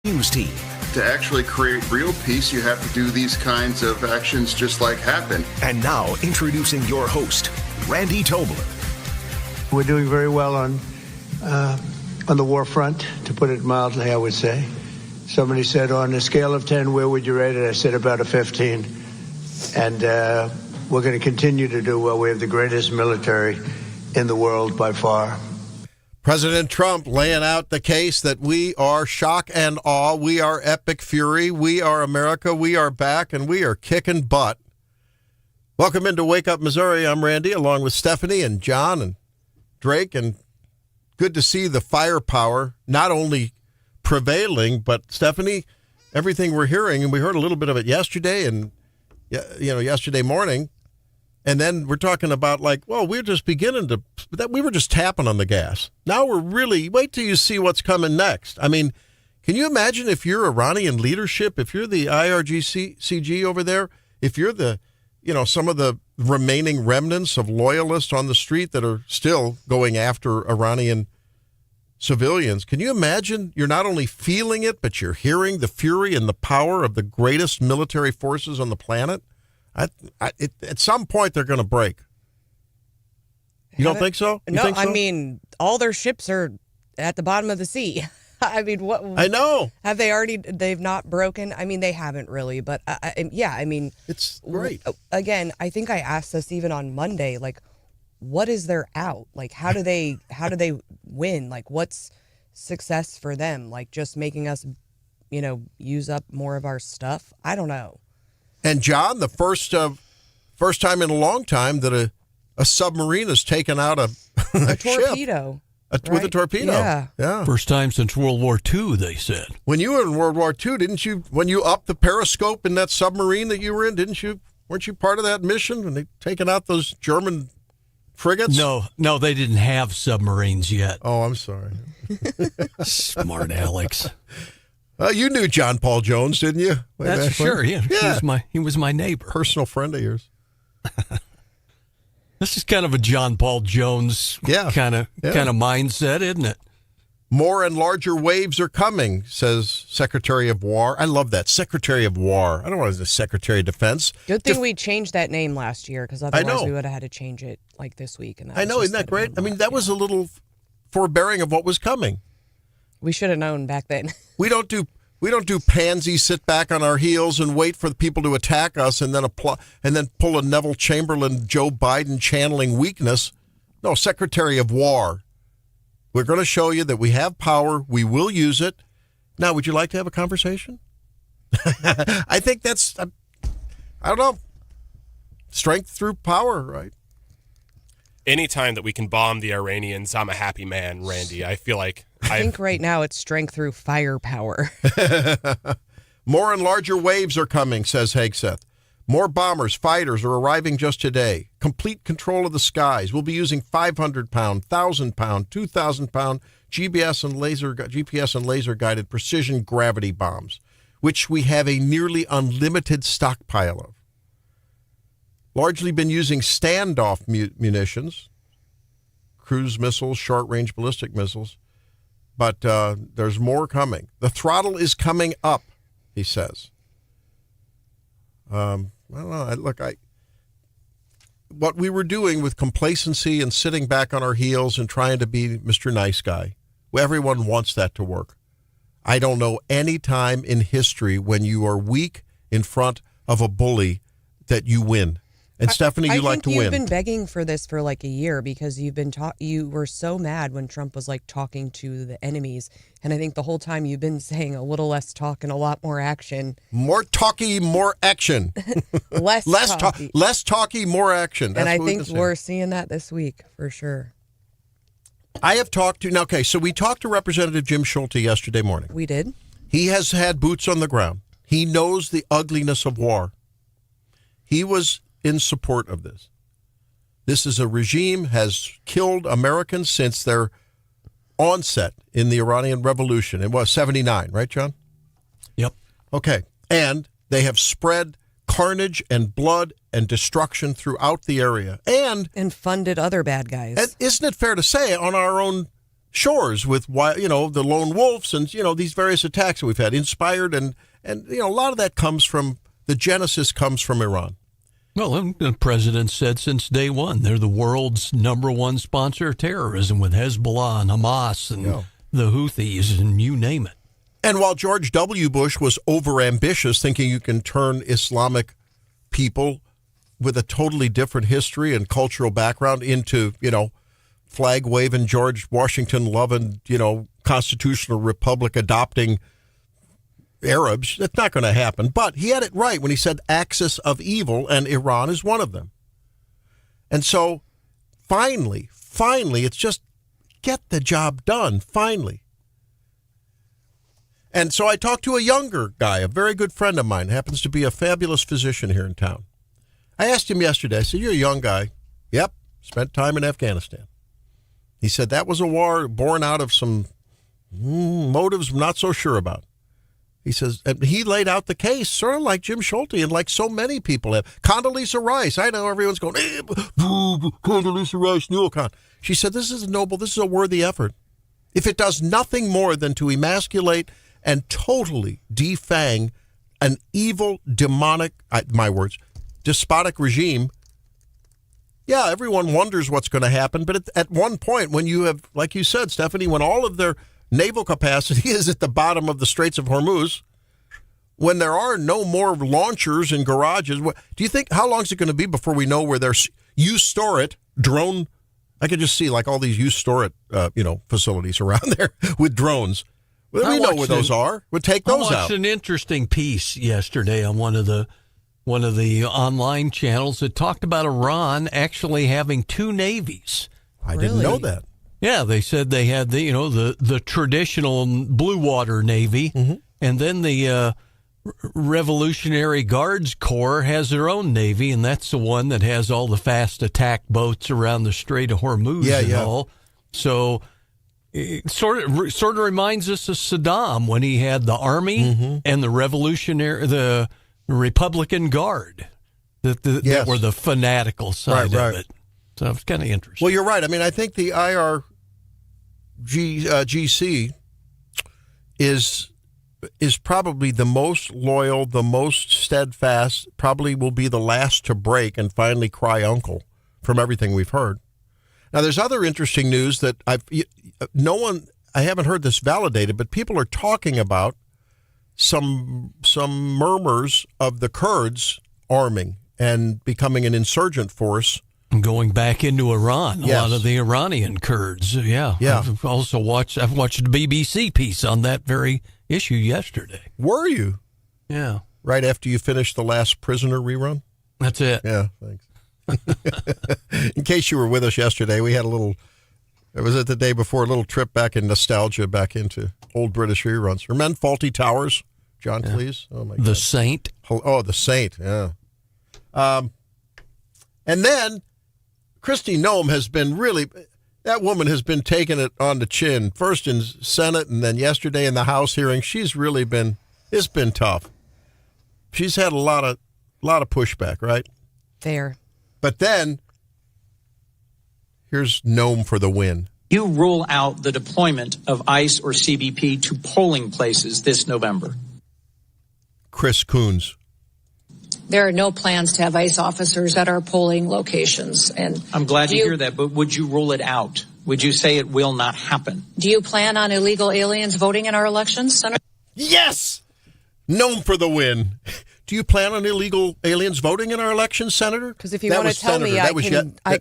News team. To actually create real peace, you have to do these kinds of actions just like happen. And now, introducing your host, Randy Tobler. We're doing very well on the war front, to put it mildly, I would say. Somebody said, on a scale of 10, where would you rate it? I said about a 15. And we're going to continue to do well. We have the greatest military in the world by far. President Trump laying out the case that we are shock and awe. We are epic fury. We are America. We are back, and we are kicking butt. Welcome into Wake Up Missouri. I'm Randy, along with Stephanie and John and Drake, and good to see the firepower not only prevailing, but Stephanie, everything we're hearing, and we heard a little bit of it yesterday and yesterday morning, and then we're talking about we're just beginning to, that we were just tapping on the gas. Now we're really, wait till you see what's coming next. I mean, can you imagine if you're Iranian leadership, if you're the IRGC over there, if you're the, some of the remaining remnants of loyalists on the street that are still going after Iranian civilians, can you imagine you're not only feeling it, but you're hearing the fury and the power of the greatest military forces on the planet? At some point, they're going to break. You don't think so? No, think so? I mean, all their ships are at the bottom of the sea. I mean, what? I know. Have they already? They've not broken? I mean, they haven't really, but yeah, I mean, it's great. Again, I think I asked this even on Monday, what is their out? How do they win? What's success for them? Just making us, use up more of our stuff? I don't know. And John, the first time in a long time that a submarine has taken out a torpedo. With a torpedo. Yeah. First time since World War II, they said. When you were in World War II, when you upped the periscope in that submarine that you were in, weren't you part of that mission when they taken out those German frigates? No, they didn't have submarines yet. Oh, I'm sorry. Smart Alex. You knew John Paul Jones, didn't you? That's sure. Yeah. He was my neighbor. Personal friend of yours. This is kind of a John Paul Jones kind of mindset, isn't it? More and larger waves are coming, says Secretary of War. I love that. Secretary of War. I don't want to say Secretary of Defense. Good thing we changed that name last year, because otherwise we would have had to change it this week. And I know, isn't that great? I mean, that was a little forbearing of what was coming. We should have known back then. We don't do pansy sit back on our heels and wait for the people to attack us and then pull a Neville Chamberlain, Joe Biden channeling weakness. No, Secretary of War. We're going to show you that we have power. We will use it. Now, would you like to have a conversation? I think that's, I don't know, strength through power, right? Anytime that we can bomb the Iranians, I'm a happy man, Randy. I feel like I think right now it's strength through firepower. More and larger waves are coming, says Hegseth. More bombers, fighters are arriving just today. Complete control of the skies. We'll be using 500-pound, 1,000-pound, 2,000-pound GPS and laser-guided precision gravity bombs, which we have a nearly unlimited stockpile of. Largely been using standoff munitions, cruise missiles, short-range ballistic missiles, but there's more coming. The throttle is coming up, he says. I don't know. What we were doing with complacency and sitting back on our heels and trying to be Mr. Nice Guy, everyone wants that to work. I don't know any time in history when you are weak in front of a bully that you win. And Stephanie, you like to win. You've been begging for this for a year, because you were so mad when Trump was talking to the enemies, and I think the whole time you've been saying a little less talk and a lot more action. More talky, more action. less talky. Less talky, more action. That's and I think we're seeing that this week for sure. I have talked to so we talked to Representative Jim Schulte yesterday morning. We did. He has had boots on the ground. He knows the ugliness of war. He was in support of this. This is a regime has killed Americans since their onset in the Iranian Revolution. It was 79, right, John? Yep. Okay. And they have spread carnage and blood and destruction throughout the area. And funded other bad guys. Isn't it fair to say, on our own shores with, the lone wolves and, these various attacks that we've had, inspired. And a lot of that the genesis comes from Iran. Well, the president said since day one, they're the world's number one sponsor of terrorism with Hezbollah and Hamas and the Houthis and you name it. And while George W. Bush was overambitious, thinking you can turn Islamic people with a totally different history and cultural background into, flag-waving, George Washington-loving, constitutional republic adopting Arabs, that's not going to happen. But he had it right when he said axis of evil, and Iran is one of them. And so finally, it's just get the job done, finally. And so I talked to a younger guy, a very good friend of mine, happens to be a fabulous physician here in town. I asked him yesterday, I said, you're a young guy. Yep, spent time in Afghanistan. He said that was a war born out of some motives I'm not so sure about. He says, and he laid out the case, sort of like Jim Schulte and like so many people have. Condoleezza Rice, I know everyone's going, Condoleezza Rice, Newell. She said, this is noble, this is a worthy effort. If it does nothing more than to emasculate and totally defang an evil, demonic, my words, despotic regime, yeah, everyone wonders what's going to happen. But at one point, when you have, like you said, Stephanie, when all of their naval capacity is at the bottom of the Straits of Hormuz, when there are no more launchers in garages, do you think, how long is it going to be before we know where there's you store it drone? I could just see like all these you store it, facilities around there with drones. Well, we know where those are. We'll take those out. I watched an interesting piece yesterday on one of the online channels that talked about Iran actually having two navies. I didn't know that. Yeah, they said they had the traditional Blue Water Navy, and then the Revolutionary Guards Corps has their own navy, and that's the one that has all the fast attack boats around the Strait of Hormuz all. So it sort of reminds us of Saddam when he had the army and the Republican Guard that were the fanatical side of it. So it's kind of interesting. Well, you're right. I mean, I think the IRGC is probably the most loyal, the most steadfast, probably will be the last to break and finally cry uncle from everything we've heard. Now, there's other interesting news that I haven't heard this validated, but people are talking about some murmurs of the Kurds arming and becoming an insurgent force. Going back into Iran, a lot of the Iranian Kurds. Yeah. I've watched a BBC piece on that very issue yesterday. Were you? Yeah. Right after you finished the last Prisoner rerun? That's it. Yeah, thanks. In case you were with us yesterday, we had it was the day before, a little trip back in nostalgia, back into old British reruns. Remember Faulty Towers, John Cleese? Oh, my God. The Saint. Oh, The Saint, yeah. And then Kristi Noem has been that woman has been taking it on the chin, first in Senate and then yesterday in the House hearing. It's been tough. She's had a lot of pushback, right? Fair. But then, here's Noem for the win. You rule out the deployment of ICE or CBP to polling places this November. Chris Coons. There are no plans to have ICE officers at our polling locations. And I'm glad to hear that, but would you rule it out? Would you say it will not happen? Do you plan on illegal aliens voting in our elections, Senator? Yes! Noem for the win. Do you plan on illegal aliens voting in our elections, Senator? Because if you want to tell me,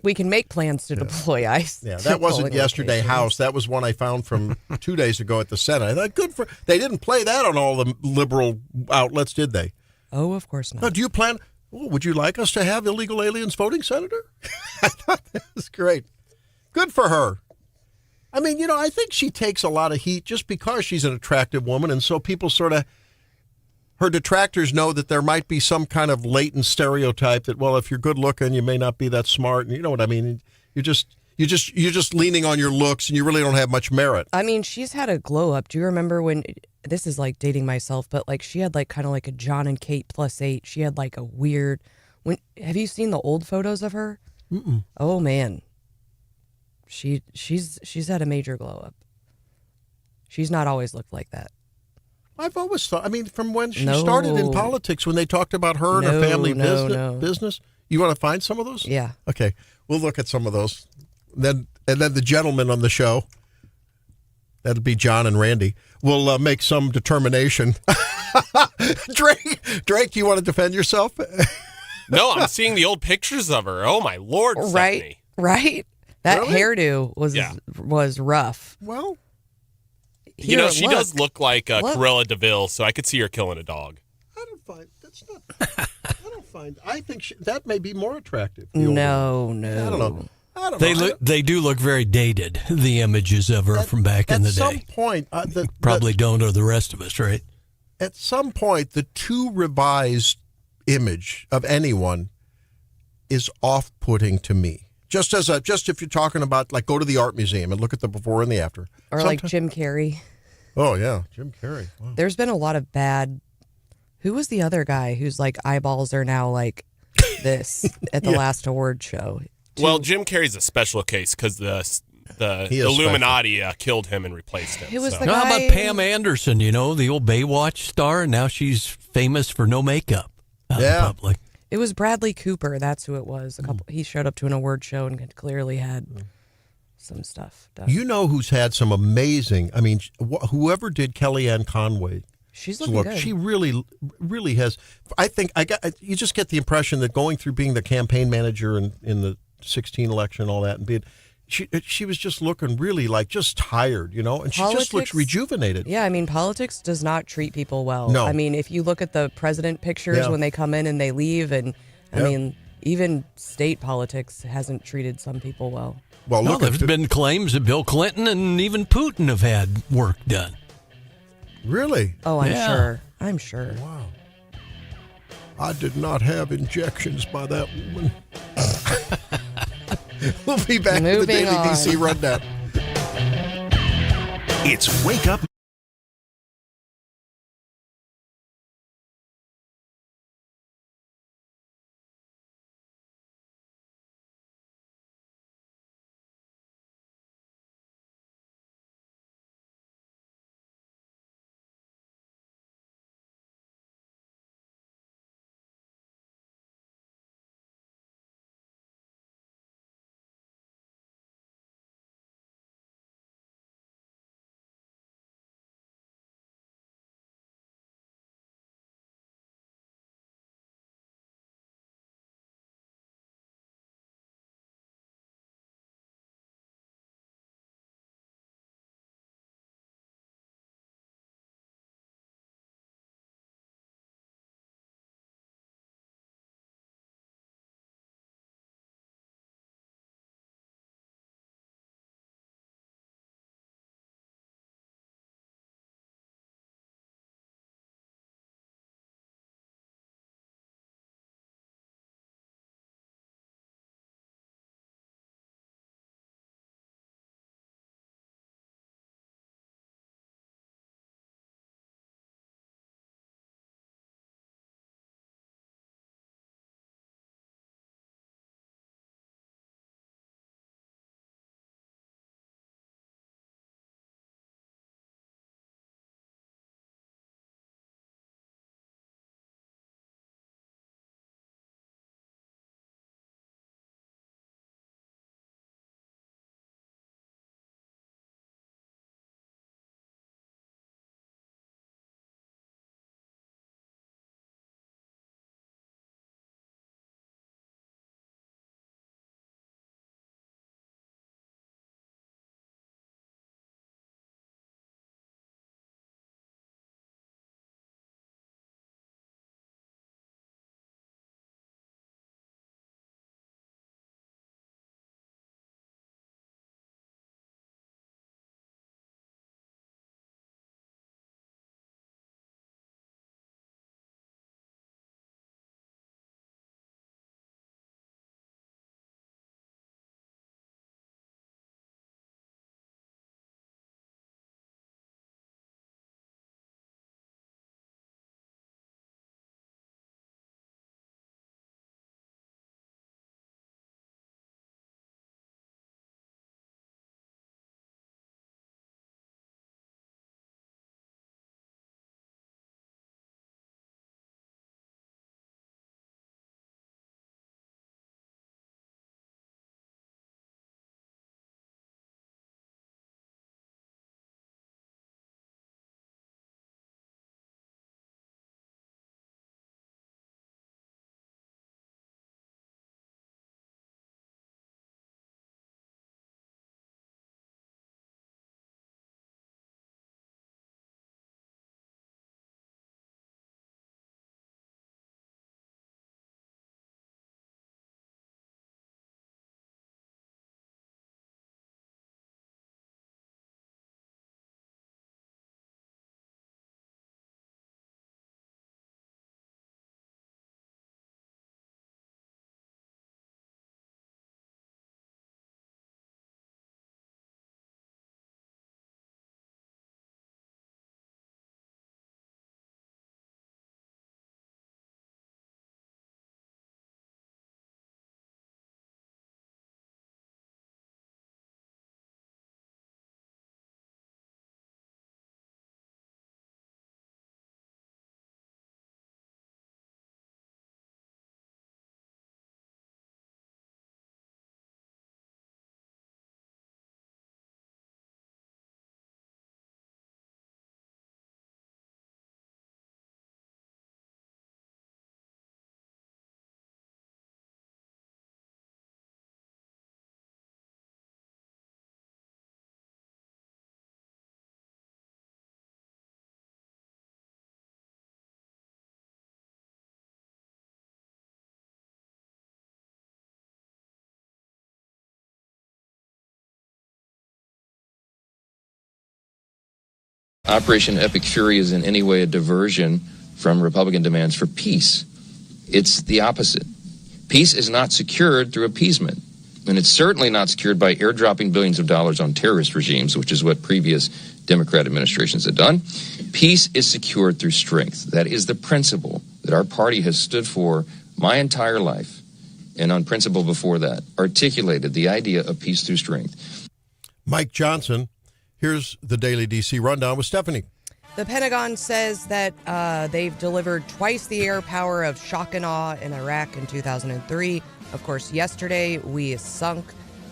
we can make plans to deploy ICE. Yeah, that wasn't yesterday, House. That was one I found from 2 days ago at the Senate. I thought, they didn't play that on all the liberal outlets, did they? Oh, of course not. No, do you plan? Would you like us to have illegal aliens voting, Senator? I thought that was great. Good for her. I mean, I think she takes a lot of heat just because she's an attractive woman, and so people her detractors know that there might be some kind of latent stereotype that, well, if you're good looking, you may not be that smart, and you know what I mean. You're just leaning on your looks, and you really don't have much merit. I mean, she's had a glow up. Do you remember when? This is like dating myself, but like she had like kind of like a John and Kate +8. She had like a weird. Have you seen the old photos of her? Mm-mm. Oh man, she's had a major glow up. She's not always looked like that. I've always thought. I mean, from when she started in politics, when they talked about her and her family business. You want to find some of those? Yeah. Okay, we'll look at some of those. And then the gentlemen on the show, that'll be John and Randy, will make some determination. Drake, you want to defend yourself? No, I'm seeing the old pictures of her. Oh my Lord, Stephanie. Right. That Really? hairdo was rough. Well, She does look like Cruella DeVille, so I could see her killing a dog. I don't find that's not. I think that may be more attractive. No. I don't know. They do look very dated. The images of her from back in the day. At some point, probably don't, or the rest of us, right? At some point, the too revised image of anyone is off-putting to me. Just if you're talking about, like, go to the art museum and look at the before and the after. Or like Jim Carrey. Oh, yeah, Jim Carrey. Wow. There's been a lot of bad. Who was the other guy whose, like, eyeballs are now like this at the last award show? Well, Jim Carrey's a special case because the Illuminati killed him and replaced him. Who was the How guy? about Pam Anderson, the old Baywatch star, and now she's famous for no makeup out in public. It was Bradley Cooper. That's who it was. He showed up to an award show and clearly had some stuff done. You know who's had some amazing? I mean, whoever did Kellyanne Conway. She's looking good. She really, really has. I think you just get the impression that going through being the campaign manager in the 2016 election and all that, and she was just looking really like just tired, and she just looks rejuvenated. Yeah, I mean, politics does not treat people well. No. I mean, if you look at the president pictures when they come in and they leave, and I mean, even state politics hasn't treated some people well. Well, look, there's been claims that Bill Clinton and even Putin have had work done. Really? Oh, I'm sure. Wow. I did not have injections by that woman. We'll be back to the Daily DC Rundown. It's Wake Up Operation Epic Fury is in any way a diversion from Republican demands for peace. It's the opposite. Peace is not secured through appeasement, and it's certainly not secured by airdropping billions of dollars on terrorist regimes, which is what previous Democrat administrations have done. Peace is secured through strength. That is the principle that our party has stood for my entire life, and on principle before that, articulated the idea of peace through strength. Mike Johnson, here's the Daily DC Rundown with Stephanie. The Pentagon says that they've delivered twice the air power of shock and awe in Iraq in 2003. Of course, yesterday we sunk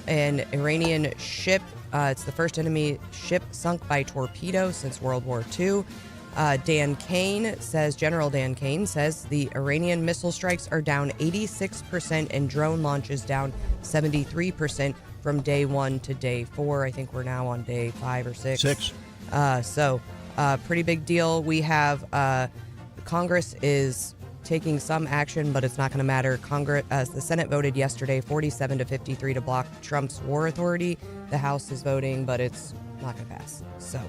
an Iranian ship. It's the first enemy ship sunk by torpedo since World War II. General Dan Kane says the Iranian missile strikes are down 86% and drone launches down 73% from day 1 to day 4. I think we're now on day 5 or 6. 6. Pretty big deal. We have Congress is taking some action, but it's not going to matter. The Senate voted yesterday 47 to 53 to block Trump's war authority. The House is voting, but it's not going to pass. So,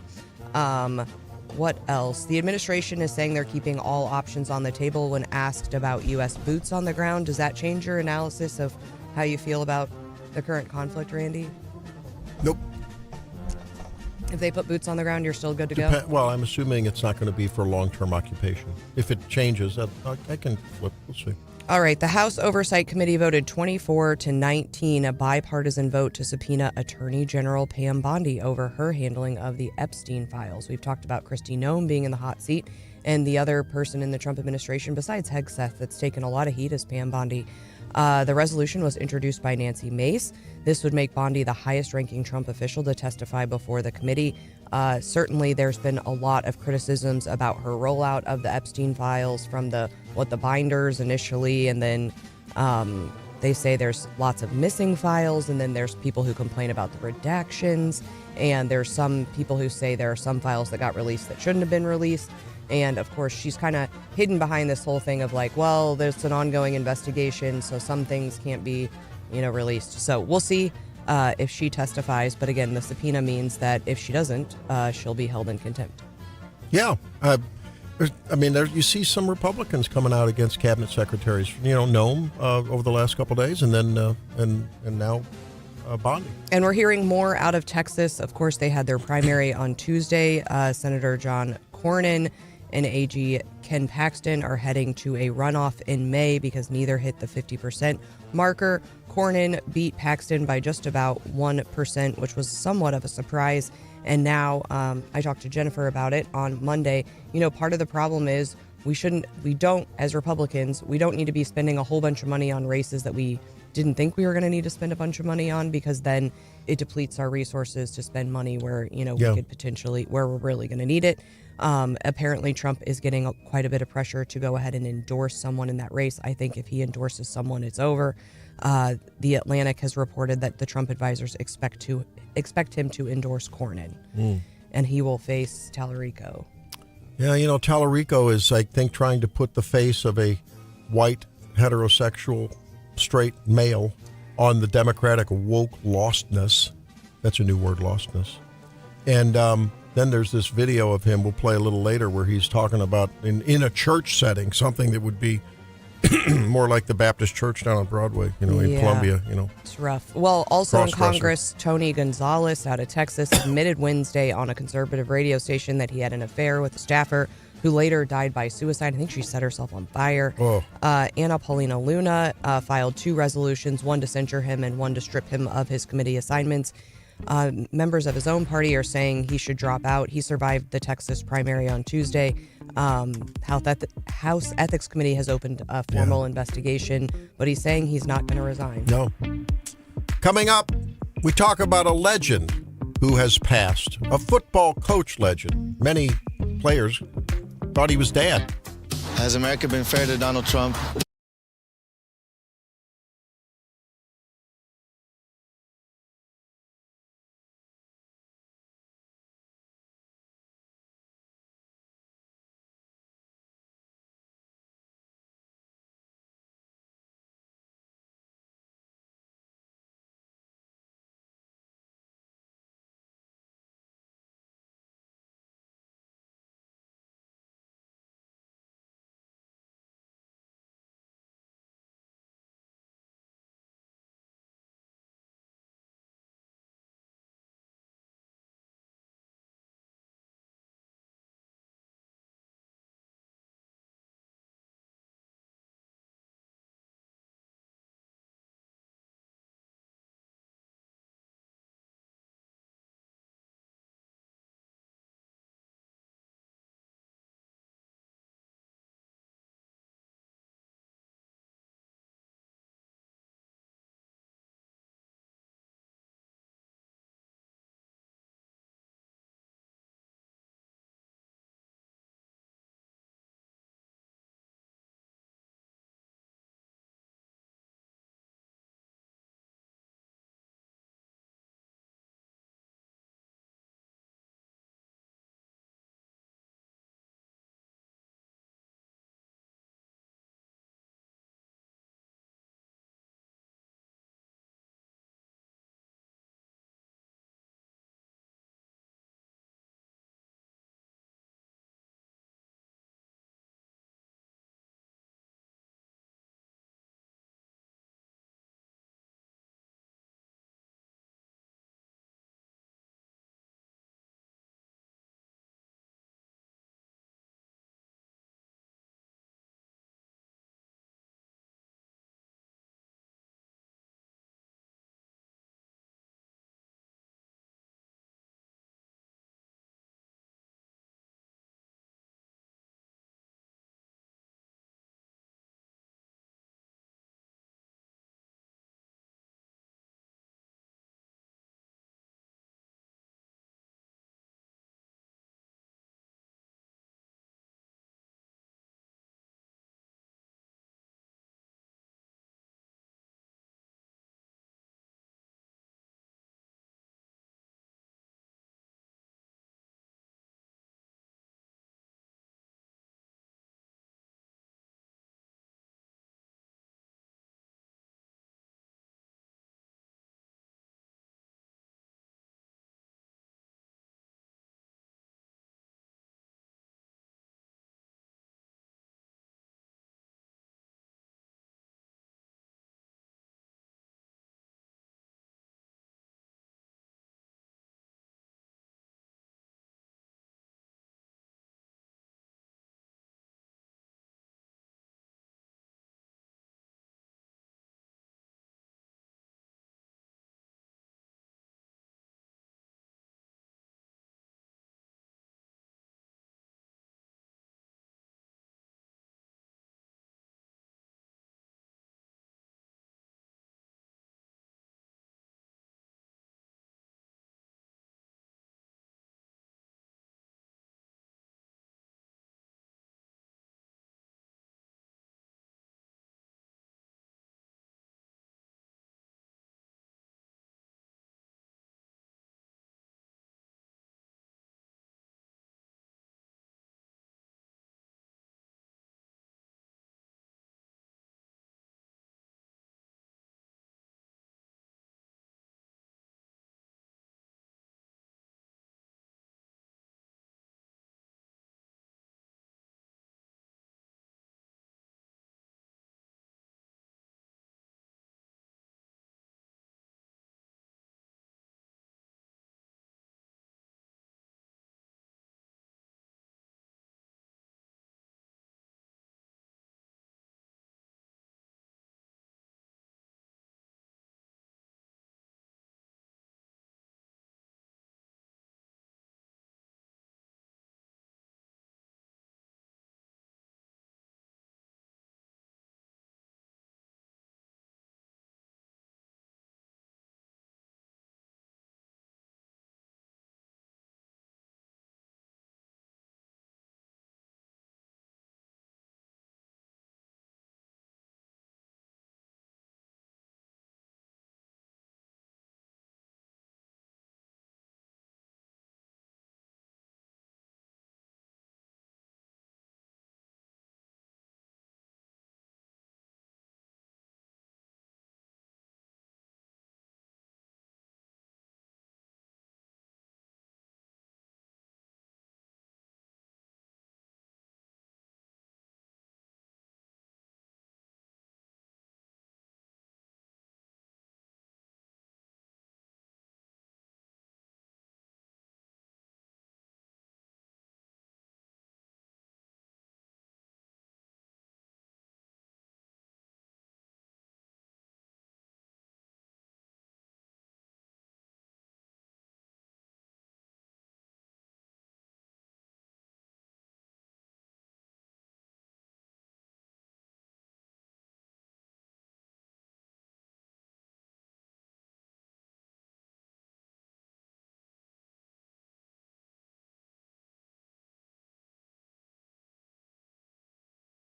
what else? The administration is saying they're keeping all options on the table when asked about U.S. boots on the ground. Does that change your analysis of how you feel about the current conflict, Randy? Nope. If they put boots on the ground, you're still good to go? Well, I'm assuming it's not going to be for long-term occupation. If it changes, I can flip. We'll see. All right. The House Oversight Committee voted 24 to 19, a bipartisan vote to subpoena Attorney General Pam Bondi over her handling of the Epstein files. We've talked about Kristi Noem being in the hot seat, and the other person in the Trump administration besides Hegseth that's taken a lot of heat is Pam Bondi. The resolution was introduced by Nancy Mace. This would make Bondi the highest-ranking Trump official to testify before the committee. Certainly, there's been a lot of criticisms about her rollout of the Epstein files from the binders initially, and then they say there's lots of missing files, and then there's people who complain about the redactions, and there's some people who say there are some files that got released that shouldn't have been released. And, of course, she's kind of hidden behind this whole thing of like, well, there's an ongoing investigation, so some things can't be, released. So we'll see if she testifies. But, again, the subpoena means that if she doesn't, she'll be held in contempt. Yeah. You see some Republicans coming out against cabinet secretaries, Noem over the last couple of days, and then and now Bondi. And we're hearing more out of Texas. Of course, they had their primary on Tuesday. Senator John Cornyn and AG Ken Paxton are heading to a runoff in May because neither hit the 50% marker. Cornyn beat Paxton by just about 1%, which was somewhat of a surprise. And now I talked to Jennifer about it on Monday. Part of the problem is as Republicans, we don't need to be spending a whole bunch of money on races that we didn't think we were going to need to spend a bunch of money on, because then it depletes our resources to spend money where, we could potentially, where we're really going to need it. Apparently Trump is getting quite a bit of pressure to go ahead and endorse someone in that race. I think if he endorses someone, it's over. The Atlantic has reported that the Trump advisors expect him to endorse Cornyn, and he will face Tallarico. Yeah, Tallarico is, I think, trying to put the face of a white, heterosexual, straight male on the Democratic woke lostness. That's a new word, lostness. And then there's this video of him we'll play a little later where he's talking about in a church setting, something that would be more like the Baptist church down on Broadway, in Columbia, It's rough. Well, also in Congress, Tony Gonzalez out of Texas admitted Wednesday on a conservative radio station that he had an affair with a staffer who later died by suicide. I think she set herself on fire. Anna Paulina Luna filed 2 resolutions, one to censure him and one to strip him of his committee assignments. Members of his own party are saying he should drop out. He survived the Texas primary on Tuesday. House Ethics Committee has opened a formal investigation, but he's saying he's not going to resign. No. Coming up, we talk about a legend who has passed, a football coach legend. Many players thought he was dead. Has America been fair to Donald Trump?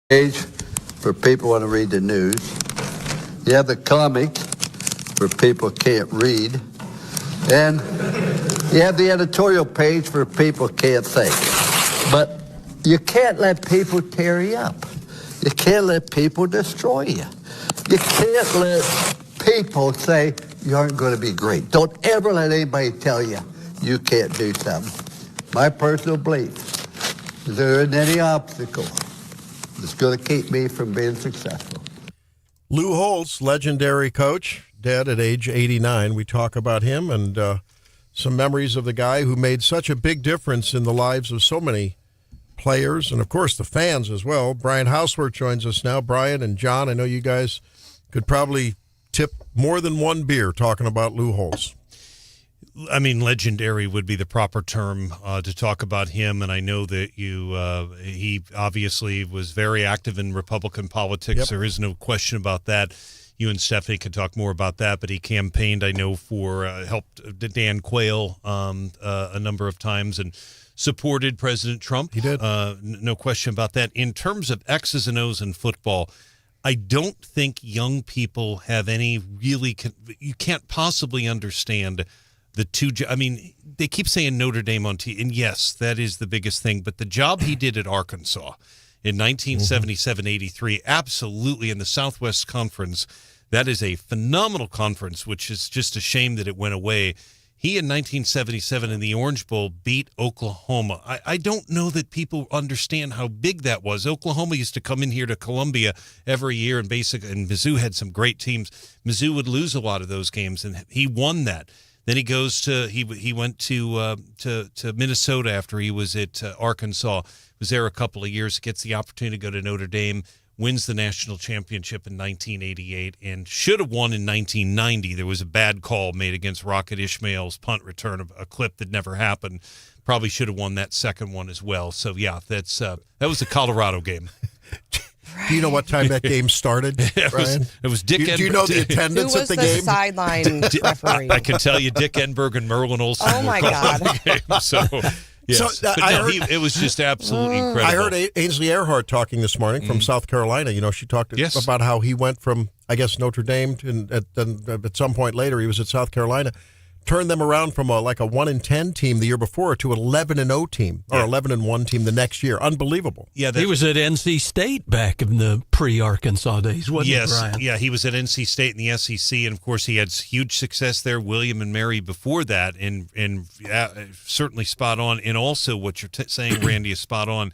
Page for people who want to read the news. You have the comic for people who can't read. And you have the editorial page for people who can't think. But you can't let people tear you up. You can't let people destroy you. You can't let people say you aren't going to be great. Don't ever let anybody tell you you can't do something. My personal belief is there isn't any obstacle that's going to keep me from being successful. Lou Holtz, legendary coach, dead at age 89. We talk about him and some memories of the guy who made such a big difference in the lives of so many players and, of course, the fans as well. Brian Hauswirth joins us now. Brian and John, I know you guys could probably tip more than one beer talking about Lou Holtz. I mean, legendary would be the proper term to talk about him, and I know that he obviously was very active in Republican politics. Yep. There is no question about that. You and Stephanie could talk more about that, but he campaigned, I know, for helped Dan Quayle a number of times and supported President Trump. He did. No question about that. In terms of X's and O's in football, I don't think young people have any really – you can't possibly understand the two – I mean, they keep saying Notre Dame on TV, and yes, that is the biggest thing, but the job he did at Arkansas in 1977-83, absolutely, in the Southwest Conference, that is a phenomenal conference, which is just a shame that it went away. He, in 1977, in the Orange Bowl, beat Oklahoma. I don't know that people understand how big that was. Oklahoma used to come in here to Columbia every year, and Mizzou had some great teams. Mizzou would lose a lot of those games, and he won that. Then he goes to he went to Minnesota after he was at Arkansas. Was there a couple of years, gets the opportunity to go to Notre Dame, wins the national championship in 1988, and should have won in 1990. There was a bad call made against Rocket Ishmael's punt return, a clip that never happened. Probably should have won that second one as well. So, yeah, that was a Colorado game. Do you know what time that game started, Brian? It was Dick Enberg. Do you know the attendance at the game? Who was the sideline referee? I can tell you Dick Enberg and Merlin Olsen were calling the game. So, yes. So, it was just absolutely incredible. I heard Ainsley Earhart talking this morning from South Carolina. You know, she talked about how he went from, I guess, Notre Dame, and at some point later he was at South Carolina, turned them around from a 1-10 team the year before to an 11-0 team or 11-1 team the next year. Unbelievable. Yeah, he was at NC State back in the pre-Arkansas days, wasn't he, Brian? Yeah, he was at NC State in the SEC, and of course he had huge success there. William and Mary before that, and certainly spot on. And also what you're saying, Randy, is spot on.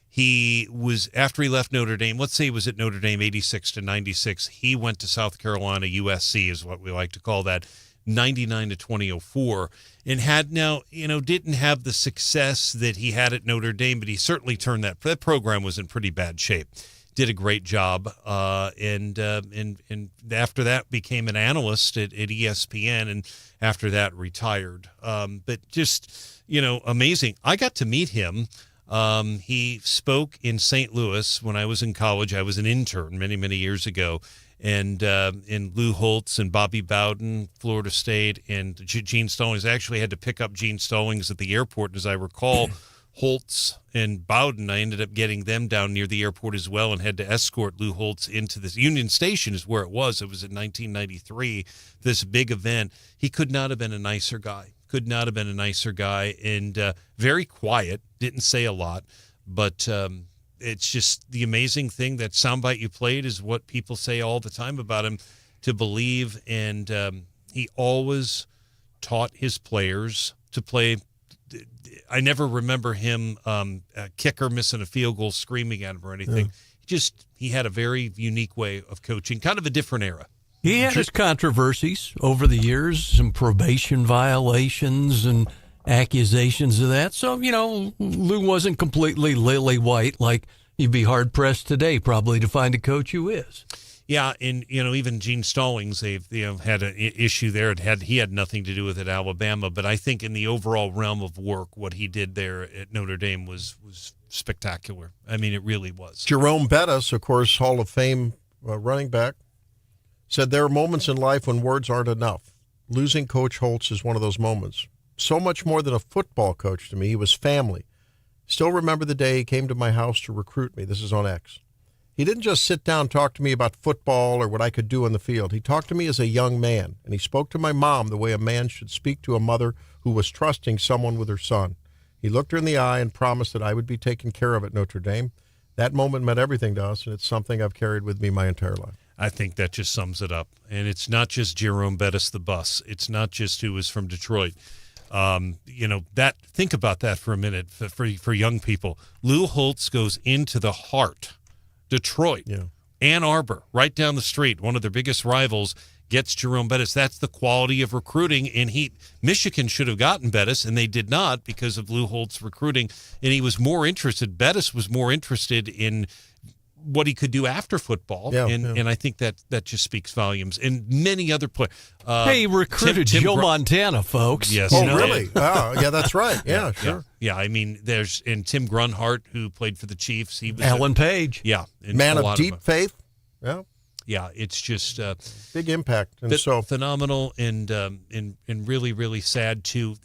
He was, after he left Notre Dame, let's say he was at Notre Dame 86 to 96, he went to South Carolina, USC is what we like to call that, 99 to 2004, and didn't have the success that he had at Notre Dame, but he certainly turned that program was in pretty bad shape. Did a great job, and after that became an analyst at ESPN, and after that retired. But just amazing. I got to meet him. He spoke in St. Louis when I was in college. I was an intern many years ago. And Lou Holtz and Bobby Bowden, Florida State, and Gene Stallings. I actually had to pick up Gene Stallings at the airport. As I recall, Holtz and Bowden, I ended up getting them down near the airport as well and had to escort Lou Holtz into this. Union Station is where it was. It was in 1993, this big event. He could not have been a nicer guy. And very quiet, didn't say a lot, but it's just the amazing thing. That soundbite you played is what people say all the time about him, to believe. And he always taught his players to play. I never remember him, a kicker missing a field goal, screaming at him or anything. Yeah. He had a very unique way of coaching, kind of a different era. He had his controversies over the years, some probation violations and accusations of that. So, Lou wasn't completely lily white. Like, you'd be hard pressed today probably to find a coach who is. Yeah, and even Gene Stallings, they've had an issue there. He had nothing to do with it, Alabama, but I think in the overall realm of work, what he did there at Notre Dame was spectacular. I mean, it really was. Jerome Bettis, of course, Hall of Fame running back, said there are moments in life when words aren't enough. Losing Coach Holtz is one of those moments. So much more than a football coach to me. He was family. Still remember the day he came to my house to recruit me. This is on X. He didn't just sit down and talk to me about football or what I could do on the field. He talked to me as a young man, and he spoke to my mom the way a man should speak to a mother who was trusting someone with her son. He looked her in the eye and promised that I would be taken care of at Notre Dame. That moment meant everything to us, and it's something I've carried with me my entire life. I think that just sums it up. And it's not just Jerome Bettis, the bus. It's not just who was from Detroit. Think about that for a minute for young people. Lou Holtz goes into the heart, Detroit, Ann Arbor, right down the street, one of their biggest rivals, gets Jerome Bettis. That's the quality of recruiting. And Michigan should have gotten Bettis, and they did not because of Lou Holtz recruiting. And he was more interested. Bettis was more interested in what he could do after football, and I think that just speaks volumes. And many other players. He recruited Joe Montana, folks. Yes. Oh, really? Oh, yeah, that's right. Yeah, sure. Yeah, I mean, there's Tim Grunhart, who played for the Chiefs. He was Alan Page. Yeah, man of deep faith. Yeah. Yeah, it's just big impact, and so phenomenal, and really, really sad too.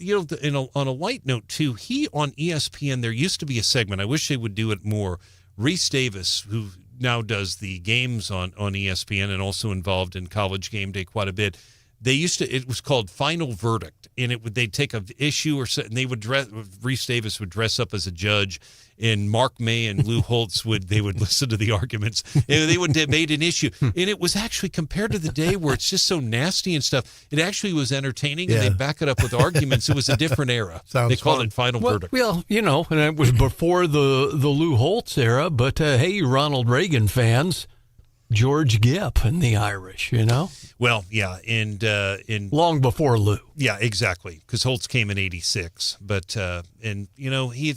On a light note too, he on ESPN. There used to be a segment. I wish they would do it more. Reese Davis, who now does the games on ESPN and also involved in College Game Day quite a bit. It was called Final Verdict, and they'd take an issue and they would Reese Davis would dress up as a judge, and Mark May and Lou Holtz would listen to the arguments, and they would debate an issue. And it was actually, compared to the day where it's just so nasty and stuff, it actually was entertaining, and they'd back it up with arguments. It was a different era. They called it Final Verdict. Well, and it was before the Lou Holtz era, but hey, Ronald Reagan fans, George Gipp and the Irish, Well, yeah, and long before Lou. Yeah, exactly, because Holtz came in '86, but he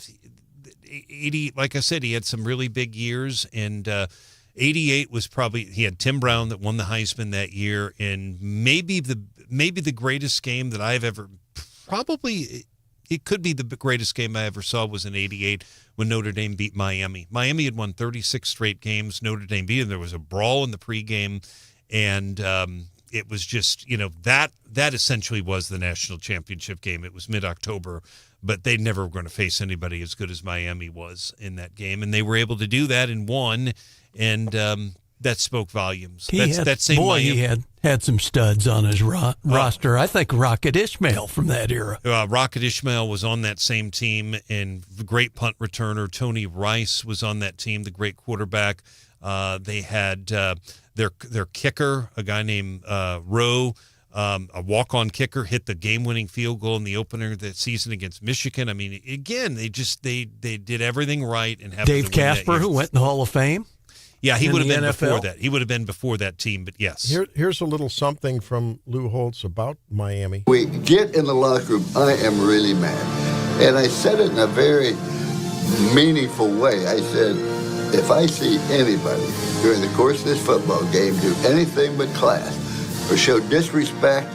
80, like I said, he had some really big years, and '88 was probably, he had Tim Brown that won the Heisman that year, and maybe the greatest game that I've ever, probably it could be the greatest game I ever saw was in '88 when Notre Dame beat Miami. Miami had won 36 straight games. Notre Dame beat them. There was a brawl in the pregame, and it was just, that essentially was the national championship game. It was mid-October, but they never were going to face anybody as good as Miami was in that game, and they were able to do that and won, and that spoke volumes. He had some studs on his roster. I think Rocket Ismail from that era. Rocket Ismail was on that same team, and the great punt returner Tony Rice was on that team, the great quarterback. They had their kicker, a guy named Rowe, a walk-on kicker, hit the game-winning field goal in the opener of the season against Michigan. I mean, again, they did everything right and happened Dave to win Casper, who went in the Hall of Fame. Yeah, he would have been NFL? before that. He would have been before that team, but yes. Here's a little something from Lou Holtz about Miami. We get in the locker room, I am really mad. And I said it in a very meaningful way. I said, if I see anybody during the course of this football game do anything but class or show disrespect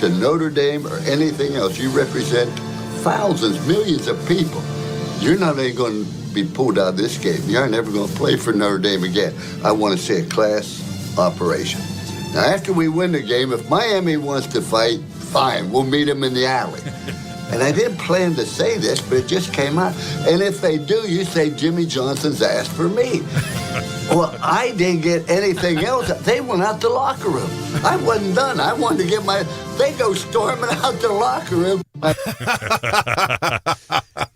to Notre Dame or anything else, you represent thousands, millions of people. You're not even going to be pulled out of this game. You're never going to play for Notre Dame again. I want to see a class operation. Now, after we win the game, if Miami wants to fight, fine, we'll meet them in the alley. And I didn't plan to say this, but it just came out. And if they do, you say Jimmy Johnson's asked for me. Well, I didn't get anything else. They went out the locker room. I wasn't done. I wanted to get they go storming out the locker room.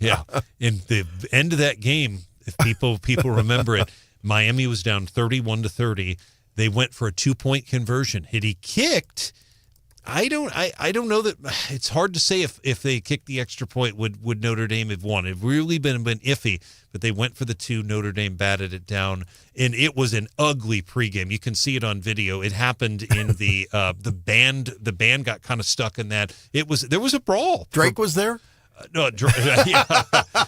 Yeah. In the end of that game, if people remember it, Miami was down 31-30. They went for a 2-point conversion. Had he kicked, I don't know that it's hard to say if they kicked the extra point would Notre Dame have won. It really been iffy, but they went for the 2. Notre Dame batted it down, and it was an ugly pregame. You can see it on video. It happened in the band. The band got kind of stuck in that. There was a brawl. Drake was there. No, yeah,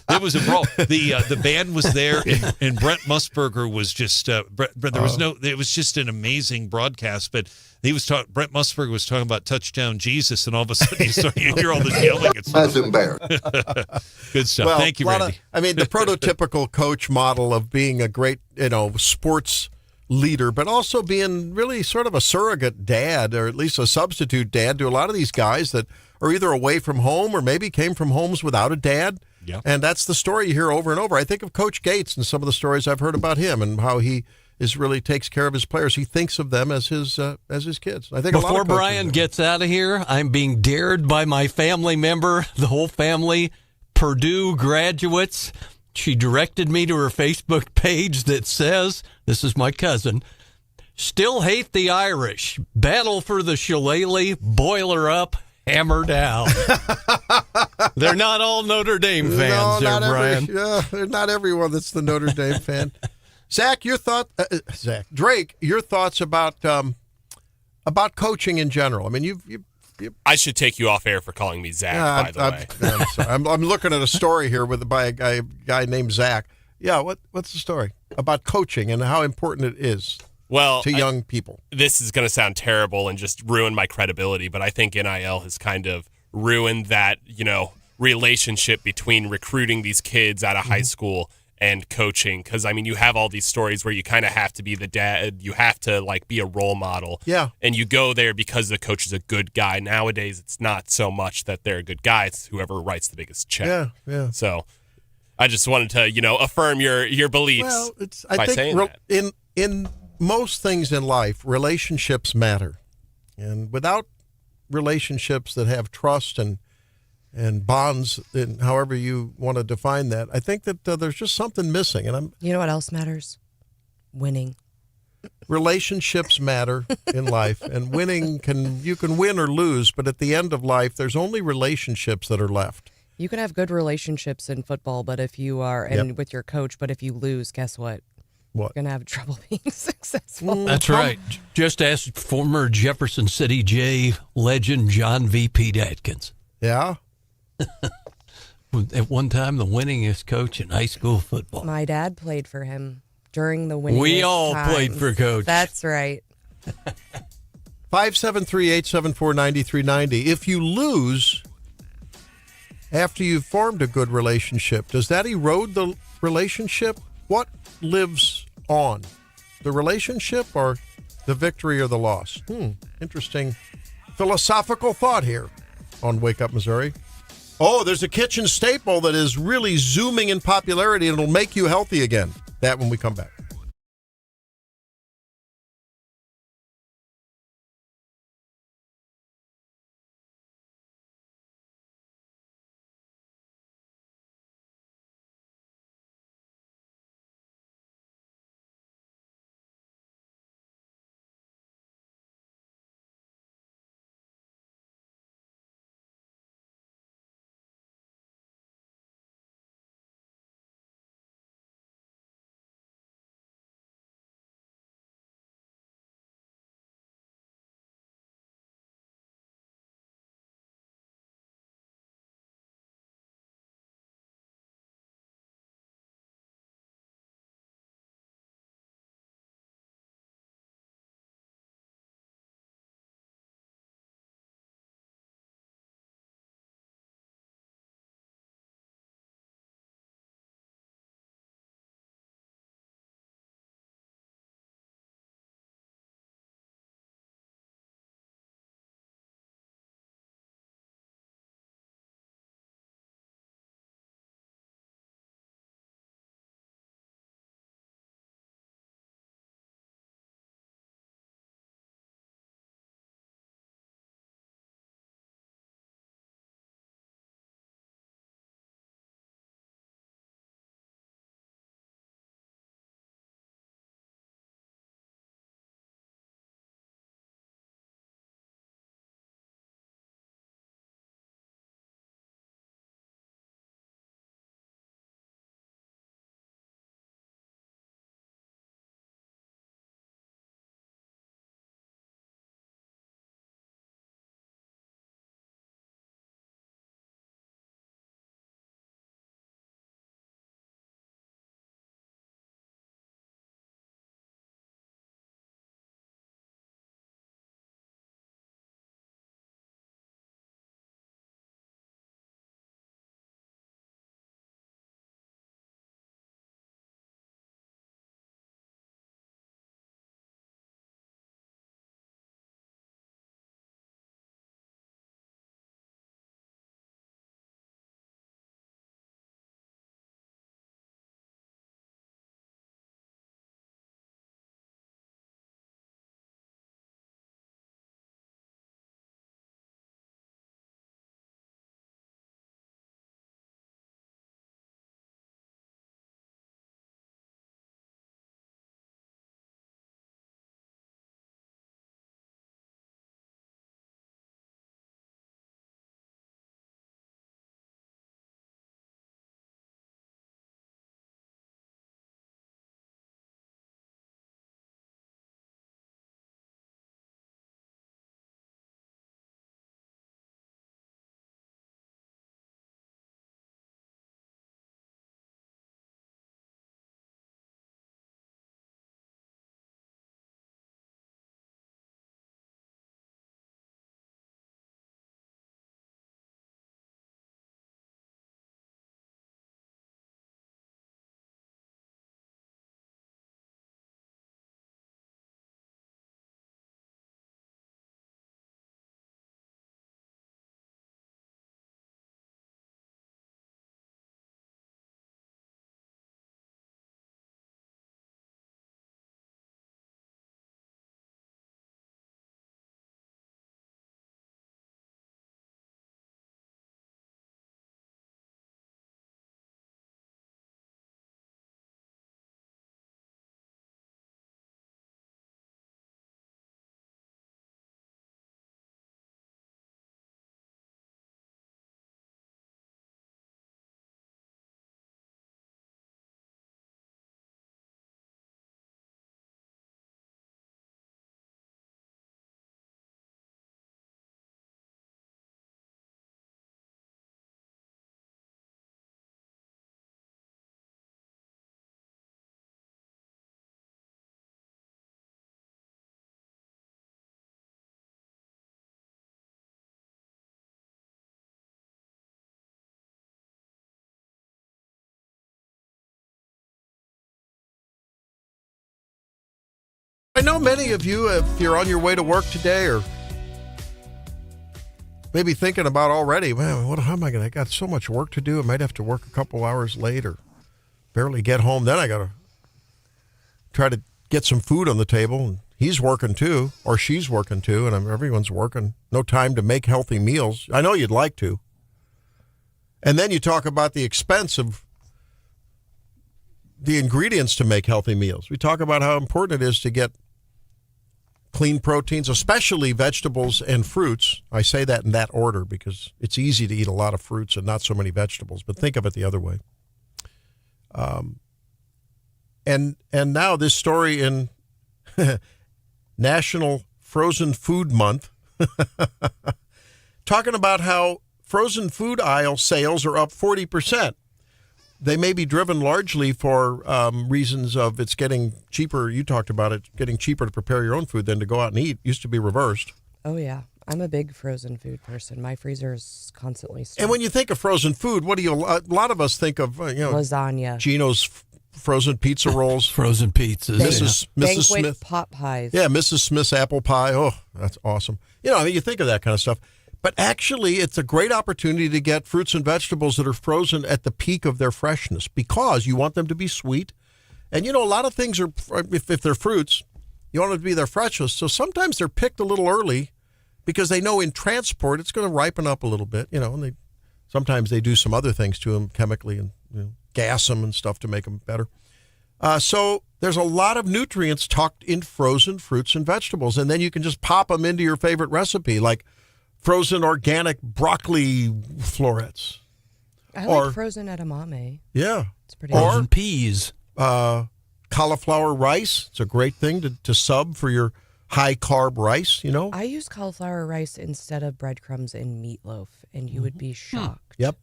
there was a brawl. The band was there, and Brent Musburger was just. There was no. It was just an amazing broadcast, but. Brent Musburger was talking about touchdown Jesus, and all of a sudden you hear all this yelling. That's embarrassing. Good stuff. Well, Thank you, Randy. The prototypical coach model of being a great, sports leader, but also being really sort of a surrogate dad, or at least a substitute dad to a lot of these guys that are either away from home or maybe came from homes without a dad. Yeah. And that's the story you hear over and over. I think of Coach Gates and some of the stories I've heard about him and how he is really takes care of his players. He thinks of them as his kids. I think a lot Before of coaches Brian do. gets out of here, I'm being dared by my family member, the whole family, Purdue graduates. She directed me to her Facebook page that says, this is my cousin, still hate the Irish, battle for the shillelagh, boiler up, hammer down. They're not all Notre Dame fans, no, there, Brian. Not everyone that's the Notre Dame fan. Zach, Drake, your thoughts about coaching in general. I mean, you I should take you off air for calling me Zach, by the way. I'm sorry. I'm looking at a story here by a guy named Zach. Yeah, what's the story about coaching and how important it is to young people? This is going to sound terrible and just ruin my credibility, but I think NIL has kind of ruined that, relationship between recruiting these kids out of high school and coaching. Because, I mean, you have all these stories where you kind of have to be the dad. You have to, be a role model. Yeah. And you go there because the coach is a good guy. Nowadays, it's not so much that they're a good guy. It's whoever writes the biggest check. Yeah. So I just wanted to, affirm your beliefs I by think saying that. In most things in life, relationships matter. And without relationships that have trust and bonds, and however you want to define that, I think that there's just something missing. And You know what else matters? Winning. Relationships matter in life, and you can win or lose, but at the end of life, there's only relationships that are left. You can have good relationships in football, but if you are with your coach, but if you lose, guess what? What? You're going to have trouble being successful. That's right. Just ask former Jefferson City J legend John V. Pete Atkins. Yeah. At one time, the winningest coach in high school football. My dad played for him during the winning. We all played for Coach. That's right. 573-874-9390. If you lose after you've formed a good relationship, does that erode the relationship? What lives on? The relationship or the victory or the loss? Interesting philosophical thought here on Wake Up Missouri. Oh, there's a kitchen staple that is really zooming in popularity and it'll make you healthy again. That when we come back. know many of you, if you're on your way to work today or maybe thinking about already, man, how am I going to, I got so much work to do. I might have to work a couple hours late or barely get home. Then I got to try to get some food on the table. And he's working too, or she's working too, and everyone's working. No time to make healthy meals. I know you'd like to. And then you talk about the expense of the ingredients to make healthy meals. We talk about how important it is to get clean proteins, especially vegetables and fruits. I say that in that order because it's easy to eat a lot of fruits and not so many vegetables, but think of it the other way. And now this story in National Frozen Food Month, talking about how frozen food aisle sales are up 40%. They may be driven largely for reasons of it's getting cheaper. You talked about it getting cheaper to prepare your own food than to go out and eat. Used to be reversed. Oh, yeah. I'm a big frozen food person. My freezer is constantly stocked. And when you think of frozen food, what do you? A lot of us think of lasagna, Gino's frozen pizza rolls, frozen pizzas, Mrs. Banquet Smith pot pies. Yeah, Mrs. Smith's apple pie. Oh, that's awesome. You think of that kind of stuff. But actually, it's a great opportunity to get fruits and vegetables that are frozen at the peak of their freshness because you want them to be sweet. And, a lot of things are, if they're fruits, you want them to be their freshest. So sometimes they're picked a little early because they know in transport it's going to ripen up a little bit, and sometimes they do some other things to them chemically and gas them and stuff to make them better. So there's a lot of nutrients tucked in frozen fruits and vegetables. And then you can just pop them into your favorite recipe, like frozen organic broccoli florets. I like frozen edamame. Yeah. It's pretty frozen good. Peas. Cauliflower rice. It's a great thing to sub for your high-carb rice, I use cauliflower rice instead of breadcrumbs in meatloaf, and you would be shocked. Yep.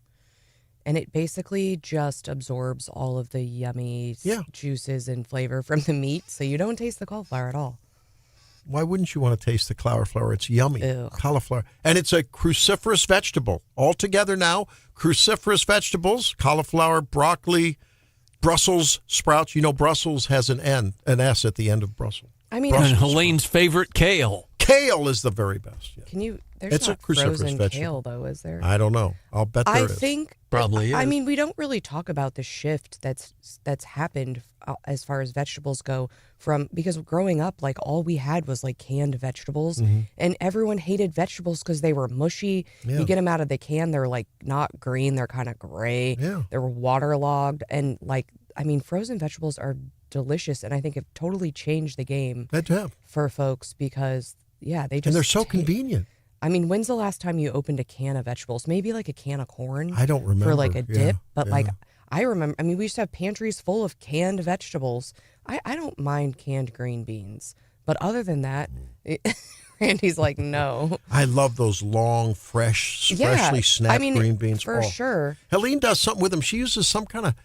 And it basically just absorbs all of the yummy juices and flavor from the meat, so you don't taste the cauliflower at all. Why wouldn't you want to taste the cauliflower? It's yummy. Ew. Cauliflower. And it's a cruciferous vegetable. All together now, cruciferous vegetables, cauliflower, broccoli, Brussels sprouts. Brussels has an S at the end of Brussels. And Helene's favorite, kale. Kale is the very best. Yeah. There's not frozen kale, though, is there? I don't know. I'll bet there is. I think probably is. I mean, we don't really talk about the shift that's happened as far as vegetables go because growing up, like all we had was like canned vegetables, and everyone hated vegetables because they were mushy. Yeah. You get them out of the can, they're like not green, they're kind of gray. Yeah. They're waterlogged, and frozen vegetables are delicious, and I think have totally changed the game for folks because they just and they're so convenient. I mean, when's the last time you opened a can of vegetables? Maybe like a can of corn. I don't remember. For like a dip. But I remember, we used to have pantries full of canned vegetables. I don't mind canned green beans. But other than that, Randy's like, no. I love those long, freshly snapped green beans. For sure. Helene does something with them. She uses some kind of,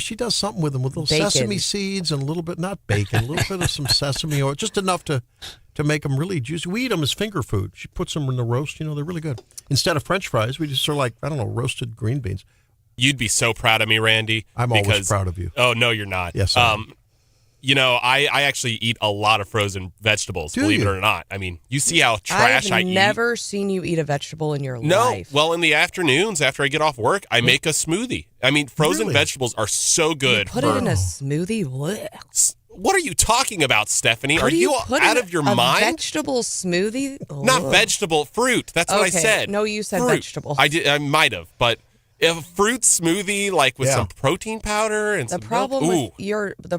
she does something with them with little sesame seeds and a little bit, not bacon, a little bit of some sesame oil, just enough to make them really juicy. We eat them as finger food. She puts them in the roast. They're really good. Instead of French fries, we just sort of roasted green beans. You'd be so proud of me, Randy. I'm always proud of you. Oh, no, you're not. Yes, I am. I actually eat a lot of frozen vegetables, believe it or not. I mean, you see how trash I eat. I've never seen you eat a vegetable in your life. No. Well, in the afternoons after I get off work, I make a smoothie. I mean, frozen vegetables are so good. You put it in a smoothie? Blech. What are you talking about, Stephanie? Are you out of your mind? Vegetable smoothie? Ugh. Not vegetable, fruit. That's what I said. No, you said fruit. vegetable. I might have, but a fruit smoothie with some protein powder and the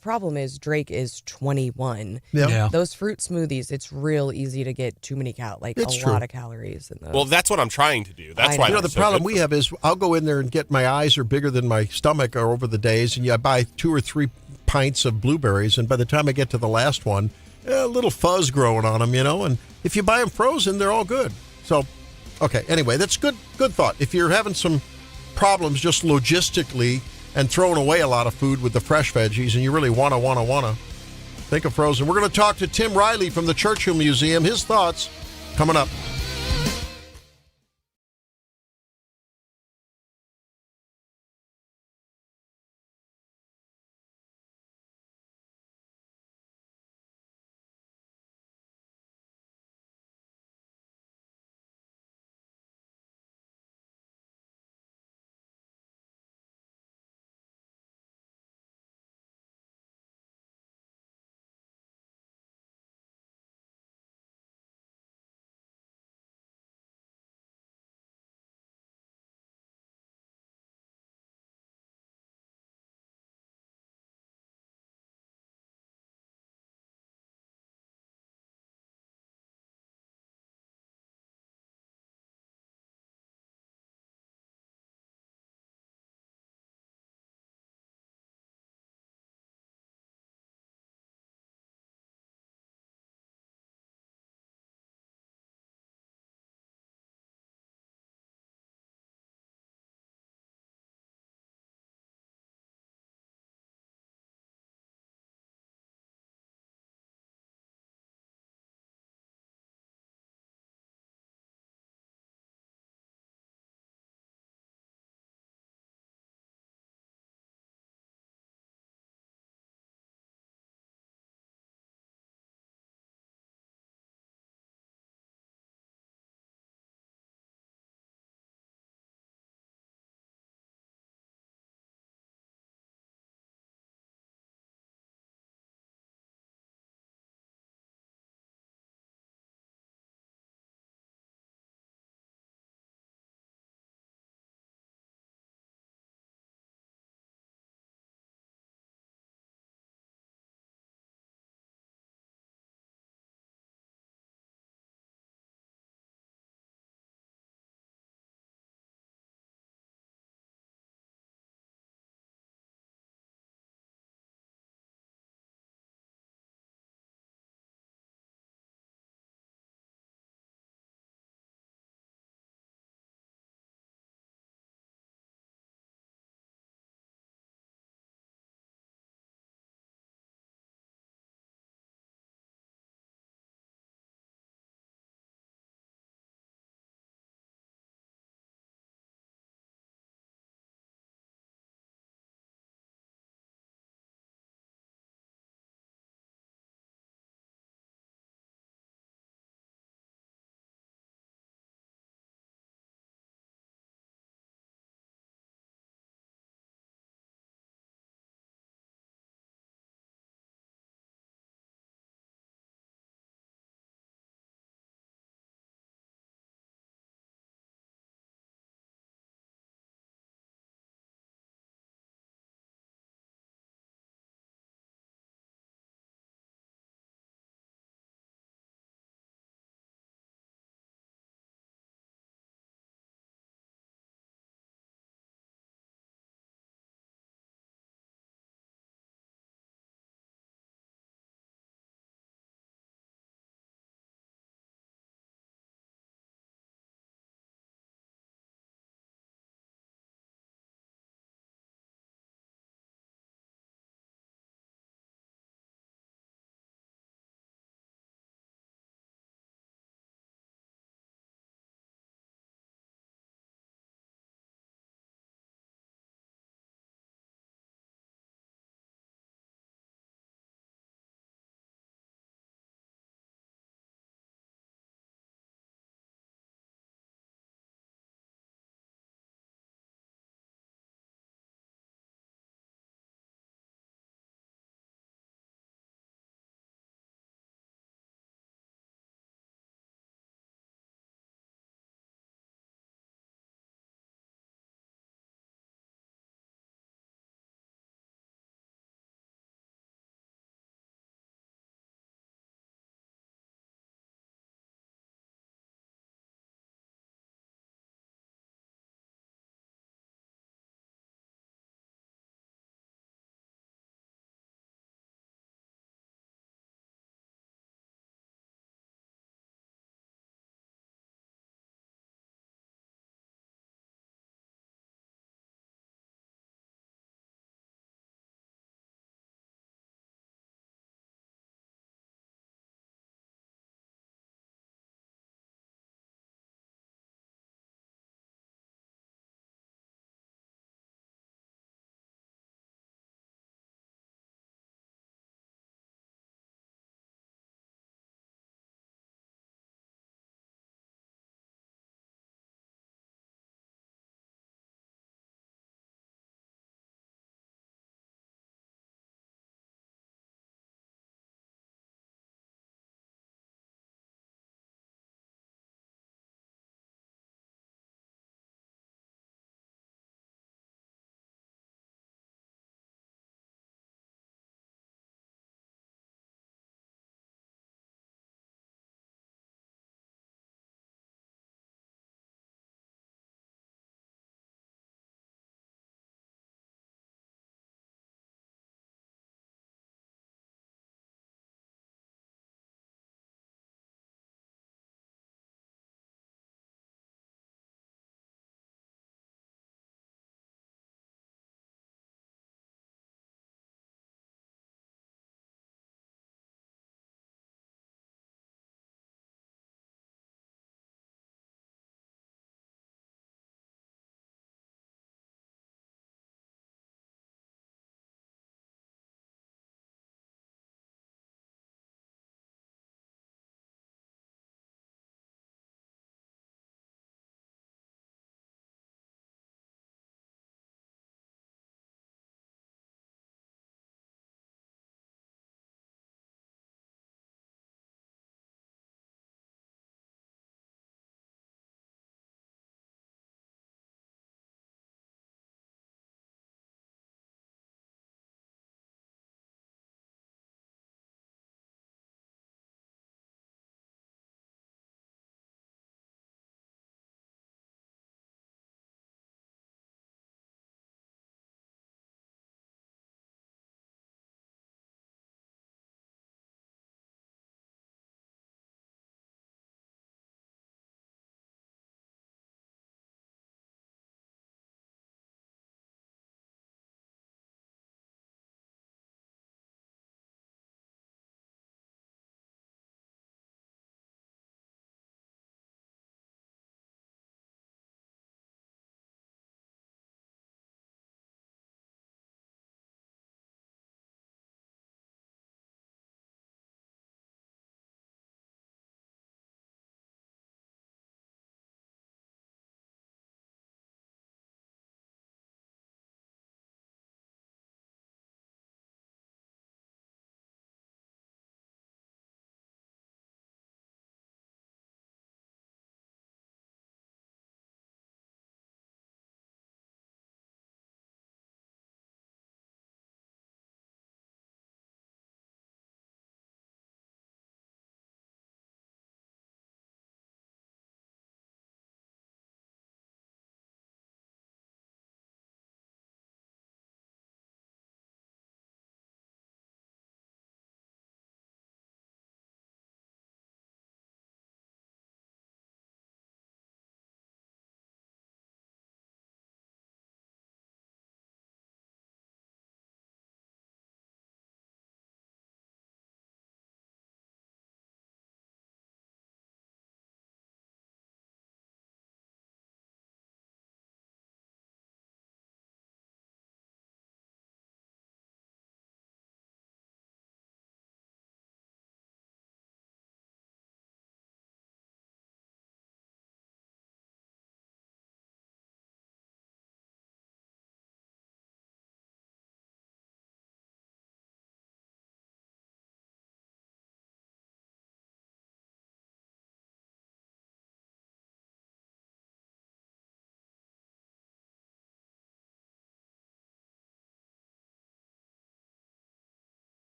problem is Drake is 21. Yeah. Those fruit smoothies, it's real easy to get too many lot of calories in those. Well, that's what I'm trying to do. That's why the problem we have is I'll go in there and get my eyes are bigger than my stomach over the days, and I buy 2 or 3 pints of blueberries, and by the time I get to the last one, a little fuzz growing on them, and if you buy them frozen, they're all good. So, okay, anyway, that's good thought. If you're having some problems just logistically and throwing away a lot of food with the fresh veggies, and you really wanna think of frozen, we're going to talk to Tim Riley from the Churchill Museum. His thoughts coming up.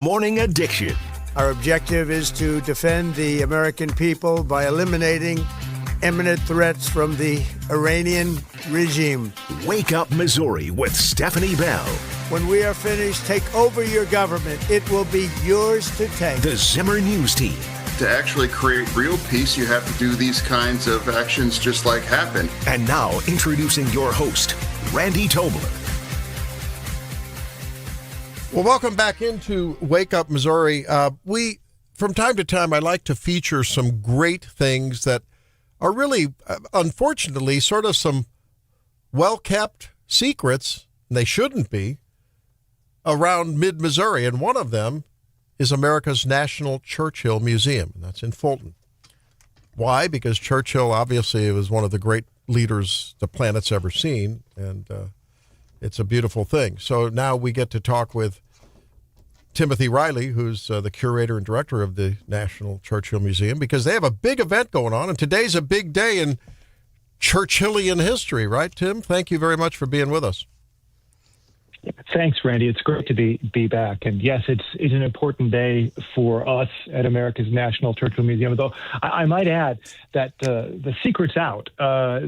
Morning Addiction. Our objective is to defend the American people by eliminating imminent threats from the Iranian regime. Wake Up Missouri with Stephanie Bell. When we are finished, take over your government. It will be yours to take. The Zimmer News Team. To actually create real peace, you have to do these kinds of actions just like happen. And now, introducing your host, Randy Tobler. Well, welcome back into Wake Up Missouri. We, from time to time, I like to feature some great things that are really, unfortunately, sort of some well-kept secrets, and they shouldn't be, around mid-Missouri. And one of them is America's National Churchill Museum, and that's in Fulton. Why? Because Churchill, obviously, was one of the great leaders the planet's ever seen, and it's a beautiful thing. So now we get to talk with Timothy Riley, who's the curator and director of the National Churchill Museum, because they have a big event going on, and today's a big day in Churchillian history, right, Tim? Thank you very much for being with us. Thanks, Randy. It's great to be back. And yes, it's an important day for us at America's National Churchill Museum. Though I might add that the secret's out. I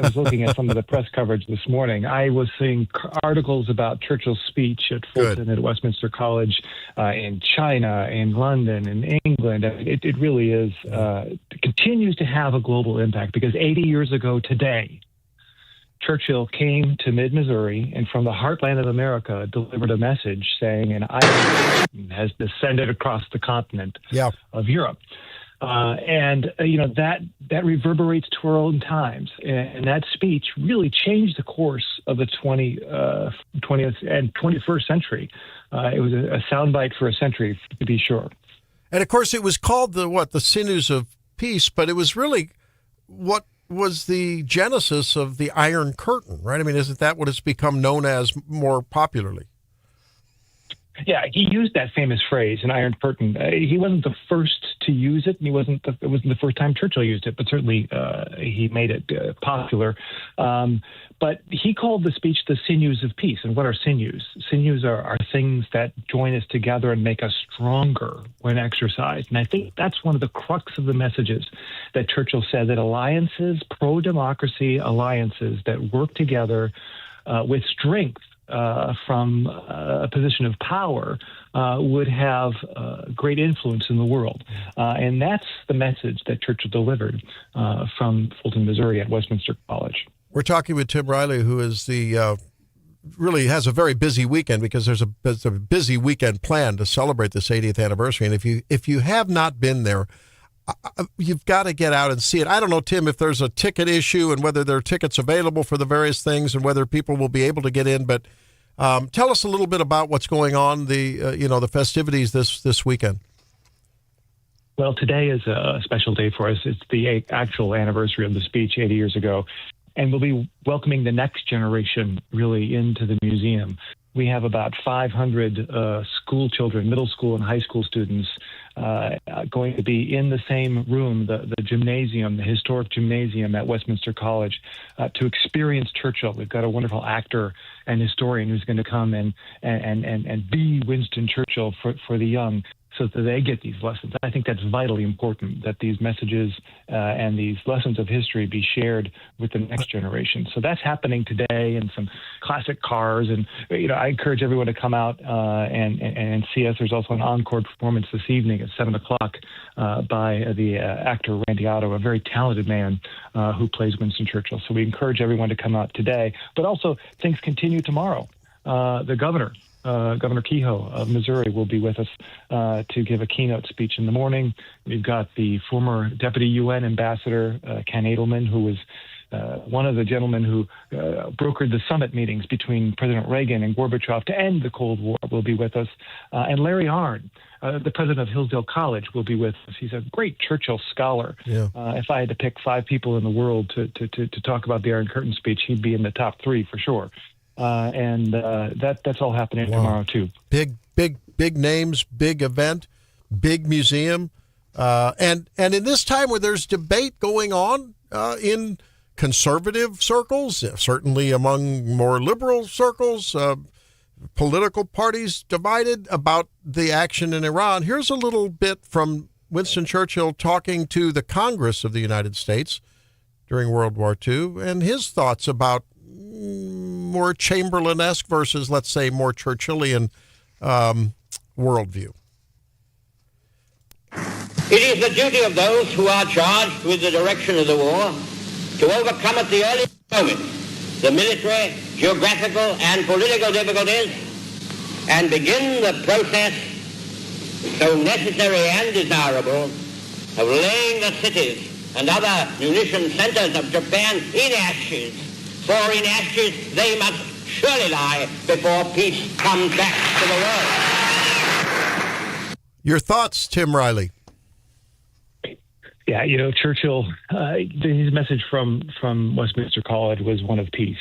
was looking at some of the press coverage this morning. I was seeing articles about Churchill's speech at Fulton at Westminster College, in China, in London, in England. It really is continues to have a global impact, because 80 years ago today, Churchill came to mid-Missouri and from the heartland of America delivered a message saying an iron has descended across the continent of Europe. That reverberates to our own times. And that speech really changed the course of the 20th and 21st century. It was a soundbite for a century, to be sure. And, of course, it was called the Sinews of Peace, but it was really what was the genesis of the Iron Curtain, right? I mean, isn't that what it's become known as more popularly? Yeah, he used that famous phrase, an Iron Curtain. He wasn't the first to use it, and it wasn't the first time Churchill used it, but certainly he made it popular. But he called the speech the Sinews of Peace. And what are sinews? Sinews are things that join us together and make us stronger when exercised. And I think that's one of the crux of the messages that Churchill said, that alliances, pro-democracy alliances that work together with strength from a position of power would have great influence in the world. And that's the message that Churchill delivered from Fulton, Missouri at Westminster College. We're talking with Tim Riley, who is really has a very busy weekend, because there's a busy weekend planned to celebrate this 80th anniversary. And if you have not been there, you've got to get out and see it. I don't know, Tim, if there's a ticket issue and whether there are tickets available for the various things and whether people will be able to get in. But tell us a little bit about what's going on, the festivities this weekend. Well, today is a special day for us. It's the actual anniversary of the speech 80 years ago. And we'll be welcoming the next generation really into the museum. We have about 500 school children, middle school and high school students, going to be in the same room, the gymnasium, the historic gymnasium at Westminster College, to experience Churchill. We've got a wonderful actor and historian who's going to come and be Winston Churchill for the young, so that they get these lessons. I think that's vitally important, that these messages and these lessons of history be shared with the next generation. So that's happening today, and some classic cars. And I encourage everyone to come out and see us. There's also an encore performance this evening at 7:00 by the actor Randy Otto, a very talented man who plays Winston Churchill. So we encourage everyone to come out today. But also, things continue tomorrow. The Governor Kehoe of Missouri will be with us to give a keynote speech in the morning. We've got the former Deputy UN Ambassador, Ken Edelman, who was one of the gentlemen who brokered the summit meetings between President Reagan and Gorbachev to end the Cold War, will be with us. And Larry Arnn, the president of Hillsdale College, will be with us. He's a great Churchill scholar. Yeah. If I had to pick 5 people in the world to talk about the Iron Curtain speech, he'd be in the top 3 for sure. That's all happening tomorrow too. Big names, big event, big museum, and in this time where there's debate going on in conservative circles, certainly among more liberal circles, political parties divided about the action in Iran. Here's a little bit from Winston Churchill talking to the Congress of the United States during World War II and his thoughts about more Chamberlain-esque versus, let's say, more Churchillian worldview. It is the duty of those who are charged with the direction of the war to overcome at the earliest moment the military, geographical, and political difficulties and begin the process so necessary and desirable of laying the cities and other munition centers of Japan in ashes, for in ashes they must surely lie before peace comes back to the world. Your thoughts, Tim Riley? Yeah, Churchill, his message from Westminster College was one of peace.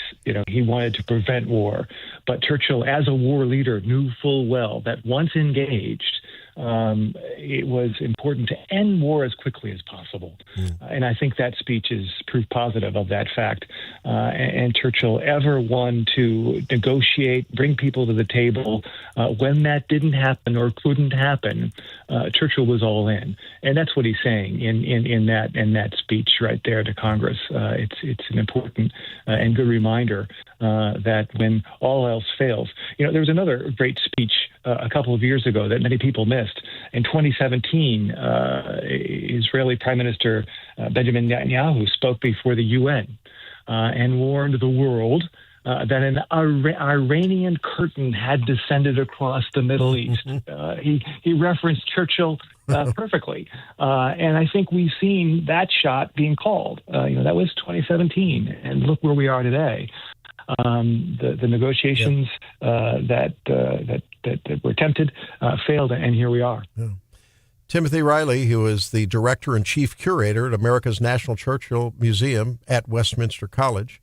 He wanted to prevent war. But Churchill, as a war leader, knew full well that once engaged, it was important to end war as quickly as possible. And I think that speech is proof positive of that fact. And Churchill ever one to negotiate, bring people to the table. When that didn't happen or couldn't happen, Churchill was all in. And that's what he's saying in that speech right there to Congress. It's an important and good reminder that when all else fails. There was another great speech a couple of years ago that many people missed. In 2017, Israeli Prime Minister Benjamin Netanyahu spoke before the UN and warned the world that an Iranian curtain had descended across the Middle East. He referenced Churchill perfectly. And I think we've seen that shot being called. That was 2017. And look where we are today. The negotiations that were attempted failed, and here we are. Yeah. Timothy Riley, who is the director and chief curator at America's National Churchill Museum at Westminster College,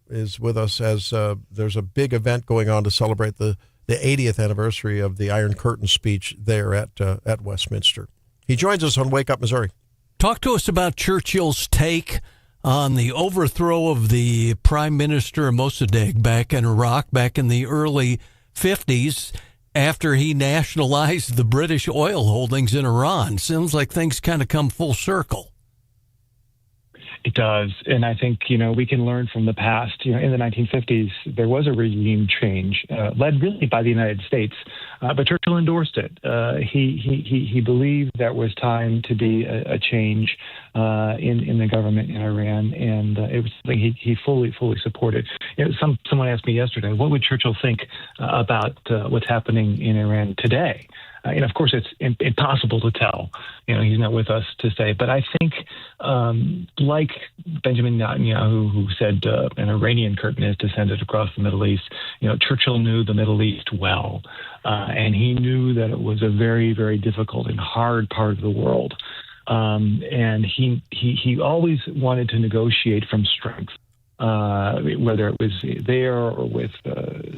is with us as there's a big event going on to celebrate the 80th anniversary of the Iron Curtain speech there at Westminster. He joins us on Wake Up Missouri. Talk to us about Churchill's take on the overthrow of the Prime Minister Mossadegh back in Iraq back in the early 50s after he nationalized the British oil holdings in Iran. Sounds like things kind of come full circle. It does. And I think, we can learn from the past. In the 1950s, there was a regime change led really by the United States, but Churchill endorsed it. He believed there was time to be a change in the government in Iran, and it was something he fully supported. Someone asked me yesterday, what would Churchill think about what's happening in Iran today? And of course, it's impossible to tell. He's not with us to say. But I think, like Benjamin Netanyahu, who said an Iranian curtain has descended across the Middle East, Churchill knew the Middle East well. And he knew that it was a very, very difficult and hard part of the world. And he always wanted to negotiate from strength. Whether it was there or with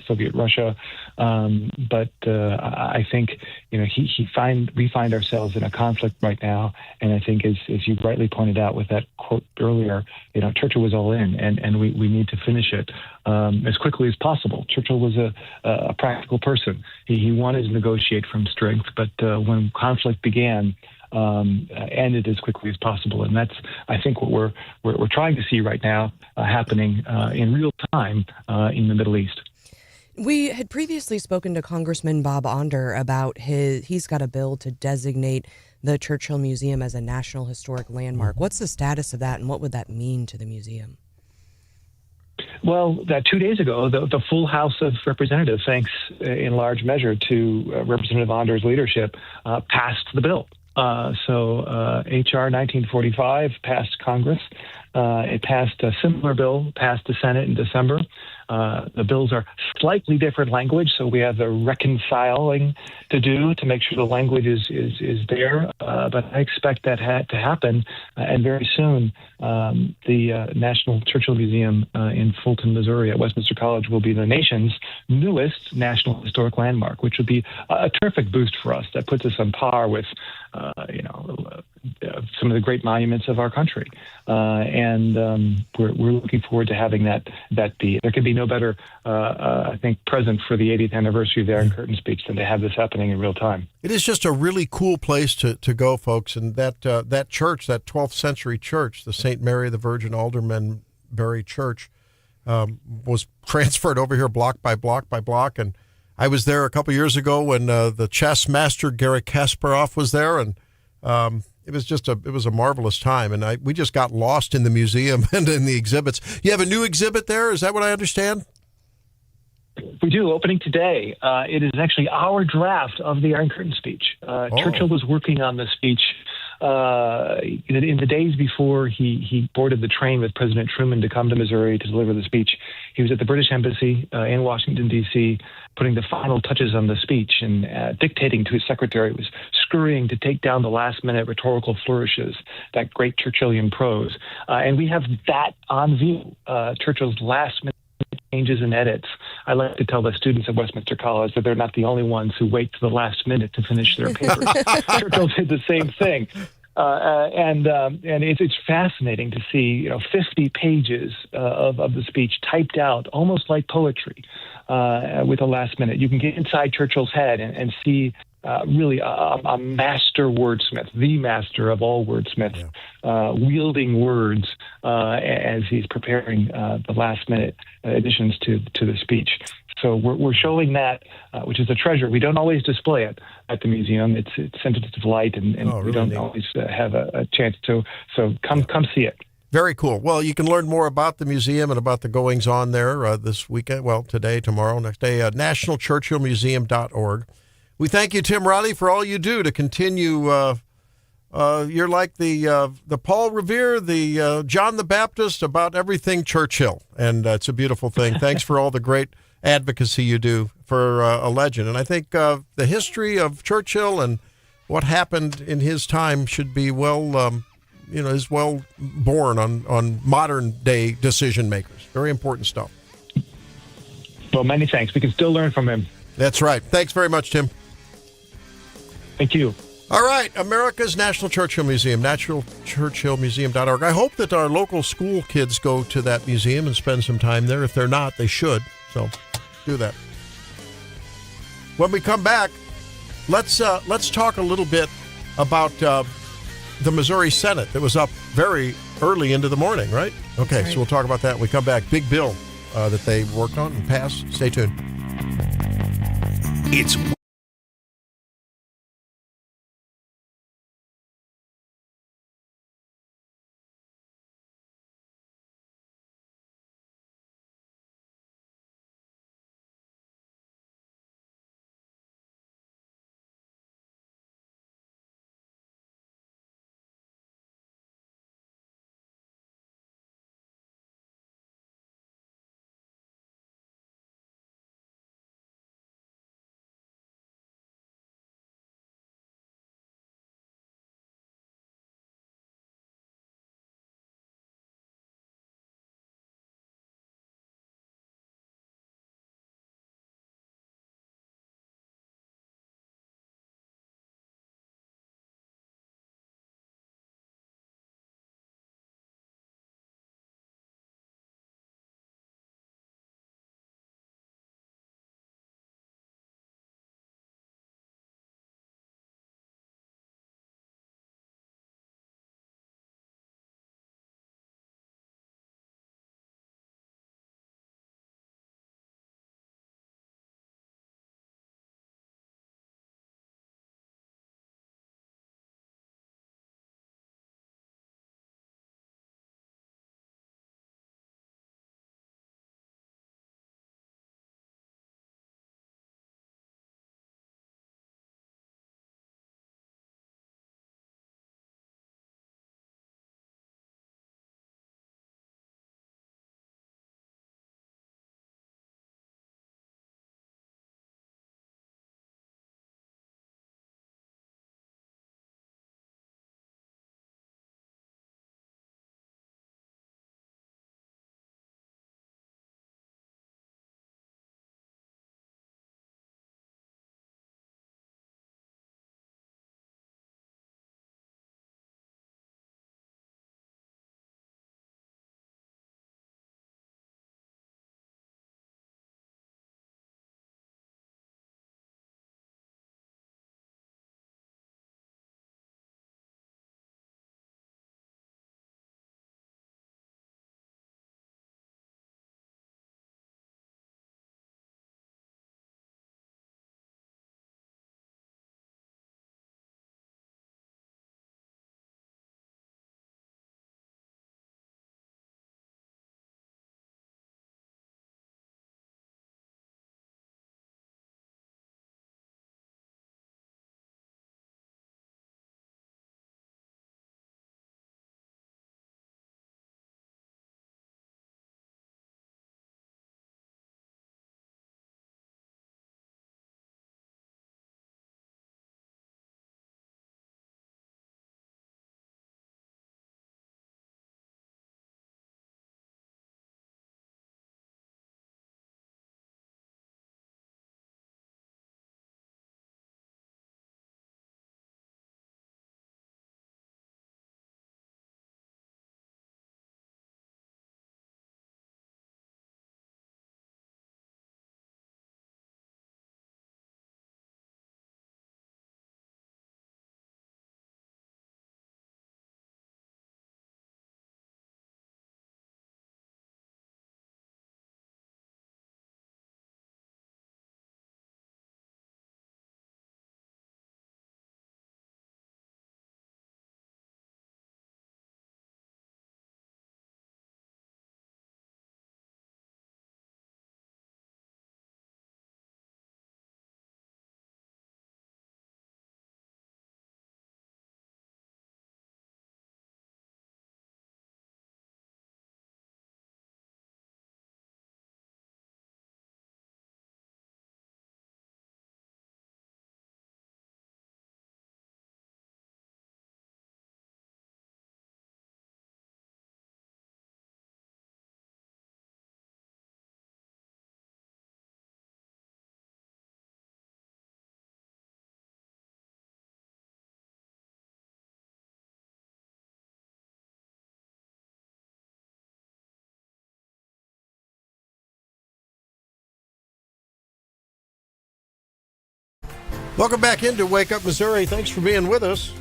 Soviet Russia, but I think we find ourselves in a conflict right now, and I think as you rightly pointed out with that quote earlier, Churchill was all in, and we need to finish it as quickly as possible. Churchill was a practical person. He wanted to negotiate from strength, but when conflict began, ended as quickly as possible, and that's I think what we're trying to see right now happening in real time in the Middle East. We had previously spoken to Congressman Bob Onder about he's got a bill to designate the Churchill Museum as a National Historic Landmark. What's the status of that, and what would that mean to the museum? Well, 2 days ago, the full House of Representatives, thanks in large measure to Representative Onder's leadership, passed the bill. So H.R. 1945 passed Congress. It passed a similar bill, passed the Senate in December. The bills are slightly different language, so we have the reconciling to do to make sure the language is there. But I expect that to happen, and very soon the National Churchill Museum in Fulton, Missouri at Westminster College will be the nation's newest National Historic Landmark, which would be a terrific boost for us. That puts us on par with some some of the great monuments of our country. We're looking forward to having that be. There could be no better, I think, present for the 80th anniversary of the Iron Curtain speech than to have this happening in real time. It is just a really cool place to go, folks. And that church, that 12th century church, the St. Mary the Virgin Aldermanbury Church, was transferred over here block by block by block. And I was there a couple years ago when the chess master Garry Kasparov was there, and it was a marvelous time. And we just got lost in the museum and in the exhibits. You have a new exhibit there, is that what I understand? We do, opening today. It is actually our draft of the Iron Curtain speech. Churchill was working on the speech in the days before he boarded the train with President Truman to come to Missouri to deliver the speech. He was at the British Embassy in Washington, D.C., putting the final touches on the speech and dictating to his secretary, was scurrying to take down the last-minute rhetorical flourishes, that great Churchillian prose. And we have that on view, Churchill's last-minute changes and edits. I like to tell the students at Westminster College that they're not the only ones who wait to the last minute to finish their papers. Churchill did the same thing. And it's fascinating to see 50 pages of the speech typed out almost like poetry with the last minute. You can get inside Churchill's head and see really a master wordsmith, the master of all wordsmiths, wielding words as he's preparing the last minute additions to the speech. So we're showing that, which is a treasure. We don't always display it at the museum. It's sensitive to light, and we don't always have a chance to. So come see it. Very cool. Well, you can learn more about the museum and about the goings on there this weekend. Well, today, tomorrow, next day. NationalChurchillMuseum.org. We thank you, Tim Riley, for all you do to continue. You're like the Paul Revere, the John the Baptist about everything Churchill, and it's a beautiful thing. Thanks for all the great advocacy you do for a legend. And I think the history of Churchill and what happened in his time should be is well born on modern day decision makers. Very important stuff. Well, many thanks. We can still learn from him. That's right. Thanks very much, Tim. Thank you. All right, America's National Churchill Museum, NationalChurchillMuseum.org. I hope that our local school kids go to that museum and spend some time there. If they're not, they should. So do that. When we come back, let's talk a little bit about the Missouri Senate that was up very early into the morning, right? Okay, right. So we'll talk about that when we come back. Big bill that they worked on and passed. Stay tuned. It's Welcome back into Wake Up Missouri. Thanks for being with us.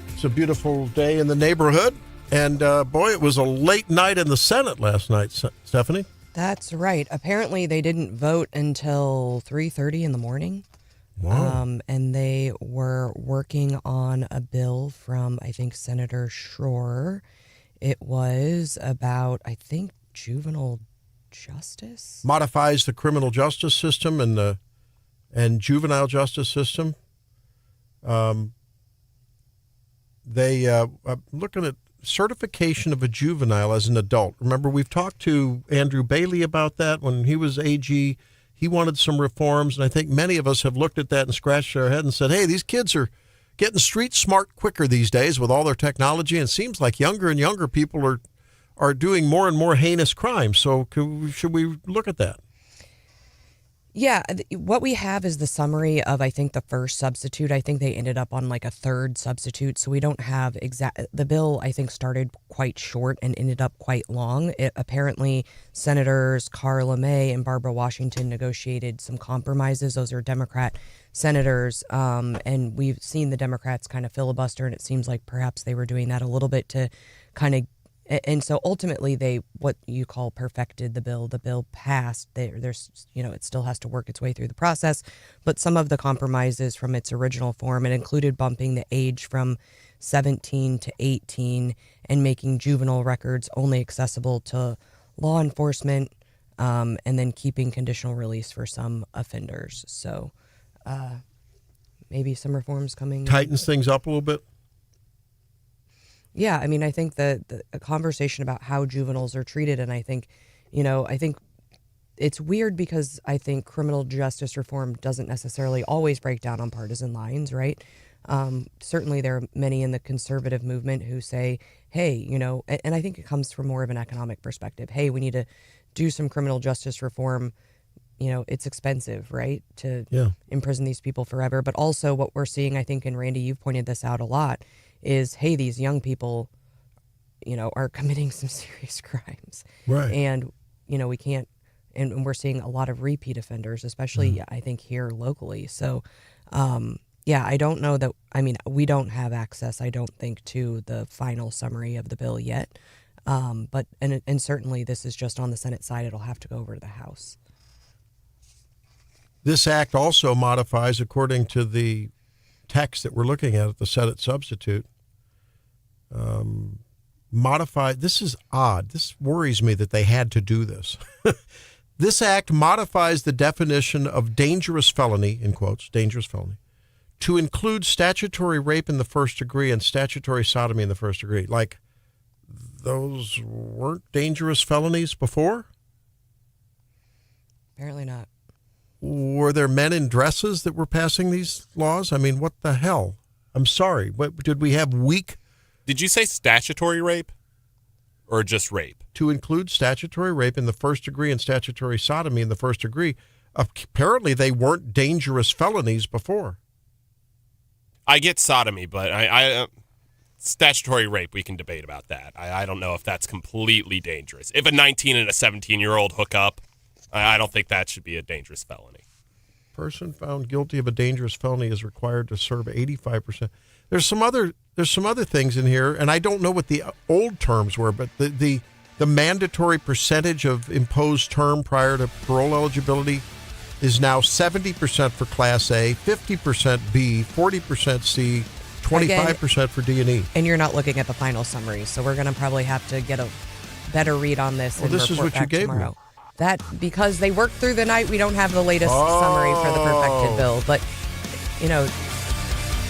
It's a beautiful day in the neighborhood. And boy, it was a late night in the Senate last night, Stephanie. That's right. Apparently, they didn't vote until 3:30 in the morning. Wow. And they were working on a bill from, I think, Senator Schroer. It was about, I think, juvenile justice. Modifies the criminal justice system and juvenile justice system. They looking at certification of a juvenile as an adult. Remember, we've talked to Andrew Bailey about that when he was AG. He wanted some reforms, and I think many of us have looked at that and scratched our head and said, hey, these kids are getting street smart quicker these days with all their technology, and it seems like younger and younger people are doing more and more heinous crimes. So should we look at that? Yeah, what we have is the summary of, I think, the first substitute. I think they ended up on like a third substitute, so we don't have the bill, I think, started quite short and ended up quite long. Apparently, Senators Carla May and Barbara Washington negotiated some compromises. Those are Democrat senators, and we've seen the Democrats kind of filibuster, and it seems like perhaps they were doing that a little bit to kind of. And so ultimately, they, what you call, perfected the bill. The bill passed. There's, it still has to work its way through the process. But some of the compromises from its original form, it included bumping the age from 17 to 18 and making juvenile records only accessible to law enforcement, and then keeping conditional release for some offenders. So maybe some reforms coming. Tightens things up a little bit. Yeah, I mean, I think the conversation about how juveniles are treated, and I think it's weird because I think criminal justice reform doesn't necessarily always break down on partisan lines, right? Certainly there are many in the conservative movement who say, hey, and I think it comes from more of an economic perspective. Hey, we need to do some criminal justice reform. It's expensive, right, to imprison these people forever. But also what we're seeing, I think, and Randy, you've pointed this out a lot, is, hey, these young people, are committing some serious crimes. Right. And, we can't, and we're seeing a lot of repeat offenders, especially, I think, here locally. So, I don't know that, we don't have access, I don't think, to the final summary of the bill yet. But certainly this is just on the Senate side. It'll have to go over to the House. This act also modifies, according to the text that we're looking at the Senate substitute, this is odd. This worries me that they had to do this. This act modifies the definition of dangerous felony, in quotes, dangerous felony, to include statutory rape in the first degree and statutory sodomy in the first degree. Like, those weren't dangerous felonies before? Apparently not. Were there men in dresses that were passing these laws? I mean, what the hell? I'm sorry. What, did we have weak? Did you say statutory rape or just rape? To include statutory rape in the first degree and statutory sodomy in the first degree. Apparently, they weren't dangerous felonies before. I get sodomy, but I statutory rape, we can debate about that. I don't know if that's completely dangerous. If a 19 and a 17-year-old hook up, I don't think that should be a dangerous felony. Person found guilty of a dangerous felony is required to serve 85%. There's some other things in here, and I don't know what the old terms were, but the mandatory percentage of imposed term prior to parole eligibility is now 70% for Class A, 50% B, 40% C, 25% for D and E. And you're not looking at the final summary, so we're going to probably have to get a better read on this. Well, this is what you gave tomorrow. me. That, because they worked through the night, we don't have the latest summary for the perfected bill. But,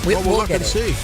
we'll look get and it. see.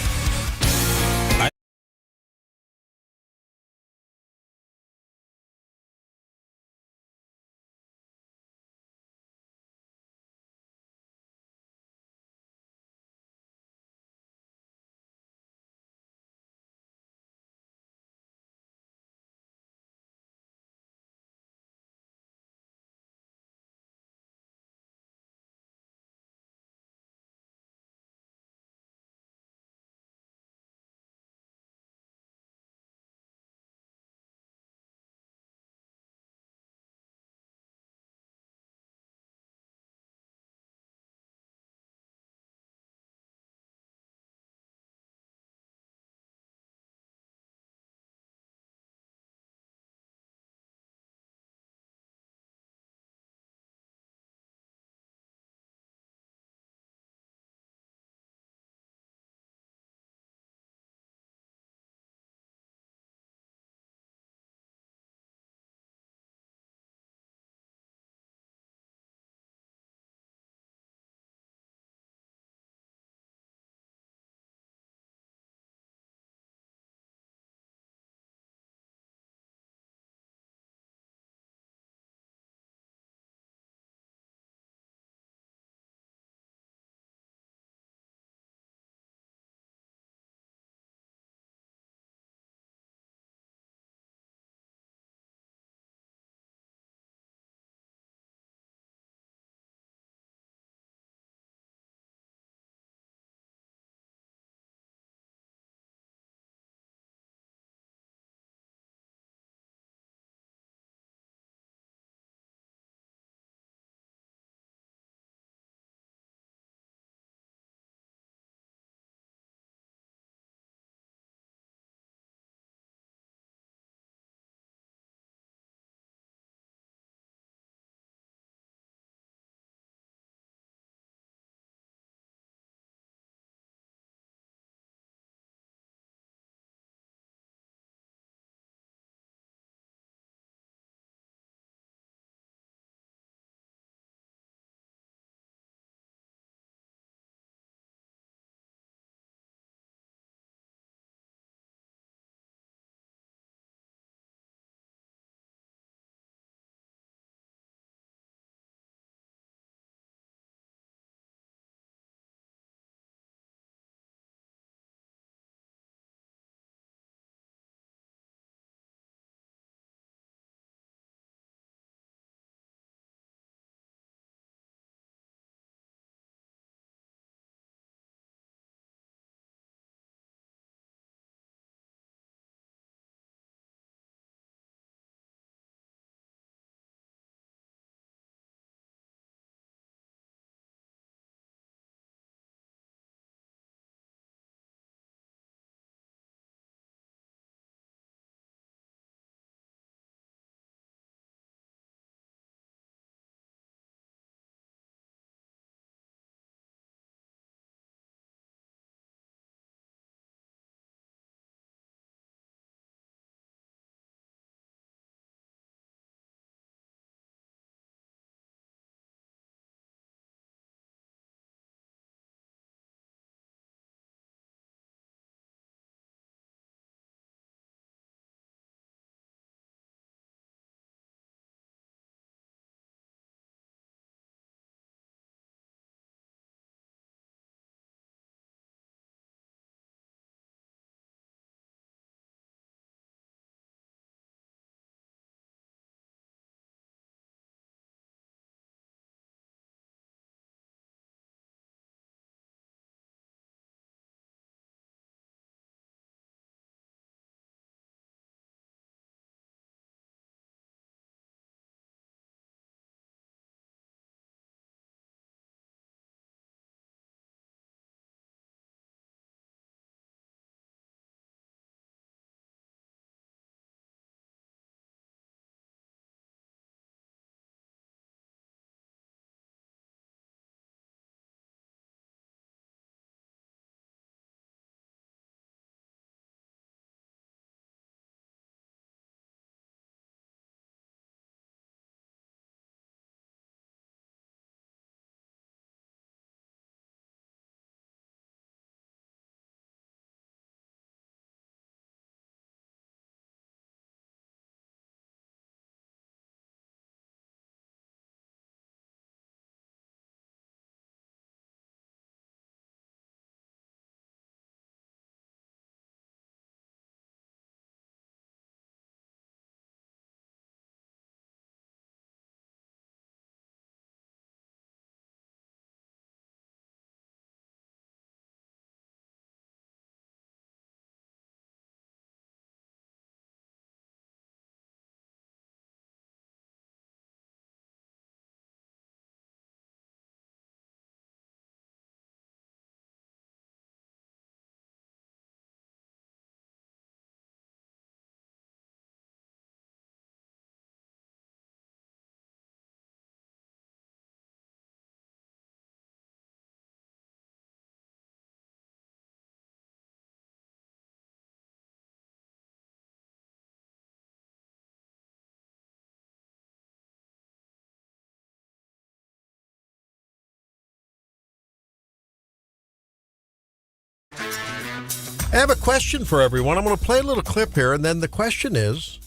I have a question for everyone. I'm going to play a little clip here, and then the question is,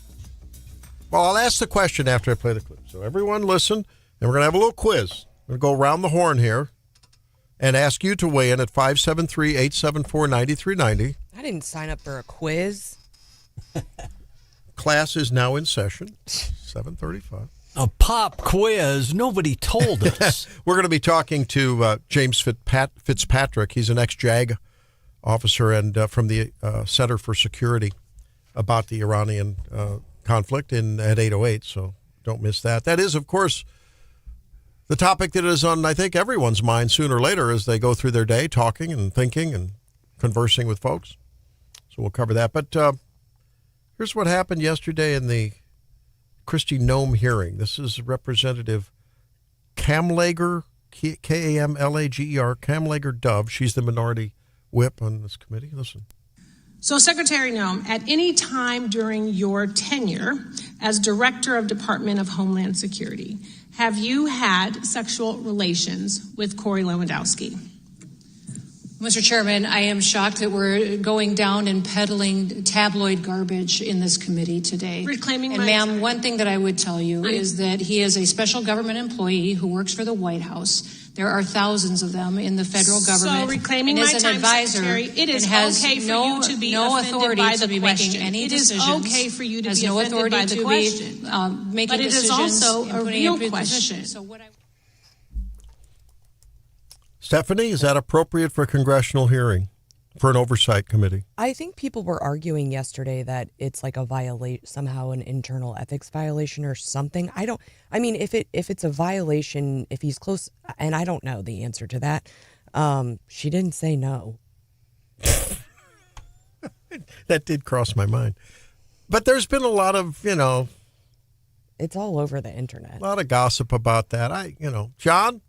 well, I'll ask the question after I play the clip. So everyone listen, and we're going to have a little quiz. I'm going to go around the horn here and ask you to weigh in at 573-874-9390. I didn't sign up for a quiz. Class is now in session, 7:35. A pop quiz. Nobody told us. We're going to be talking to James Fitzpatrick. He's an ex-JAG officer and from the Center for Security about the Iranian conflict at 8:08, so don't miss that. That is, of course, the topic that is on, I think, everyone's mind sooner or later as they go through their day talking and thinking and conversing with folks. So we'll cover that. But here's what happened yesterday in the Kristi Noem hearing. This is Representative Kamlager, Kamlager, Kamlager Dove. She's the minority whip on this committee. Listen. So, Secretary Noem, at any time during your tenure as Director of Department of Homeland Security, have you had sexual relations with Corey Lewandowski? Mr. Chairman, I am shocked that we're going down and peddling tabloid garbage in this committee today. Reclaiming and my ma'am, time. one thing that I would tell you is that he is a special government employee who works for the White House. There are thousands of them in the federal government. So, reclaiming and my is time, an advisor, Secretary, it is and has okay for no, you to be no offended authority by to the be question. making any It is decisions. okay for you to has be no offended authority by the to question. be making But it is decisions. also and a putting real in question. position. So what I Stephanie, is that appropriate for a congressional hearing, for an oversight committee? I think people were arguing yesterday that it's like a somehow an internal ethics violation or something. I mean, if it's a violation, if he's close, and I don't know the answer to that. She didn't say no. That did cross my mind. But there's been a lot of, it's all over the internet. A lot of gossip about that. John,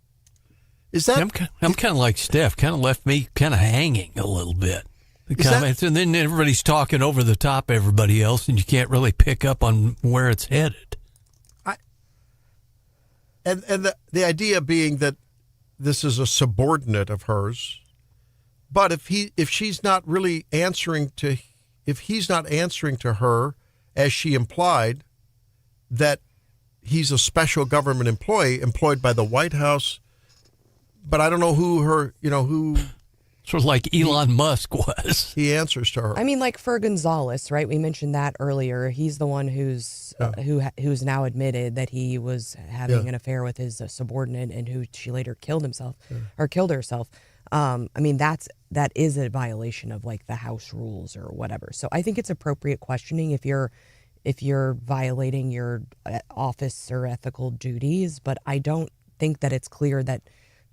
is that? I'm kind of like Steph. Kind of left me kind of hanging a little bit. The comments, and then everybody's talking over the top of everybody else, and you can't really pick up on where it's headed. And the idea being that this is a subordinate of hers, but if he's not answering to her as she implied, that he's a special government employee employed by the White House. But I don't know who sort of like Elon Musk was. He answers to her. I mean, like for Gonzalez, right? We mentioned that earlier. He's the one who's now admitted that he was having an affair with his subordinate, and who she later killed herself. I mean, that is a violation of like the House rules or whatever. So I think it's appropriate questioning if you're violating your office or ethical duties. But I don't think that it's clear that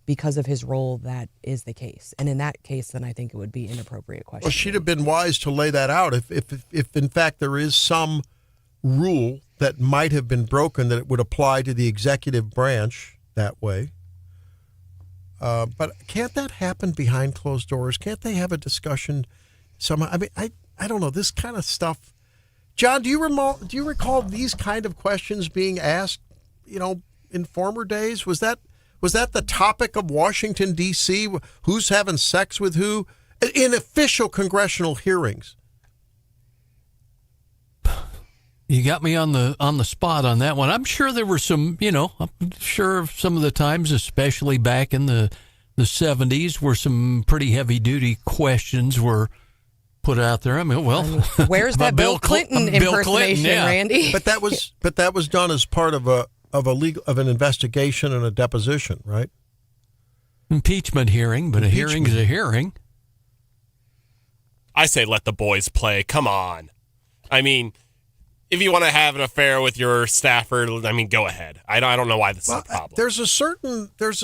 because of his role that is the case. And in that case, then I think it would be inappropriate question. Well, she'd have been wise to lay that out if in fact there is some rule that might have been broken, that it would apply to the executive branch that way. But can't that happen behind closed doors? Can't they have a discussion somehow? I mean, I don't know, this kind of stuff. John, do you recall these kind of questions being asked, in former days? Was that the topic of Washington, D.C.? Who's having sex with who in official congressional hearings? You got me on the spot on that one. I'm sure there were some, I'm sure some of the times, especially back in the 70s, where some pretty heavy duty questions were put out there. I mean, where's that Bill Clinton impersonation, Randy? But that was done as part of an investigation and a deposition, right? Impeachment hearing, but a hearing is a hearing. I say let the boys play. Come on. I mean, if you want to have an affair with your staffer, I mean, go ahead. I don't know why this is a problem. There's a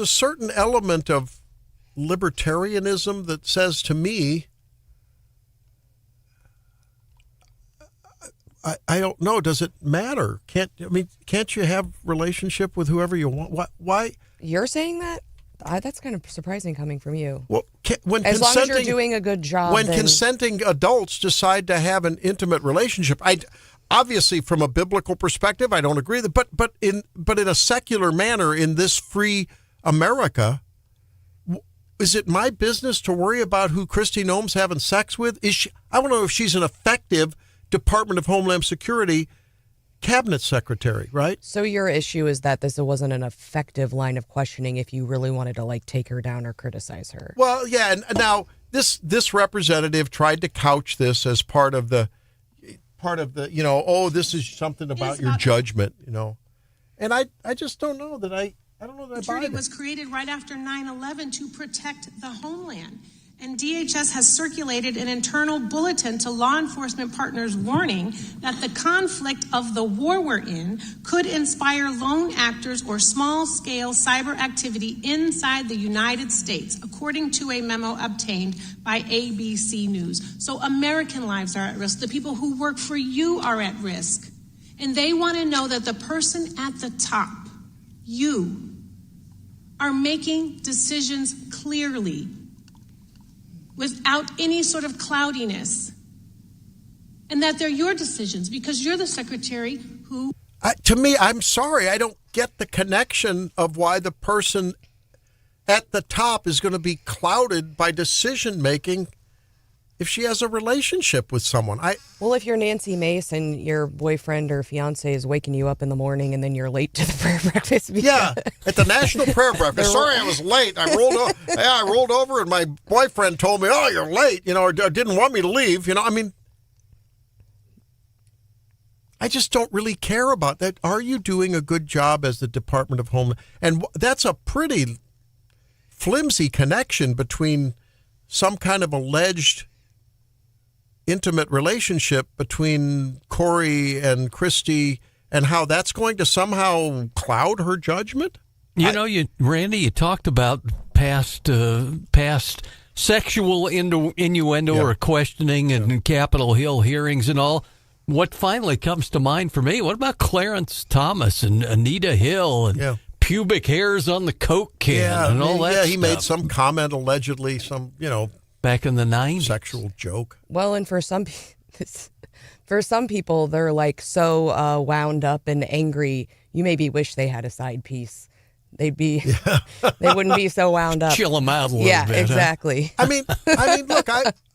certain element of libertarianism that says to me, I don't know. Does it matter? Can't you have relationship with whoever you want? Why? You're saying that? That's kind of surprising coming from you. Well, as long as you're doing a good job. When consenting adults decide to have an intimate relationship, obviously from a biblical perspective, I don't agree. But in a secular manner, in this free America, is it my business to worry about who Kristi Noem's having sex with? I want to know if she's an effective Department of Homeland Security cabinet secretary, right? So your issue is that this wasn't an effective line of questioning if you really wanted to take her down or criticize her. Well, yeah, and now this representative tried to couch this as part of the this is something about your judgment, And I just don't know that I don't know that I buy it. It was created right after 9/11 to protect the homeland. And DHS has circulated an internal bulletin to law enforcement partners warning that the conflict of the war we're in could inspire lone actors or small-scale cyber activity inside the United States, according to a memo obtained by ABC News. So American lives are at risk. The people who work for you are at risk. And they want to know that the person at the top, you, are making decisions clearly, without any sort of cloudiness, and that they're your decisions because you're the secretary who... To me, I'm sorry, I don't get the connection of why the person at the top is going to be clouded by decision-making if she has a relationship with someone. Well, if you're Nancy Mace and your boyfriend or fiance is waking you up in the morning and then you're late to the prayer breakfast. Yeah, at the National Prayer Breakfast. Sorry, I was late. I rolled over and my boyfriend told me, "Oh, you're late," or didn't want me to leave. I just don't really care about that. Are you doing a good job as the Department of Homeland? And that's a pretty flimsy connection between some kind of alleged intimate relationship between Corey and Kristi, and how that's going to somehow cloud her judgment? Randy, you talked about past sexual innuendo or questioning and Capitol Hill hearings and all. What finally comes to mind for me, what about Clarence Thomas and Anita Hill and pubic hairs on the Coke can and all that stuff? He made some comment, allegedly, back in the 90s. Sexual joke. Well, and for some people, they're so wound up and angry, you maybe wish they had a side piece. They wouldn't be so wound up. Chill them out a little bit. Yeah, exactly. Huh? I mean, look,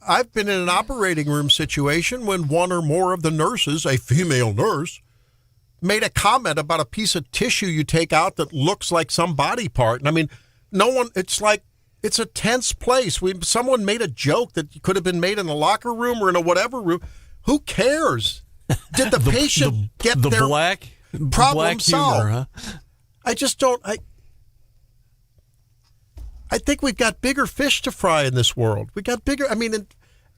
I've been in an operating room situation when one or more of the nurses, a female nurse, made a comment about a piece of tissue you take out that looks like some body part. And it's a tense place. Someone made a joke that could have been made in the locker room or in a whatever room. Who cares? Did the patient get their problem solved? Humor, huh? I just don't. I think we've got bigger fish to fry in this world. We got bigger. And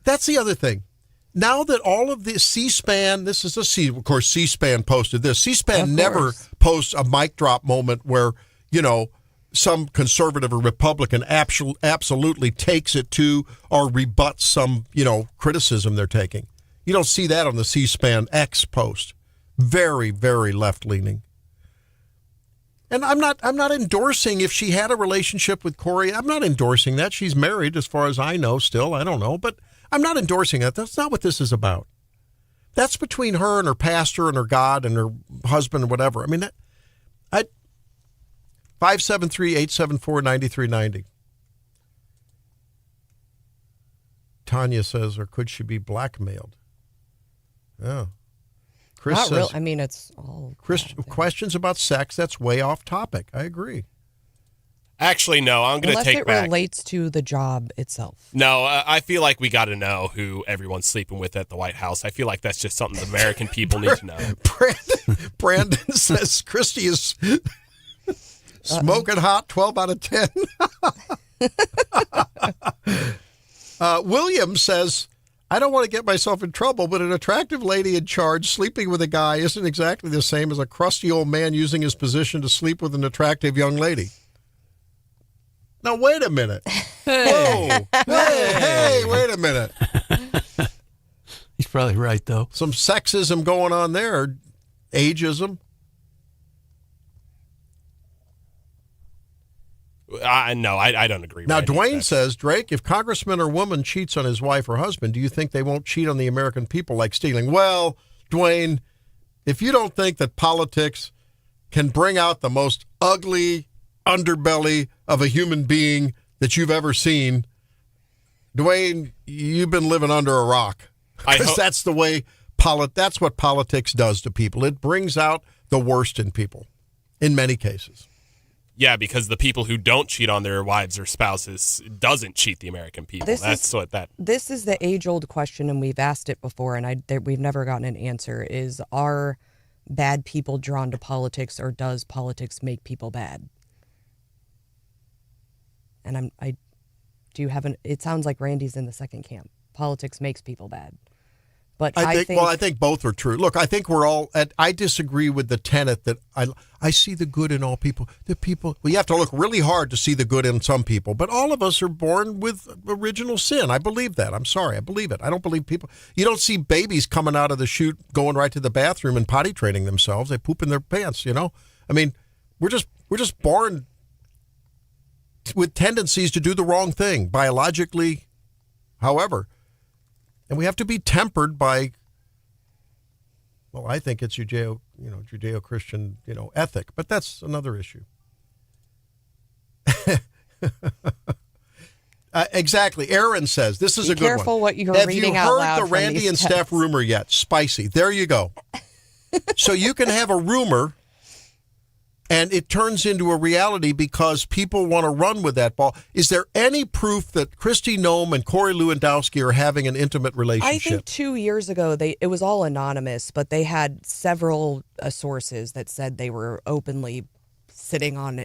that's the other thing. Now that all of the C-SPAN, of course, C-SPAN posted this. C-SPAN never posts a mic drop moment where, some conservative or Republican absolutely takes it to or rebuts some, criticism they're taking. You don't see that on the C-SPAN X post. Very, very left-leaning. And I'm not endorsing if she had a relationship with Corey. I'm not endorsing that. She's married as far as I know still. I don't know. But I'm not endorsing that. That's not what this is about. That's between her and her pastor and her God and her husband and whatever. 573-874-9390. Tanya says, or could she be blackmailed? Yeah. Chris Not says, real. It's all... questions about sex, that's way off topic. I agree. Actually, no, I'm going to take back. Unless it relates to the job itself. No, I feel like we got to know who everyone's sleeping with at the White House. I feel like that's just something the American people need to know. Brandon says Kristi is... smoking hot, 12 out of 10. William says, I don't want to get myself in trouble, but an attractive lady in charge sleeping with a guy isn't exactly the same as a crusty old man using his position to sleep with an attractive young lady. Now, wait a minute. Whoa. Hey, wait a minute. He's probably right, though. Some sexism going on there. Ageism. No, I don't agree. Now, Dwayne says, Drake, if congressman or woman cheats on his wife or husband, do you think they won't cheat on the American people like stealing? Well, Dwayne, if you don't think that politics can bring out the most ugly underbelly of a human being, that you've ever seen. Dwayne, you've been living under a rock. Because that's the way that's what politics does to people. It brings out the worst in people, in many cases. Yeah, because the people who don't cheat on their wives or spouses doesn't cheat the American people. This is the age-old question, and we've asked it before, and we've never gotten an answer, is are bad people drawn to politics, or does politics make people bad? And it sounds like Randy's in the second camp. Politics makes people bad. But I think both are true. Look, I think I disagree with the tenet that I see the good in all people. Well, you have to look really hard to see the good in some people, but all of us are born with original sin. I believe that. I'm sorry. I believe it. I don't believe you don't see babies coming out of the chute, going right to the bathroom and potty training themselves. They poop in their pants, I mean, we're just born with tendencies to do the wrong thing biologically, however. And we have to be tempered by, well, I think it's Judeo-Christian, ethic, but that's another issue. Exactly. Aaron says, this is a good one. Be careful what you're reading out loud. Have you heard the Randy and Steph rumor yet? Spicy. There you go. So you can have a rumor and it turns into a reality because people want to run with that ball. Is there any proof that Kristi Noem and Corey Lewandowski are having an intimate relationship? I think 2 years ago, it was all anonymous, but they had several sources that said they were openly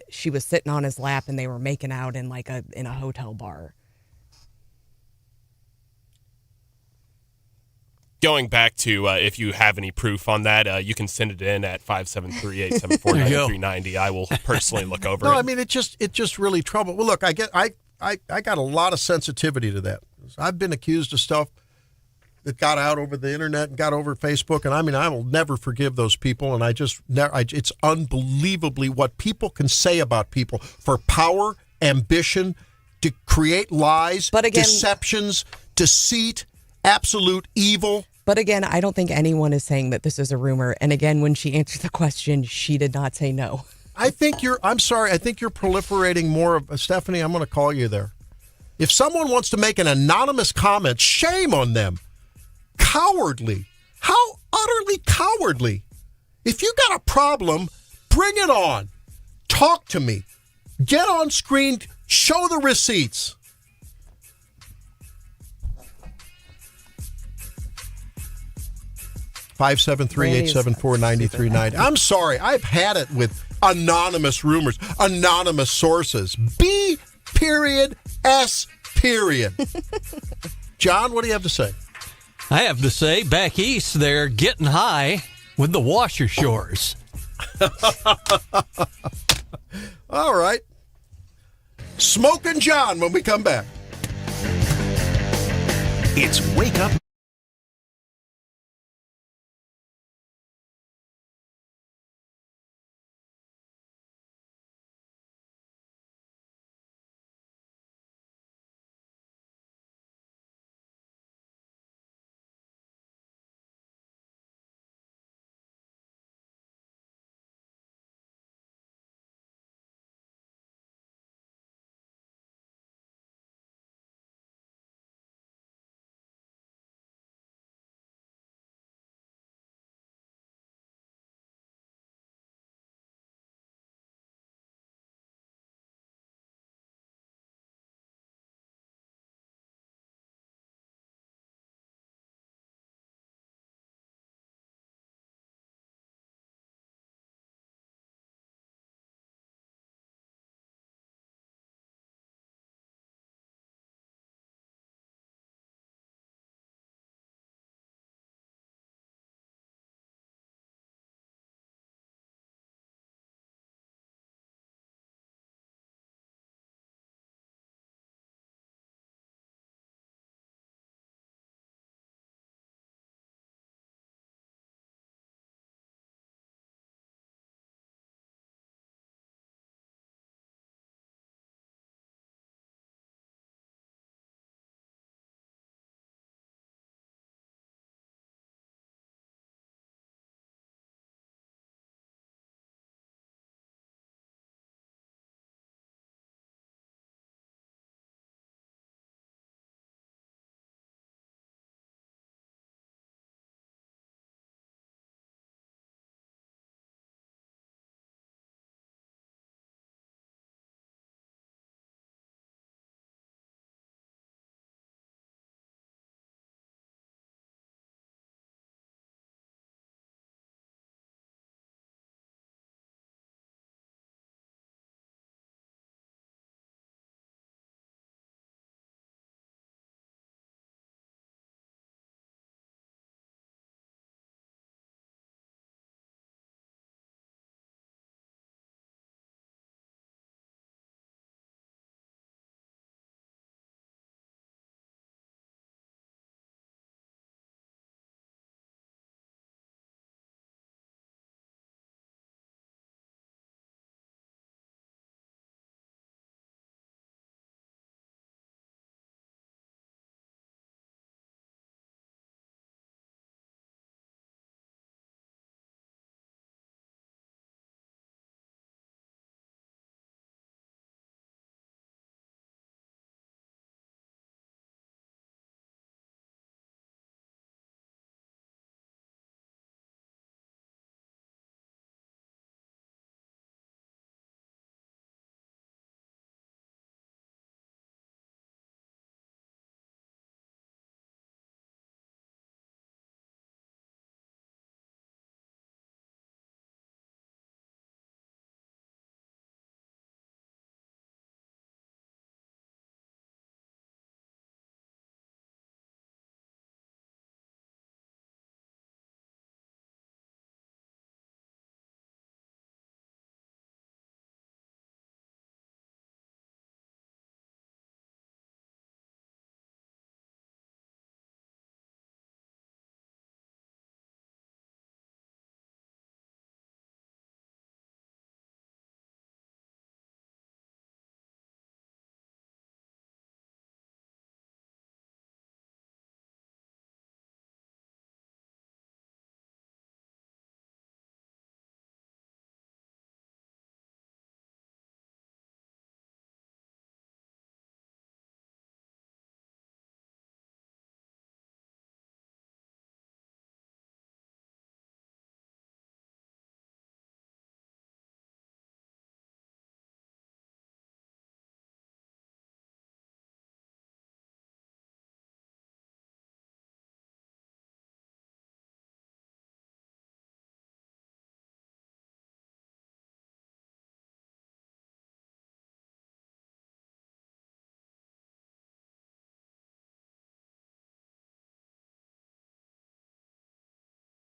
she was sitting on his lap and they were making out in in a hotel bar. Going back to if you have any proof on that, you can send it in at 573-874-9390. I will personally look over it. No, I mean, it just really troubled. Well, look, I got a lot of sensitivity to that. I've been accused of stuff that got out over the internet and got over Facebook, and I mean, I will never forgive those people. And it's unbelievably what people can say about people for power, ambition, to create lies, deceptions, deceit, absolute evil. But again, I don't think anyone is saying that this is a rumor. And again, when she answered the question, she did not say no. I'm sorry, I think you're proliferating more of, Stephanie, I'm going to call you there. If someone wants to make an anonymous comment, shame on them. Cowardly. How utterly cowardly. If you got a problem, bring it on. Talk to me. Get on screen. Show the receipts. Five 573-874-9390. I'm sorry. I've had it with anonymous rumors, anonymous sources. B.S. John, what do you have to say? I have to say, back east, they're getting high with the washer shores. All right. Smoking John when we come back. It's Wake Up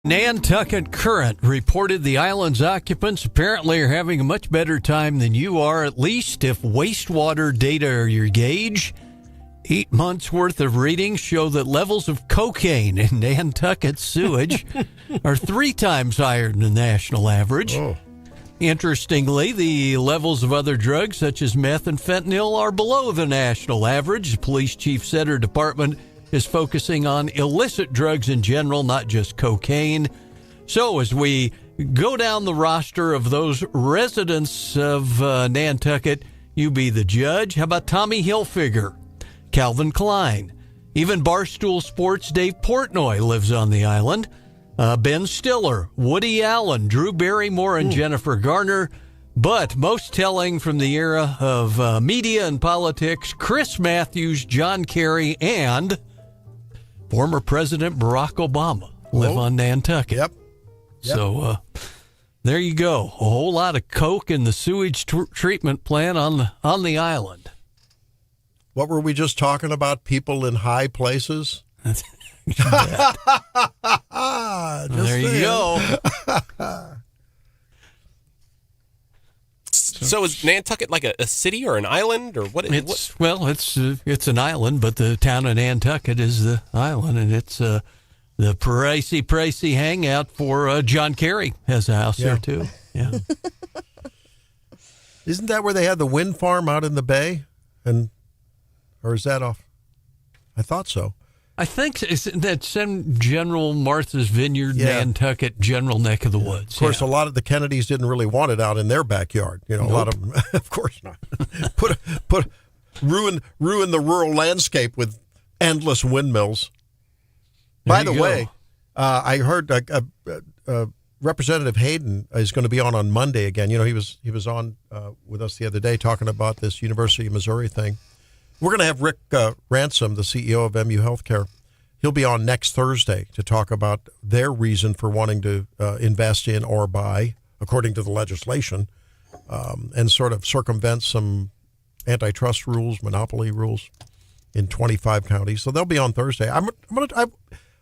Nantucket Current reported the island's occupants apparently are having a much better time than you are, at least if wastewater data are your gauge. 8 months' worth of readings show that levels of cocaine in Nantucket sewage are 3 times higher than the national average. Oh. Interestingly, the levels of other drugs such as meth and fentanyl are below the national average. The police chief said her department is focusing on illicit drugs in general, not just cocaine. So as we go down the roster of those residents of Nantucket, you be the judge. How about Tommy Hilfiger, Calvin Klein, even Barstool Sports' Dave Portnoy lives on the island. Ben Stiller, Woody Allen, Drew Barrymore, and Jennifer Garner. But most telling from the era of media and politics, Chris Matthews, John Kerry, and former President Barack Obama live on Nantucket. Yep. So there you go. A whole lot of coke in the sewage treatment plant on the island. What were we just talking about? People in high places? There you go. So is Nantucket like a city or an island or what? It's an island, but the town of Nantucket is the island, and it's the pricey hangout for John Kerry has a house there too. Yeah. Isn't that where they had the wind farm out in the bay? Or is that off? I thought so. I think that's in General Martha's Vineyard, Nantucket, general neck of the woods. Of course, a lot of the Kennedys didn't really want it out in their backyard. You know, a lot of them, of course not. Ruin the rural landscape with endless windmills. By the way, I heard Representative Hayden is going to be on Monday again. You know, he was on with us the other day talking about this University of Missouri thing. We're going to have Rick Ransom, the CEO of MU Healthcare. He'll be on next Thursday to talk about their reason for wanting to invest in or buy, according to the legislation, and sort of circumvent some antitrust rules, monopoly rules in 25 counties. So they'll be on Thursday. I'm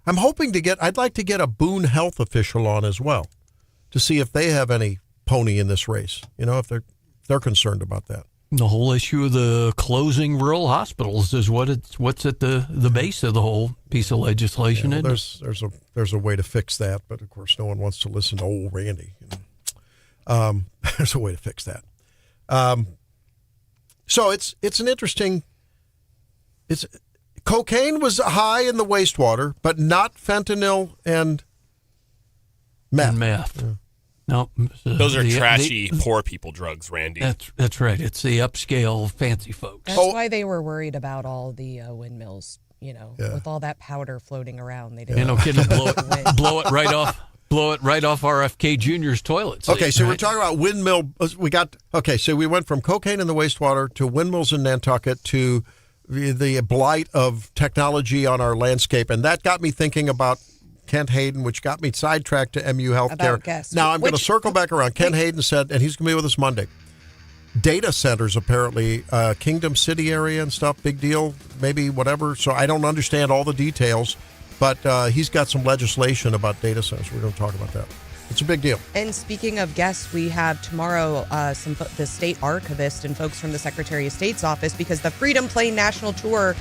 hoping to get. I'd like to get a Boone Health official on as well to see if they have any pony in this race. You know, if they're concerned about that. The whole issue of the closing rural hospitals is what's at the base of the whole piece of legislation. Yeah, well, there's a way to fix that, but of course no one wants to listen to old Randy. You know? There's a way to fix that. So it's an interesting. Cocaine was high in the wastewater, but not fentanyl and meth. Yeah. No, those are trashy poor people drugs, Randy. That's right. It's the upscale fancy folks. That's why they were worried about all the windmills. You know, with all that powder floating around, they didn't. No kidding. Blow it right off RFK Jr.'s toilet. Okay, so we're talking about windmill. So we went from cocaine in the wastewater to windmills in Nantucket to the blight of technology on our landscape, and that got me thinking about Kent Hayden, which got me sidetracked to MU Healthcare. Now I'm going to circle back around. Kent Hayden said, and he's going to be with us Monday, data centers apparently, Kingdom City area and stuff, big deal, maybe whatever. So I don't understand all the details, but he's got some legislation about data centers. We're going to talk about that. It's a big deal. And speaking of guests, we have tomorrow the state archivist and folks from the Secretary of State's office, because the Freedom Plane National Tour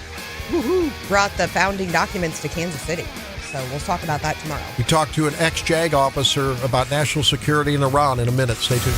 brought the founding documents to Kansas City. So we'll talk about that tomorrow. We talked to an ex-JAG officer about national security in Iran in a minute. Stay tuned.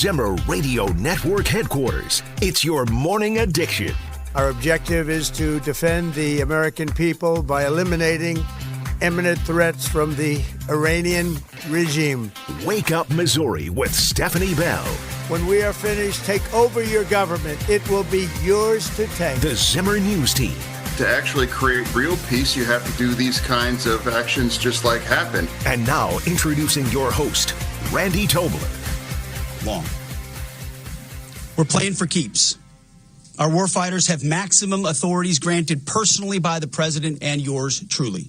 Zimmer Radio Network headquarters. It's your morning addiction. Our objective is to defend the American people by eliminating imminent threats from the Iranian regime. Wake Up Missouri with Stephanie Bell. When we are finished, take over your government. It will be yours to take. The Zimmer News Team. To actually create real peace, you have to do these kinds of actions just like happen. And now, introducing your host, Randy Tobler. Long. We're playing for keeps. Our warfighters have maximum authorities granted personally by the president and yours truly.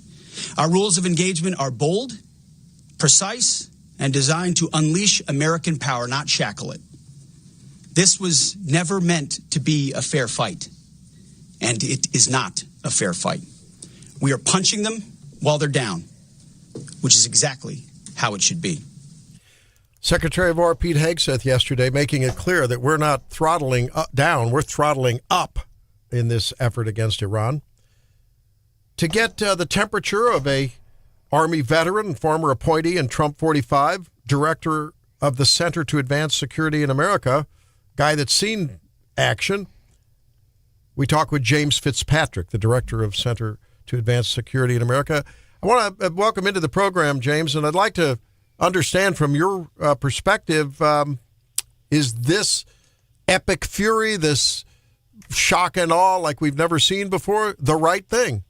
Our rules of engagement are bold, precise, and designed to unleash American power, not shackle it. This was never meant to be a fair fight, and it is not a fair fight. We are punching them while they're down, which is exactly how it should be. Secretary of War Pete Hegseth yesterday making it clear that we're not throttling down, we're throttling up in this effort against Iran. To get the temperature of a Army veteran and former appointee in Trump 45, director of the Center to Advance Security in America, guy that's seen action, we talk with James Fitzpatrick, the director of Center to Advance Security in America. I want to welcome into the program, James, and I'd like to understand from your perspective, is this epic fury, this shock and awe like we've never seen before, the right thing?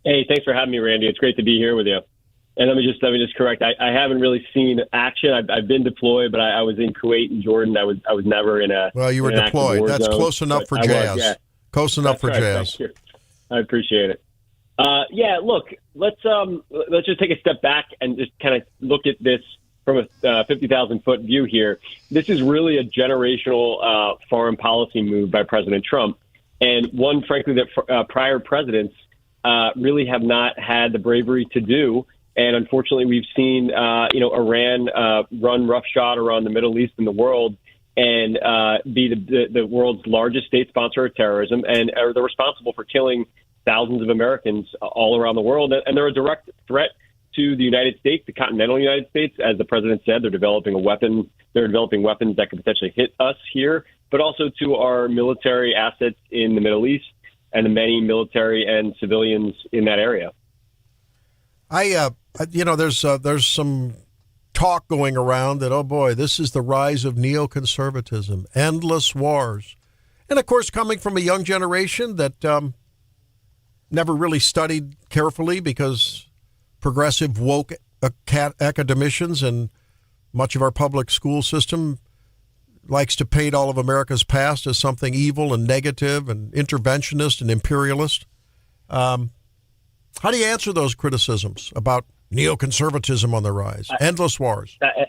Hey, thanks for having me, Randy. It's great to be here with you. And let me just correct. I haven't really seen action. I've been deployed, but I was in Kuwait and Jordan. I was never in a. Well, you were deployed. That's zone, close enough for jazz. Yeah. Close enough for jazz. Thank you. I appreciate it. Yeah, look, let's just take a step back and just kind of look at this from a 50,000-foot view here. This is really a generational foreign policy move by President Trump, and one, frankly, that prior presidents really have not had the bravery to do. And unfortunately, we've seen Iran run roughshod around the Middle East and the world, and be the world's largest state sponsor of terrorism, and are they're responsible for killing thousands of Americans all around the world. And they're a direct threat to the United States, the continental United States. As the president said, they're developing a weapon. They're developing weapons that could potentially hit us here, but also to our military assets in the Middle East and the many military and civilians in that area. There's some talk going around that, oh boy, this is the rise of neoconservatism, endless wars. And of course, coming from a young generation that never really studied carefully because progressive woke academicians and much of our public school system likes to paint all of America's past as something evil and negative and interventionist and imperialist. How do you answer those criticisms about neoconservatism on the rise, endless wars? I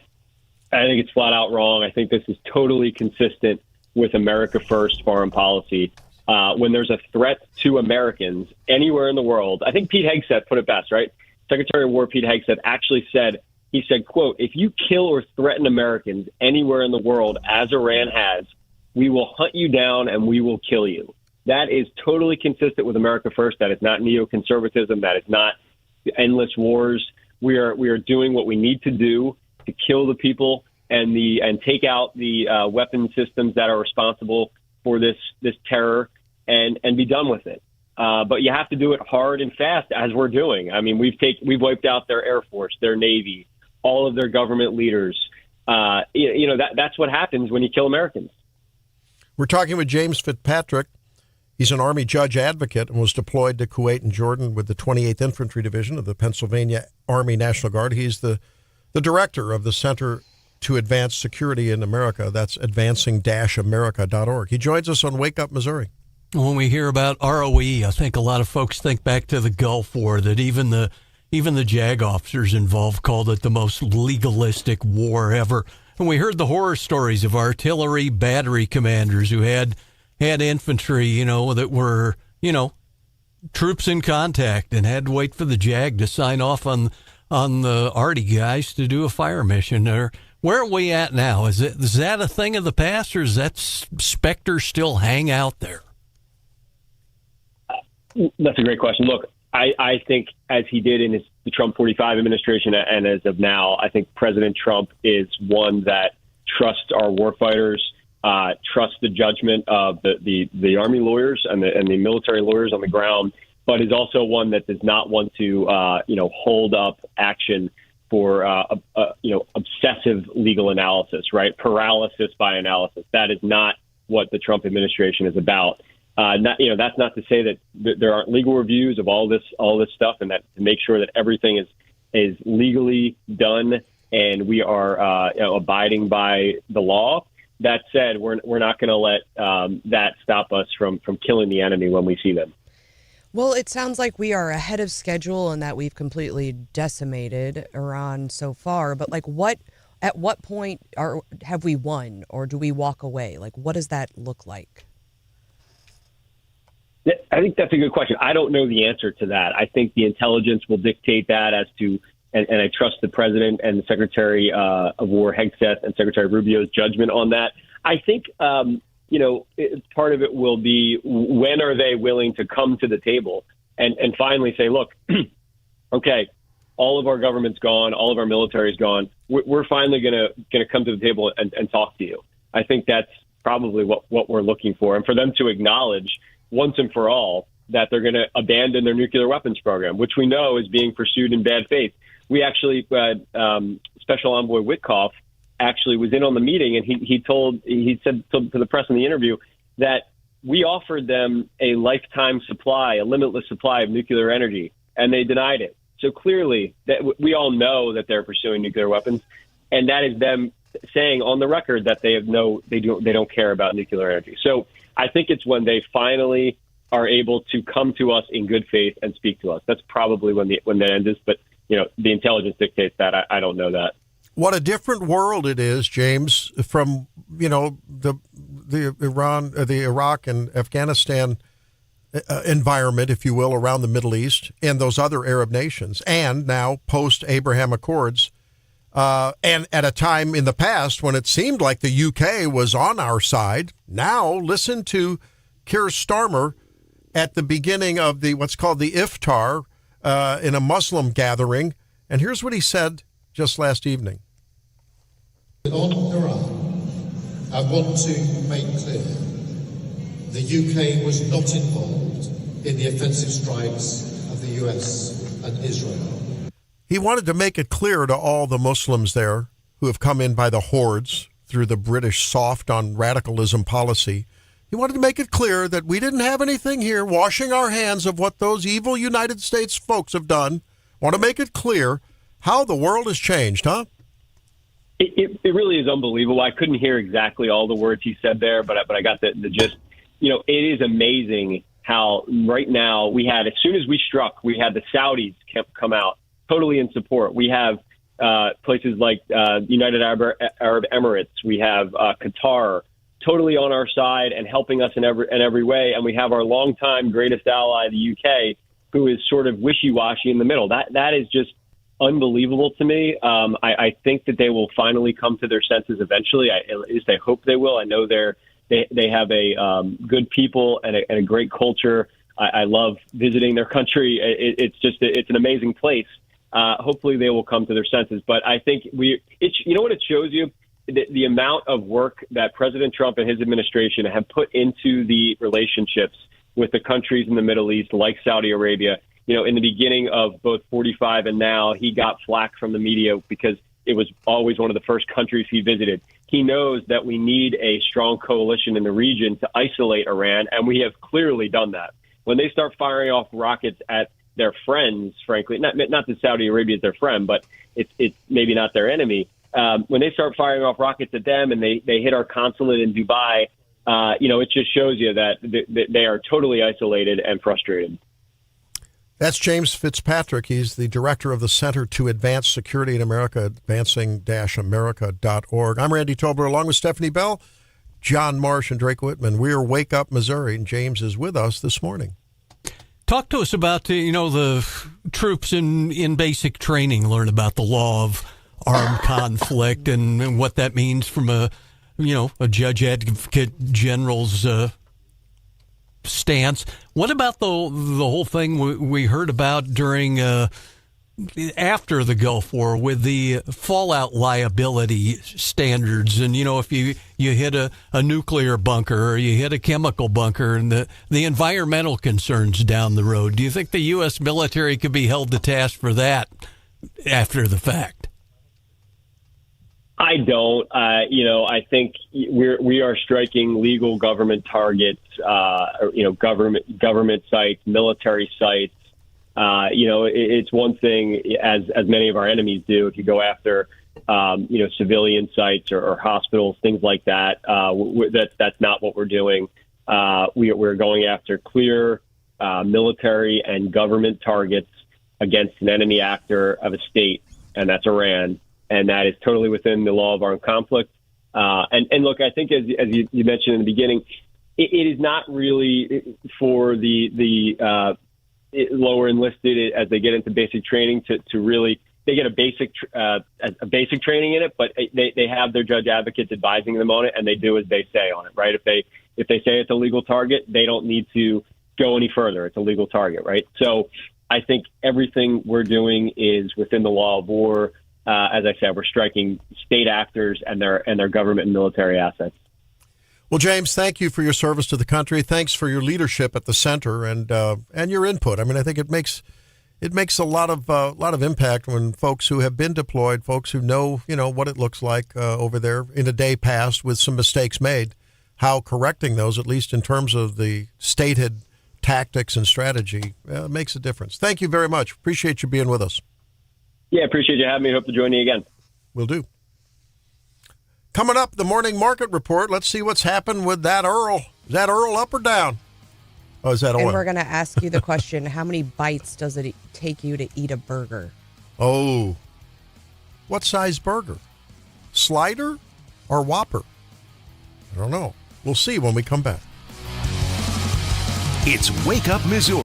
think it's flat out wrong. I think this is totally consistent with America First foreign policy. When there's a threat to Americans anywhere in the world, I think Pete Hegseth put it best, right? Secretary of War Pete Hegseth actually said, quote, if you kill or threaten Americans anywhere in the world, as Iran has, we will hunt you down and we will kill you. That is totally consistent with America First. That is not neoconservatism. That is not endless wars. We are doing what we need to do to kill the people and take out the weapon systems that are responsible for this terror and be done with it. But you have to do it hard and fast, as we're doing. I mean, we've wiped out their Air Force, their Navy, all of their government leaders. That's what happens when you kill Americans. We're talking with James Fitzpatrick. He's an Army judge advocate and was deployed to Kuwait and Jordan with the 28th Infantry Division of the Pennsylvania Army National Guard. He's the director of the Center to Advance Security in America. That's advancing-america.org. He joins us on Wake Up Missouri. When we hear about ROE, I think a lot of folks think back to the Gulf War, that even the JAG officers involved called it the most legalistic war ever. And we heard the horror stories of artillery battery commanders who had infantry, that were, troops in contact and had to wait for the JAG to sign off on the Arty guys to do a fire mission. Or where are we at now? Is that a thing of the past, or does that specter still hang out there? That's a great question. Look, I think as he did in his the Trump 45 administration, and as of now, I think President Trump is one that trusts our warfighters, trusts the judgment of the Army lawyers and the military lawyers on the ground, but is also one that does not want to hold up action for obsessive legal analysis, right? Paralysis by analysis. That is not what the Trump administration is about. That's not to say that there aren't legal reviews of all this stuff, and that to make sure that everything is legally done and we are abiding by the law. That said, we're not going to let that stop us from killing the enemy when we see them. Well, it sounds like we are ahead of schedule and that we've completely decimated Iran so far. But at what point have we won, or do we walk away? Like, what does that look like? I think that's a good question. I don't know the answer to that. I think the intelligence will dictate that as to, and I trust the president and the Secretary of War Hegseth and Secretary Rubio's judgment on that. I think, part of it will be when are they willing to come to the table and finally say, look, okay, all of our government's gone, all of our military's gone. We're finally going to come to the table and talk to you. I think that's probably what we're looking for, and for them to acknowledge once and for all that they're going to abandon their nuclear weapons program, which we know is being pursued in bad faith. We actually, Special Envoy Witkoff actually was in on the meeting, and he said to the press in the interview that we offered them a lifetime supply, a limitless supply of nuclear energy, and they denied it. So clearly, that we all know that they're pursuing nuclear weapons, and that is them saying on the record that they don't care about nuclear energy. So I think it's when they finally are able to come to us in good faith and speak to us. That's probably when that ends. But the intelligence dictates that. I don't know that. What a different world it is, James, from the Iraq and Afghanistan environment, if you will, around the Middle East and those other Arab nations, and now post-Abraham Accords, and at a time in the past when it seemed like the UK was on our side. Now listen to Keir Starmer at the beginning of what's called the iftar in a Muslim gathering, and here's what he said just last evening. On Iran, I want to make clear the UK was not involved in the offensive strikes of the US and Israel. He wanted to make it clear to all the Muslims there who have come in by the hordes through the British soft on radicalism policy. He wanted to make it clear that we didn't have anything here washing our hands of what those evil United States folks have done. Want to make it clear how the world has changed, huh? It really is unbelievable. I couldn't hear exactly all the words he said there, but I got the gist. It is amazing how right now as soon as we struck, we had the Saudis come out totally in support. We have places like United Arab Emirates. We have Qatar totally on our side and helping us in every way. And we have our longtime greatest ally, the UK, who is sort of wishy-washy in the middle. That is just unbelievable to me. I think that they will finally come to their senses eventually. At least I hope they will. I know they have a good people and a great culture. I love visiting their country. It's an amazing place. Hopefully they will come to their senses. But I think what it shows you? The amount of work that President Trump and his administration have put into the relationships with the countries in the Middle East, like Saudi Arabia. In the beginning of both 45 and now, he got flack from the media because it was always one of the first countries he visited. He knows that we need a strong coalition in the region to isolate Iran, and we have clearly done that. When they start firing off rockets at their friends, frankly, not that Saudi Arabia is their friend, but it's maybe not their enemy. When they start firing off rockets at them and they hit our consulate in Dubai, it just shows you that they are totally isolated and frustrated. That's James Fitzpatrick. He's the director of the Center to Advance Security in America, advancing-america.org. I'm Randy Tobler, along with Stephanie Bell, John Marsh, and Drake Whitman. We're Wake Up Missouri, and James is with us this morning. Talk to us about the troops in basic training learn about the law of armed conflict and what that means from a judge advocate general's stance. What about the whole thing we heard about during after the Gulf War with the fallout liability standards, and if you hit a nuclear bunker or you hit a chemical bunker, and the environmental concerns down the road, do you think the U.S. military could be held to task for that after the fact? I don't. I think we are striking legal government targets. Government sites, military sites. It's one thing, as many of our enemies do, if you go after civilian sites or hospitals, things like that. That's not what we're doing. We're going after clear military and government targets against an enemy actor of a state, and that's Iran. And that is totally within the law of armed conflict. And look, I think as you mentioned in the beginning, it is not really for the lower enlisted as they get into basic training to really, they get a basic training in it, but they have their judge advocates advising them on it, and they do as they say on it, right? If they say it's a legal target, they don't need to go any further. It's a legal target, right? So I think everything we're doing is within the law of war. As I said, we're striking state actors and their government and military assets. Well, James, thank you for your service to the country. Thanks for your leadership at the center and your input. I mean, I think it makes a lot of impact when folks who have been deployed, folks who know what it looks like over there in a day past with some mistakes made, how correcting those, at least in terms of the stated tactics and strategy, makes a difference. Thank you very much. Appreciate you being with us. Yeah, appreciate you having me. Hope to join you again. Will do. Coming up, the morning market report. Let's see what's happened with that Earl. Is that Earl up or down? Oh, is that oil? And we're going to ask you the question, how many bites does it take you to eat a burger? Oh, what size burger? Slider or Whopper? I don't know. We'll see when we come back. It's Wake Up Missouri.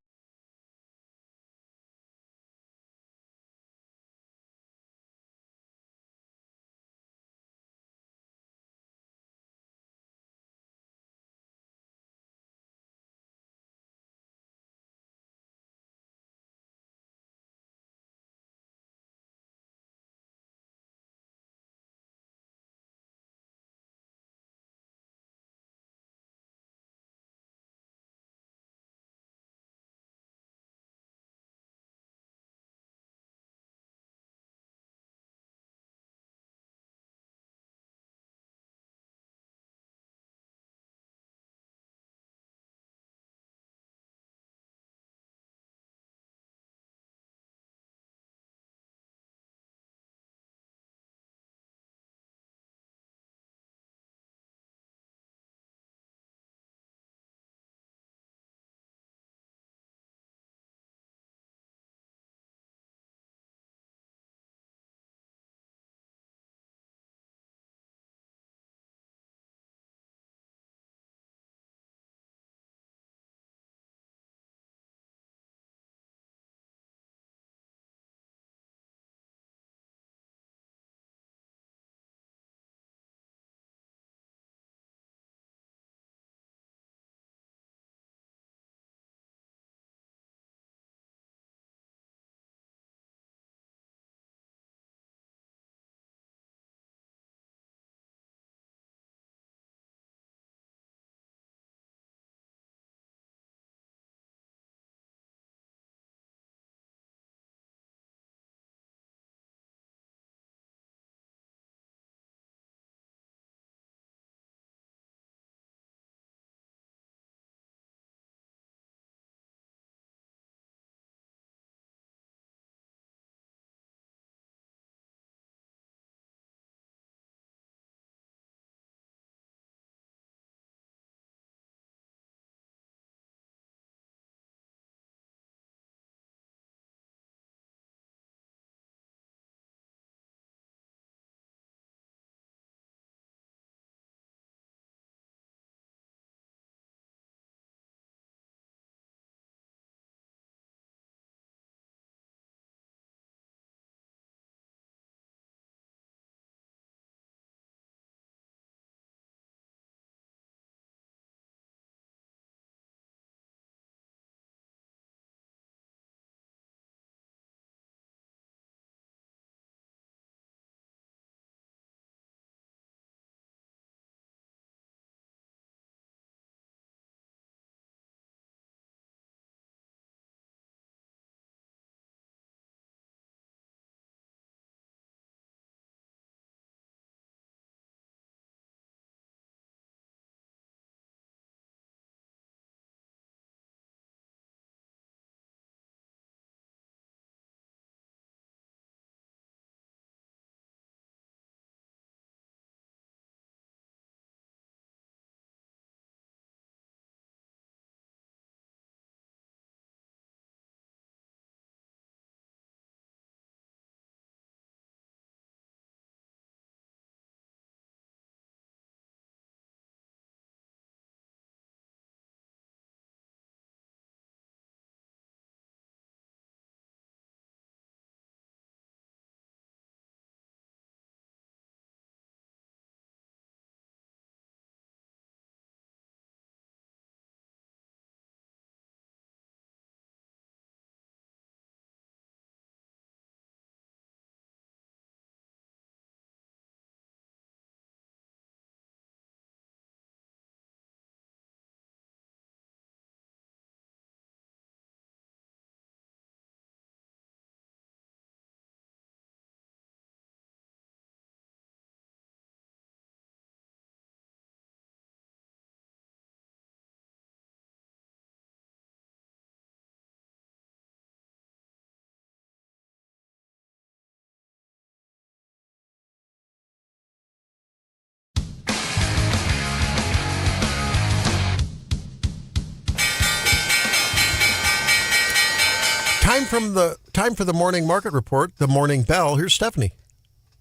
Time for the morning market report, the morning bell. Here's Stephanie.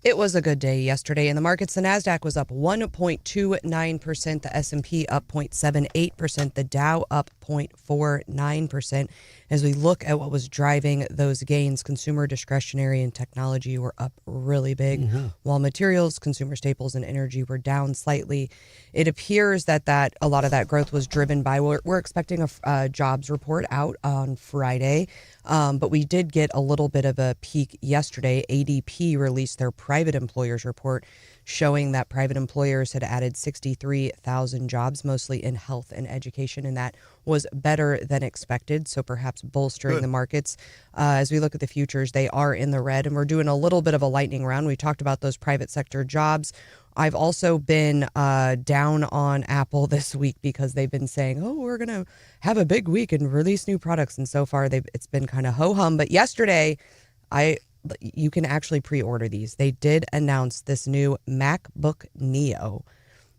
It was a good day yesterday in the markets. The Nasdaq was up 1.29%, the S&P up 0.78%, the Dow up 0.49%. As we look at what was driving those gains, consumer discretionary and technology were up really big, while materials, consumer staples, and energy were down slightly. It appears that a lot of that growth was driven by, we're expecting a jobs report out on Friday, but we did get a little bit of a peak yesterday. ADP released their private employers report showing that private employers had added 63,000 jobs, mostly in health and education, and that was better than expected, so perhaps bolstering the markets. As we look at the futures, they are in the red, and we're doing a little bit of a lightning round. We talked about those private sector jobs. I've also been down on Apple this week because they've been saying, we're going to have a big week and release new products, and so far it's been kind of ho-hum. But yesterday, you can actually pre-order these. They did announce this new MacBook Neo.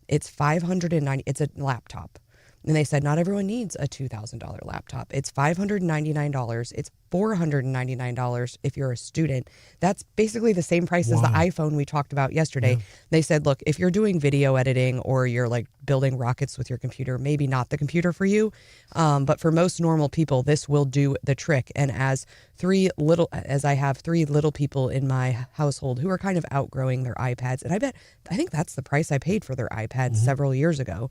It's $590. It's a laptop. And they said not everyone needs a $2,000 laptop. It's $599. It's $499 if you're a student. That's basically the same price as the iPhone we talked about yesterday. Yeah. They said, look, if you're doing video editing or you're like building rockets with your computer, maybe not the computer for you. But for most normal people, this will do the trick. And as I have three little people in my household who are kind of outgrowing their iPads, and I think that's the price I paid for their iPads several years ago.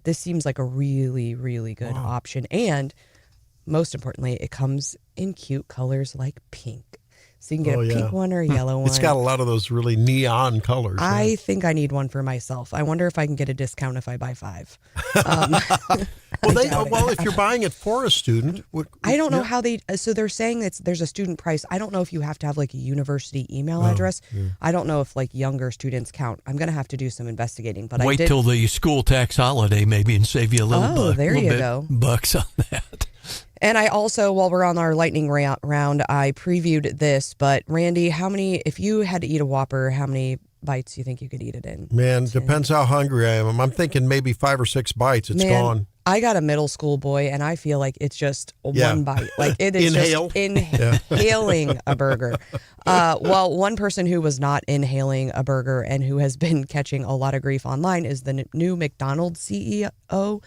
This seems like a really, really good option. And most importantly, it comes in cute colors like pink. So you can get a pink one or a yellow one. It's got a lot of those really neon colors. I think I need one for myself. I wonder if I can get a discount if I buy 5. Well, if you're buying it for a student. I don't know how so they're saying there's a student price. I don't know if you have to have like a university email address. Yeah. I don't know if like younger students count. I'm going to have to do some investigating. But wait till the school tax holiday maybe and save you a little bucks on that. And I also, while we're on our lightning round, I previewed this. But Randy, if you had to eat a Whopper, how many bites do you think you could eat it in? Man, depends how hungry I am. I'm thinking maybe 5 or 6 bites. It's gone. I got a middle school boy, and I feel like it's just one bite. Like it is just inhaling a burger. Well, one person who was not inhaling a burger and who has been catching a lot of grief online is the new McDonald's CEO.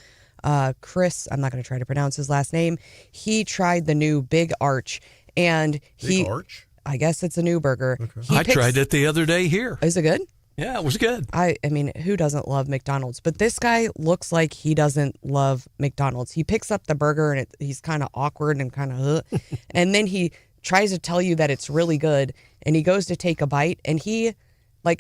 Chris, I'm not going to try to pronounce his last name. He tried the new Big Arch, and Big Arch? I guess it's a new burger. Okay. I tried it the other day here. Is it good? Yeah, it was good. I mean, who doesn't love McDonald's? But this guy looks like he doesn't love McDonald's. He picks up the burger and he's kind of awkward and kind of, and then he tries to tell you that it's really good, and he goes to take a bite, and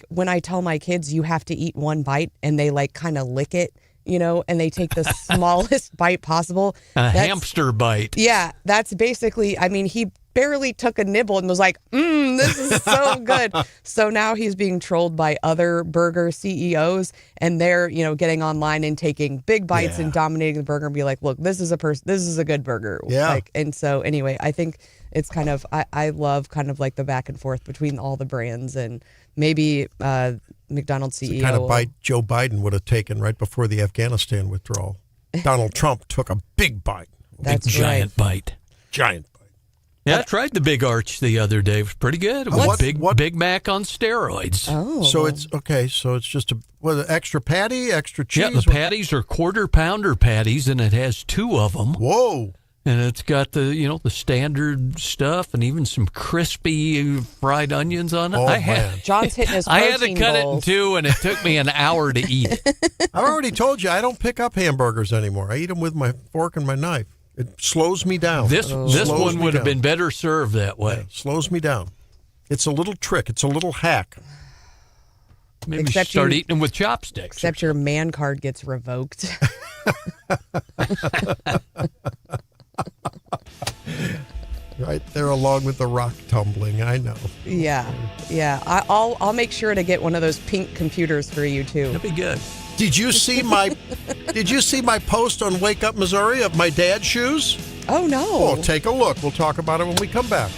when I tell my kids you have to eat one bite, and they like kind of lick it, and they take the smallest bite possible. A hamster bite. Yeah, that's basically, he barely took a nibble and was like, this is so good. So now he's being trolled by other burger CEOs, and they're, getting online and taking big bites and dominating the burger and be like, look, this is a good burger. Yeah. And so anyway, I think it's kind of, I love kind of like the back and forth between all the brands, and maybe McDonald's CEO. It's the kind of bite Joe Biden would have taken right before the Afghanistan withdrawal. Donald Trump took a big bite. That's giant bite. Giant bite. Yeah, I tried the Big Arch the other day. It was pretty good. It was Big Mac on steroids. Oh. So it's okay. So it's just extra patty, extra cheese. Yeah, the patties are quarter-pounder patties, and it has 2 of them. Whoa. And it's got the standard stuff and even some crispy fried onions on it. Man. John's hitting his protein I had to cut bowls. it in 2, and it took me an hour to eat. I've already told you I don't pick up hamburgers anymore. I eat them with my fork and my knife. It slows me down. This one would have been better served that way. Yeah, slows me down. It's a little trick. It's a little hack. Maybe start eating them with chopsticks. Except your man card gets revoked. Right there along with the rock tumbling, I know. Yeah. I'll make sure to get one of those pink computers for you too. That'd be good. Did you see my post on Wake Up Missouri of my dad's shoes? Oh no. Oh, take a look. We'll talk about it when we come back.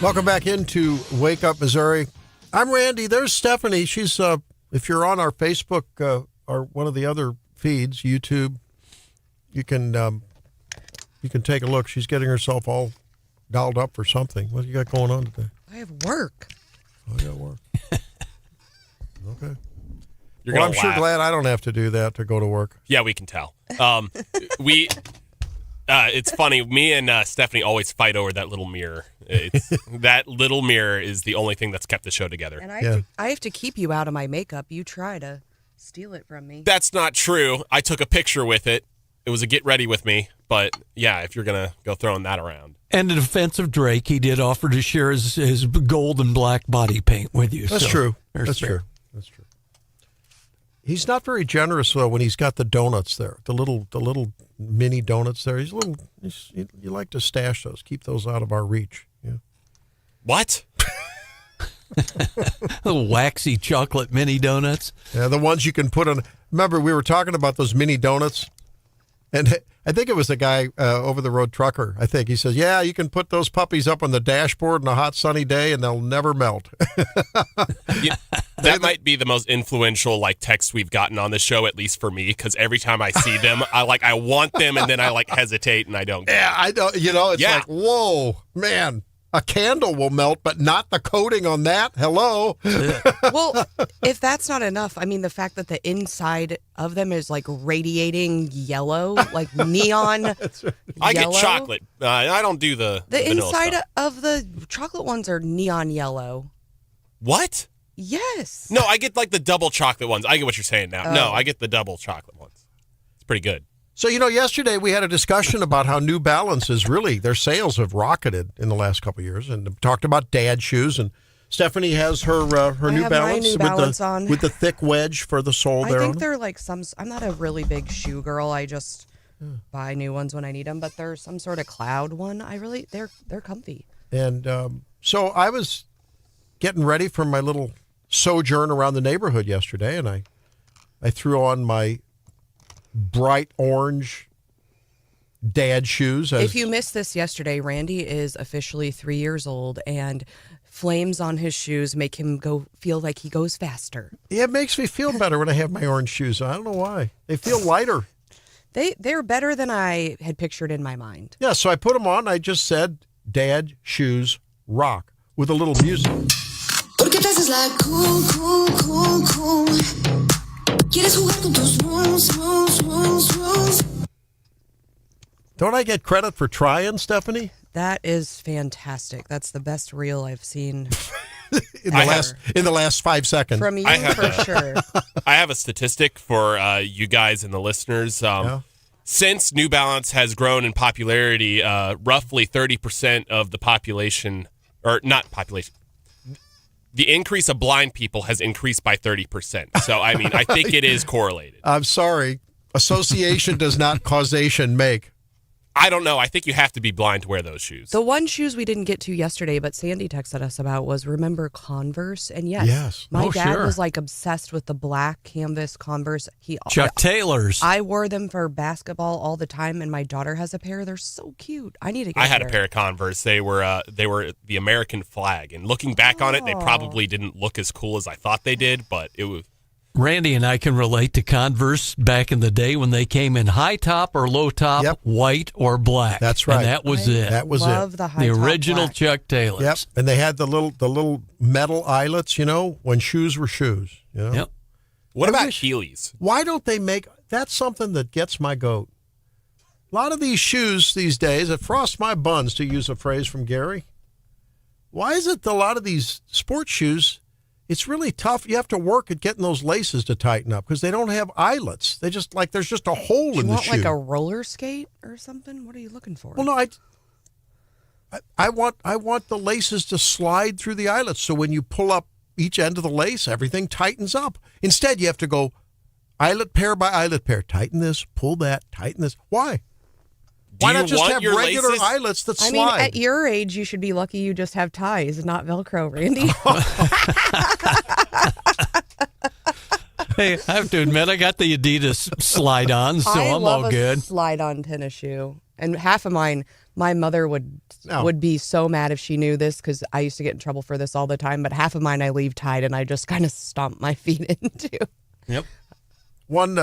Welcome back into Wake Up Missouri. I'm Randy. There's Stephanie. She's, if you're on our Facebook or one of the other feeds, YouTube, you can take a look. She's getting herself all dolled up for something. What do you got going on today? I have work. Oh, you got work. Okay. You're well, gonna I'm sure laugh. glad I don't have to do that to go to work. Yeah, we can tell. It's funny. Me and Stephanie always fight over that little mirror. That little mirror is the only thing that's kept the show together. And I have to keep you out of my makeup. You try to steal it from me. That's not true. I took a picture with it. It was a get ready with me. But yeah, if you're going to go throwing that around. And in defense of Drake, he did offer to share his gold and black body paint with you. That's true. That's true. That's true. He's not very generous though when he's got the donuts there, the little mini donuts there. You like to stash those, keep those out of our reach. Yeah. What? Little waxy chocolate mini donuts. Yeah, the ones you can put on. Remember, we were talking about those mini donuts, and I think it was the guy over the road trucker. I think he says, "Yeah, you can put those puppies up on the dashboard on a hot sunny day, and they'll never melt." That might be the most influential text we've gotten on the show, at least for me, because every time I see them, I want them, and then I hesitate and I don't. Yeah, I don't. It's like, whoa, man. A candle will melt, but not the coating on that. Hello. Well, if that's not enough, I mean, the fact that the inside of them is radiating yellow, like neon. I get chocolate. I don't do the inside stuff. of the chocolate ones are neon yellow. What? Yes. No, I get the double chocolate ones. I get what you're saying now. No, I get the double chocolate ones. It's pretty good. So, yesterday we had a discussion about how New Balance is really, their sales have rocketed in the last couple of years, and talked about dad shoes. And Stephanie has her New Balance, on. with the thick wedge for the sole there. I think they're I'm not a really big shoe girl. I just buy new ones when I need them, but they're some sort of cloud one. They're comfy. And so I was getting ready for my little sojourn around the neighborhood yesterday, and I threw on my bright orange dad shoes. If you missed this yesterday, Randy is officially 3 years old, and flames on his shoes make him feel like he goes faster. Yeah, it makes me feel better when I have my orange shoes on. I don't know why. They feel lighter. They're better than I had pictured in my mind. Yeah, so I put them on. I just said, "Dad shoes rock," with a little music. Porque te haces la cool, cool, cool, cool. Quieres jugar con tus rules. Don't I get credit for trying, Stephanie? That is fantastic. That's the best reel I've seen in the last 5 seconds. From you, for sure. I have a statistic for you guys and the listeners. Since New Balance has grown in popularity, roughly 30% of the population, or not population, the increase of blind people has increased by 30%. So, I mean, I think it is correlated. I'm sorry. Association does not causation make. I don't know. I think you have to be blind to wear those shoes. The one shoes we didn't get to yesterday, but Sandy texted us about was, remember Converse? And yes. My dad was obsessed with the black canvas Converse. Chuck Taylor's. I wore them for basketball all the time, and my daughter has a pair. They're so cute. I need to get I had a pair of Converse. They were the American flag. And looking back on it, they probably didn't look as cool as I thought they did, but it was... Randy and I can relate to Converse back in the day when they came in high top or low top, white or black. That's right. And that was it. That was it. The original black. Chuck Taylors. Yep. And they had the little metal eyelets, when shoes were shoes. Yep. What about Heelys? Why don't they make? That's something that gets my goat. A lot of these shoes these days, it frosts my buns, to use a phrase from Gary. Why is it that a lot of these sports shoes? It's really tough. You have to work at getting those laces to tighten up because they don't have eyelets. They just there's just a hole in the shoe. You want like a roller skate or something? What are you looking for? Well, no, I want the laces to slide through the eyelets, so when you pull up each end of the lace, everything tightens up. Instead, you have to go eyelet pair by eyelet pair. Tighten this, pull that, tighten this. Why? Why not just have regular eyelets that slide? I mean, at your age, you should be lucky you just have ties, not Velcro, Randy. Hey, I have to admit, I got the Adidas slide-on, so I'm all good. Slide-on tennis shoe. And half of mine, my mother would be so mad if she knew this because I used to get in trouble for this all the time. But half of mine I leave tied and I just kind of stomp my feet into. Yep. One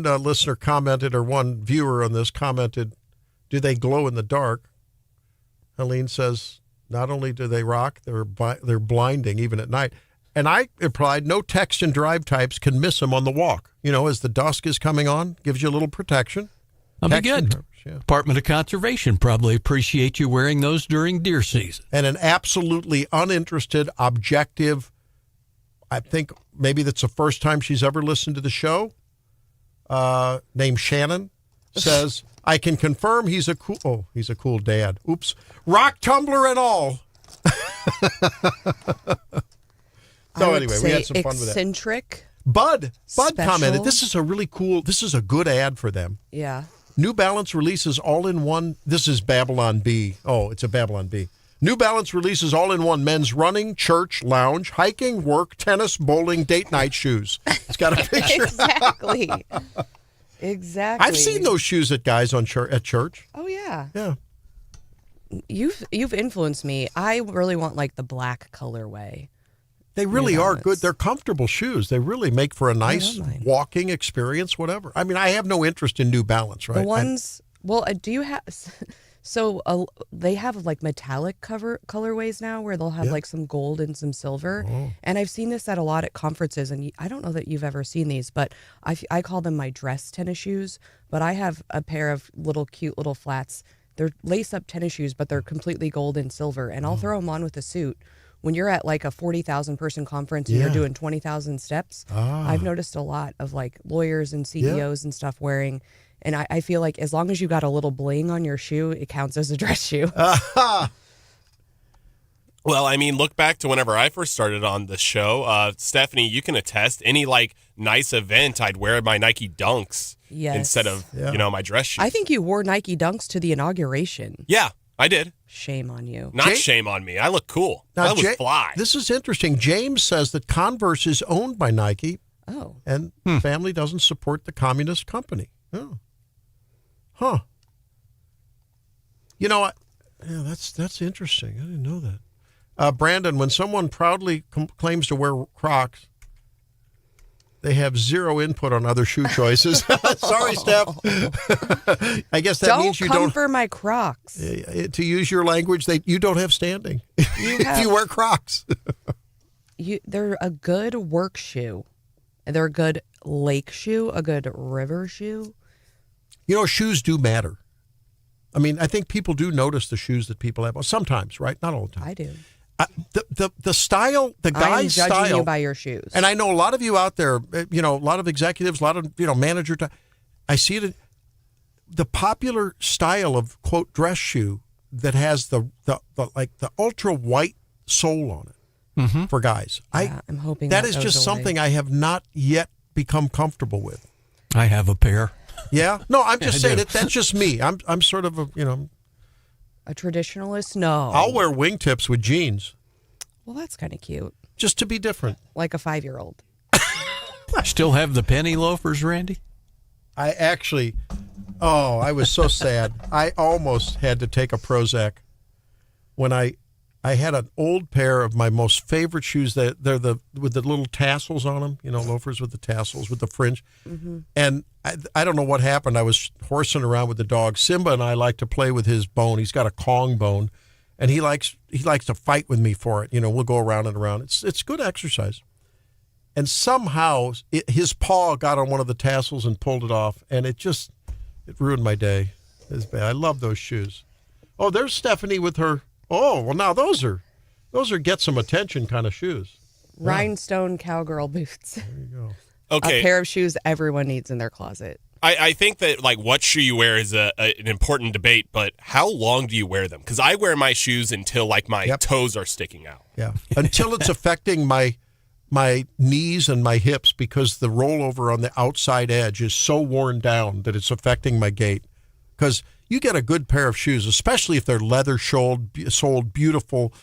listener commented, or one viewer on this commented, do they glow in the dark? Helene says, not only do they rock, they're blinding even at night. And I replied, no text and drive types can miss them on the walk. As the dusk is coming on, gives you a little protection. That'll be good. Department of Conservation probably appreciate you wearing those during deer season. And an absolutely uninterested, objective, I think maybe that's the first time she's ever listened to the show, named Shannon, says, I can confirm he's a cool dad. Oops. Rock tumbler and all. So anyway, we had some fun with that. Eccentric. Bud Special. commented, this is a good ad for them. Yeah. New Balance releases all-in-one. This is Babylon Bee. Oh, it's a Babylon Bee. New Balance releases all-in-one men's running, church, lounge, hiking, work, tennis, bowling, date night shoes. It's got a picture. Exactly. I've seen those shoes at guys at church. Oh yeah. Yeah. You've influenced me. I really want like the black colorway. They really are good. They're comfortable shoes. They really make for a nice walking experience, whatever. I mean, I have no interest in New Balance, right? The ones, do you have, so they have like metallic colorways now where they'll have like some gold and some silver. Oh. And I've seen this at a lot at conferences, and I don't know that you've ever seen these, but I call them my dress tennis shoes, but I have a pair of cute little flats. They're lace-up tennis shoes, but they're completely gold and silver, and I'll throw them on with a suit. When you're at like a 40,000 person conference and you're doing 20,000 steps, I've noticed a lot of like lawyers and CEOs and stuff wearing, and I feel like as long as you got a little bling on your shoe, it counts as a dress shoe. Well, I mean, look back to whenever I first started on the show. Stephanie, you can attest, any like nice event, I'd wear my Nike Dunks instead of, my dress shoes. I think you wore Nike Dunks to the inauguration. Yeah, I did. Shame on you. Not shame on me. I look cool. Now, I was fly. This is interesting. James says that Converse is owned by Nike. Oh. And family doesn't support the communist company. Oh. Huh. That's interesting. I didn't know that. Brandon, when someone proudly claims to wear Crocs, they have zero input on other shoe choices. Sorry, Steph. I guess that means you don't come for my Crocs. To use your language, you don't have standing if you wear Crocs. They're a good work shoe. They're a good lake shoe, a good river shoe. Shoes do matter. I mean, I think people do notice the shoes that people have. Well, sometimes, right? Not all the time. I do. The style, the guy's style. I'm judging you by your shoes. And I know a lot of you out there, a lot of executives, a lot of, manager. I see it. The popular style of, quote, dress shoe that has the ultra white sole on it for guys. I'm hoping that is just something I have not yet become comfortable with. I have a pair. Yeah? No, I'm just saying that's just me. I'm sort of a traditionalist? No. I'll wear wingtips with jeans. Well, that's kind of cute. Just to be different. Like a 5-year-old. Still have the penny loafers, Randy? I was so sad. I almost had to take a Prozac when I had an old pair of my most favorite shoes. They're with the little tassels on them, loafers with the tassels, with the fringe. Mm-hmm. And I don't know what happened. I was horsing around with the dog. Simba and I like to play with his bone. He's got a Kong bone, and he likes to fight with me for it. We'll go around and around. It's good exercise. And somehow his paw got on one of the tassels and pulled it off, and it ruined my day. It's bad. I love those shoes. Oh, there's Stephanie with her. Oh, well, now those are get some attention kind of shoes. Rhinestone cowgirl boots. There you go. Okay. A pair of shoes everyone needs in their closet. I think that what shoe you wear is an important debate, but how long do you wear them? Because I wear my shoes until my toes are sticking out. Yeah, until it's affecting my knees and my hips, because the rollover on the outside edge is so worn down that it's affecting my gait. Because you get a good pair of shoes, especially if they're leather-soled, beautiful,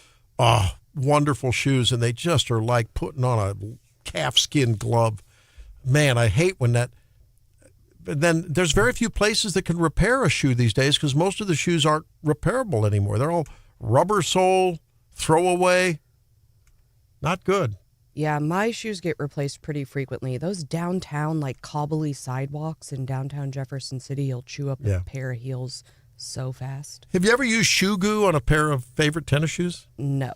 wonderful shoes, and they just are like putting on a calfskin glove. Man, I hate when then there's very few places that can repair a shoe these days because most of the shoes aren't repairable anymore. They're all rubber sole, throwaway. Not good. Yeah, my shoes get replaced pretty frequently. Those downtown, like cobbly sidewalks in downtown Jefferson City, you'll chew up a pair of heels so fast. Have you ever used shoe goo on a pair of favorite tennis shoes? No.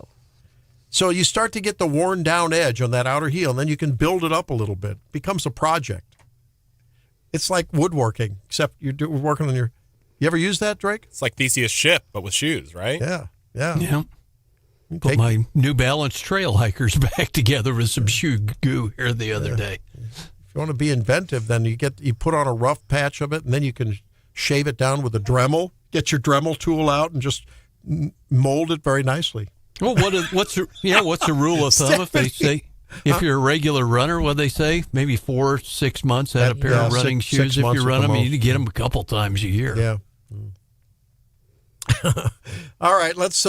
So you start to get the worn down edge on that outer heel, and then you can build it up a little bit. It becomes a project. It's like woodworking, except you're working on your... You ever use that, Drake? It's like Theseus ship, but with shoes, right? Yeah. Yeah. Put my New Balance trail hikers back together with some shoe goo here the other day. If you want to be inventive, then you put on a rough patch of it, and then you can shave it down with a Dremel. Get your Dremel tool out and just mold it very nicely. Well, what's the rule of thumb if they say if you're a regular runner? What they say? Maybe 4-6 months out of a pair of running shoes. If you run them, you need to get them a couple times a year. Yeah. All right, let's.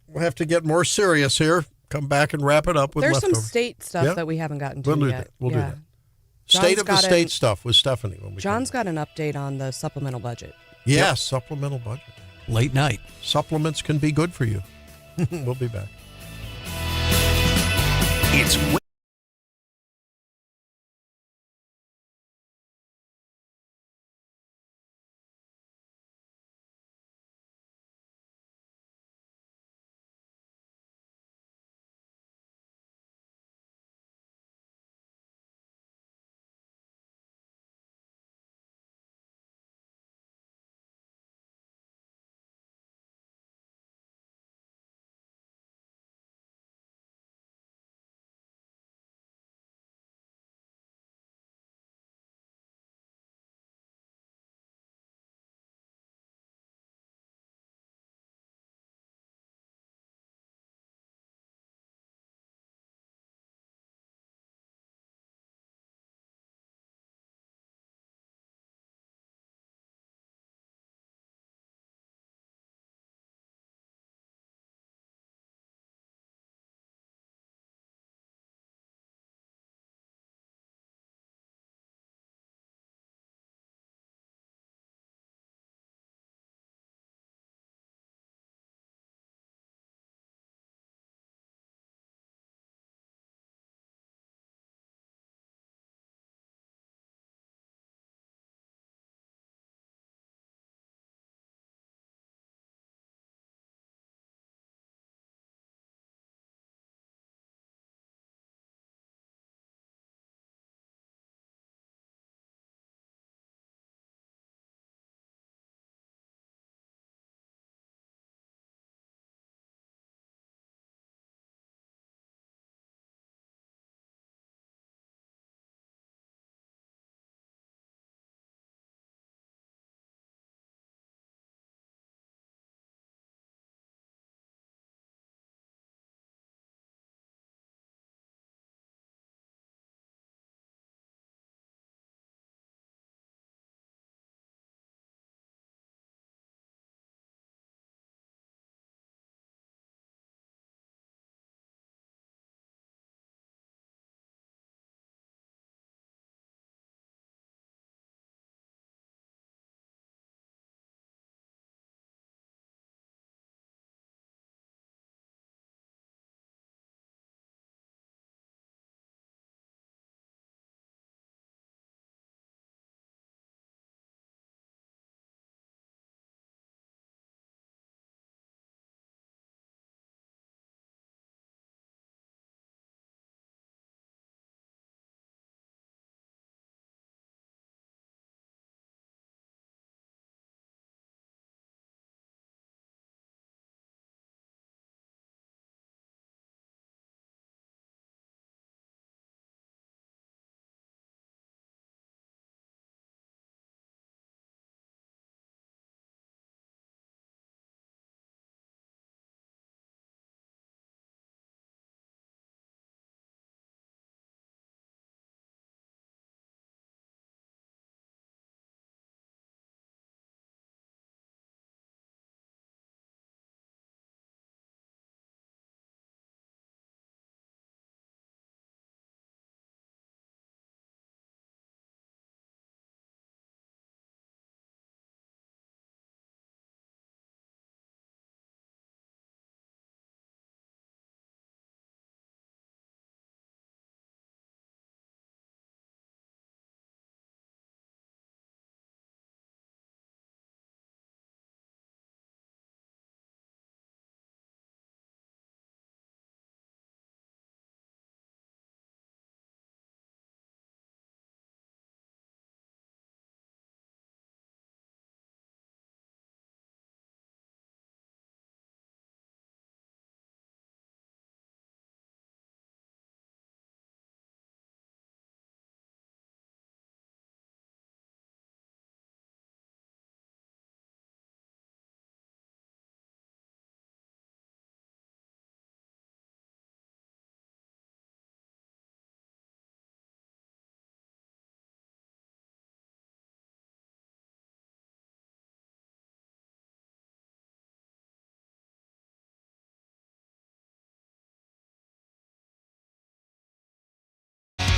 We'll have to get more serious here. Come back and wrap it up with There's leftovers. some state stuff that we haven't gotten to yet. We'll do that. State of the state stuff with Stephanie. When we John's got an update on the supplemental budget. Yes, supplemental budget. Late night. Supplements can be good for you. We'll be back. It's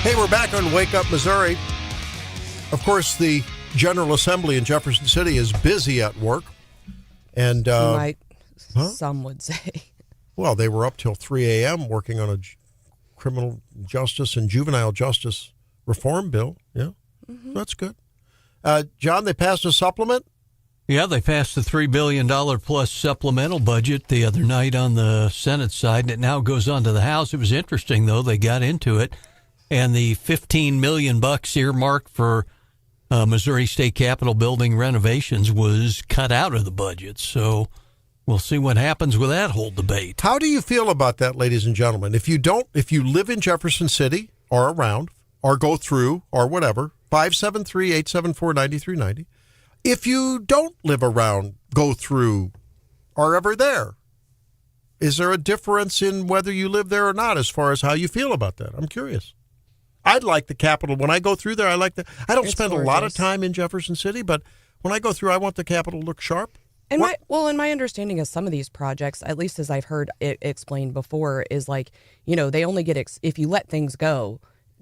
Hey, we're back on Wake Up Missouri. Of course, the General Assembly in Jefferson City is busy at work. And some would say. Well, they were up till 3 a.m. working on a criminal justice and juvenile justice reform bill. Yeah, That's good. John, they passed a supplement? Yeah, they passed the $3 billion plus supplemental budget the other night on the Senate side, and it now goes on to the House. It was interesting, though. They got into it, and the $15 million earmarked for Missouri State Capitol building renovations was cut out of the budget. So we'll see what happens with that whole debate. How do you feel about that, ladies and gentlemen? If you live in Jefferson City or around or go through or whatever, 573-874-9390. If you don't live around, go through, or ever there, is there a difference in whether you live there or not as far as how you feel about that? I'm curious. I'd like the Capitol. When I go through there, I don't spend a lot of time in Jefferson City, but when I go through, I want the Capitol to look sharp. And my understanding of some of these projects, at least as I've heard it explained before, is like, they only get, if you let things go,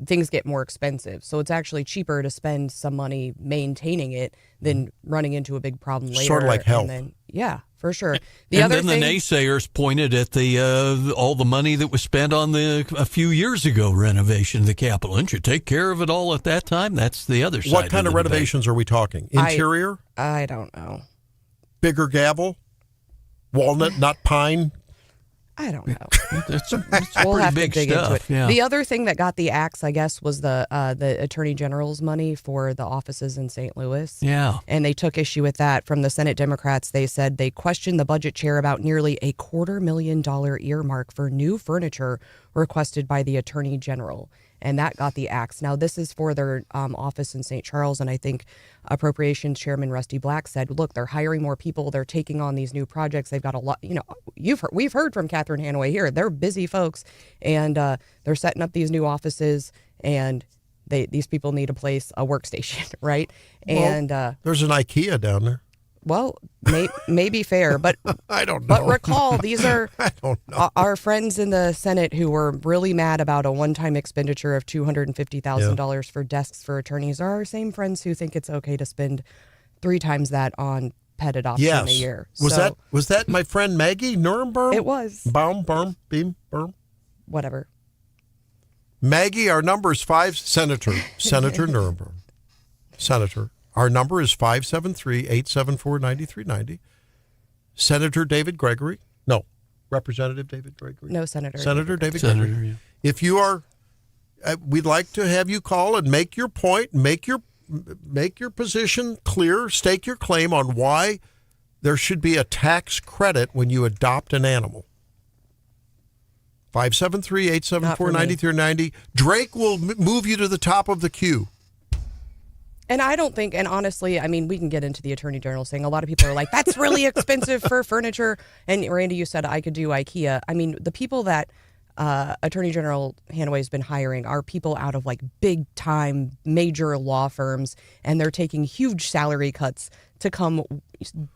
things get more expensive. So it's actually cheaper to spend some money maintaining it than running into a big problem later. Sort of like health. Yeah, for sure. The naysayers pointed at the all the money that was spent on a few years ago renovation of the Capitol. Didn't you take care of it all at that time? That's the other side. What kind of renovations are we talking? Interior? I don't know. Bigger gavel? Walnut, not pine? I don't know. We'll have big to dig stuff, into it. yeah. The other thing that got the axe, I guess, was the Attorney General's money for the offices in St. Louis. Yeah. And they took issue with that from the Senate Democrats. They said they questioned the budget chair about nearly a $250,000 earmark for new furniture requested by the Attorney General. And that got the axe. Now, this is for their office in St. Charles, and I think Appropriations Chairman Rusty Black said, look, they're hiring more people. They're taking on these new projects. They've got a lot, we've heard from Catherine Hanaway here. They're busy folks, and they're setting up these new offices, and these people need a workstation, right? Well, and there's an IKEA down there. Well, may be fair, but I don't know. But recall, these are our friends in the Senate who were really mad about a one-time expenditure of $250,000 for desks for attorneys. Are our same friends who think it's okay to spend 3 times that on pet adoption a year. Was that my friend Maggie Nuremberg? It was. Berm. Whatever. Maggie, our number is 5. Senator Nuremberg. Senator. Our number is 573-874-9390. Senator David Gregory. No, Representative David Gregory. No, Senator. Senator David Gregory. Yeah. If you are, we'd like to have you call and make your point, make your position clear, stake your claim on why there should be a tax credit when you adopt an animal. 573-874-9390. Drake will move you to the top of the queue. And I don't think, and honestly, I mean, we can get into the Attorney General saying a lot of people are like, that's really expensive for furniture. And Randy, you said I could do IKEA. I mean, the people that Attorney General Hanaway has been hiring are people out of like big time major law firms, and they're taking huge salary cuts to come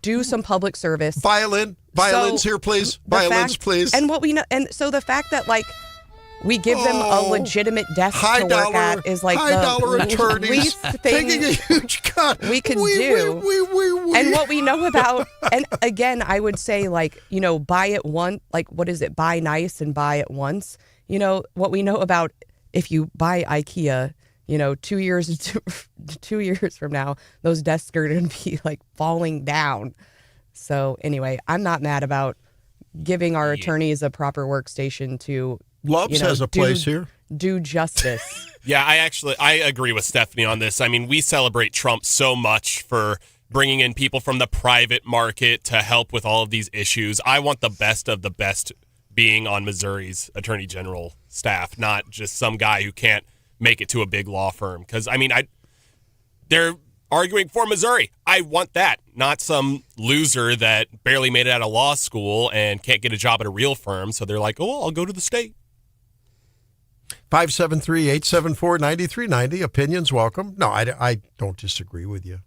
do some public service. Violins here, please. Violins, please. And what we know, and so the fact that like we give them a legitimate desk to work at is like high-dollar the attorneys least thing taking a huge cut. We can do. And what we know about, and again, I would say like, buy it once, like what is it? Buy nice and buy it once. What we know about if you buy IKEA, 2 years from now, those desks are going to be like falling down. So anyway, I'm not mad about giving our attorneys a proper workstation to Loves has a place here. Do justice. Yeah, I agree with Stephanie on this. I mean, we celebrate Trump so much for bringing in people from the private market to help with all of these issues. I want the best of the best being on Missouri's Attorney General staff, not just some guy who can't make it to a big law firm. Because, I mean, they're arguing for Missouri. I want that, not some loser that barely made it out of law school and can't get a job at a real firm. So they're like, oh, I'll go to the state. 573-874-9390. Opinions welcome. No, I don't disagree with you.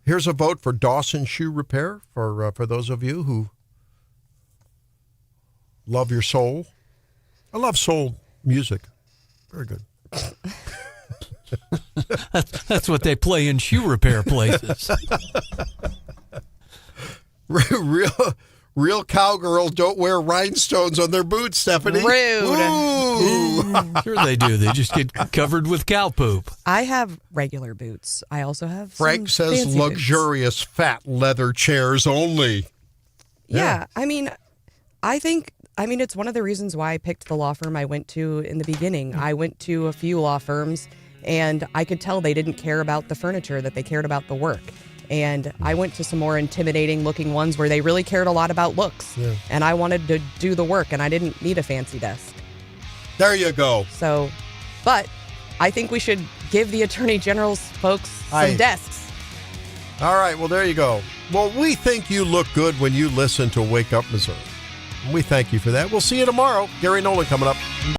Here's a vote for Dawson Shoe Repair for those of you who love your soul. I love soul music. Very good. That's what they play in shoe repair places. Real cowgirls don't wear rhinestones on their boots, Stephanie. Rude. Ooh. Sure they do. They just get covered with cow poop. I have regular boots. I also have Frank some says fancy luxurious fat leather chairs only. Yeah, I mean, it's one of the reasons why I picked the law firm I went to in the beginning. I went to a few law firms, and I could tell they didn't care about the furniture, that they cared about the work. And I went to some more intimidating looking ones where they really cared a lot about looks. Yeah. And I wanted to do the work, and I didn't need a fancy desk. There you go. So, but I think we should give the Attorney General's folks some desks. All right, well, there you go. Well, we think you look good when you listen to Wake Up Missouri. We thank you for that. We'll see you tomorrow. Gary Nolan coming up.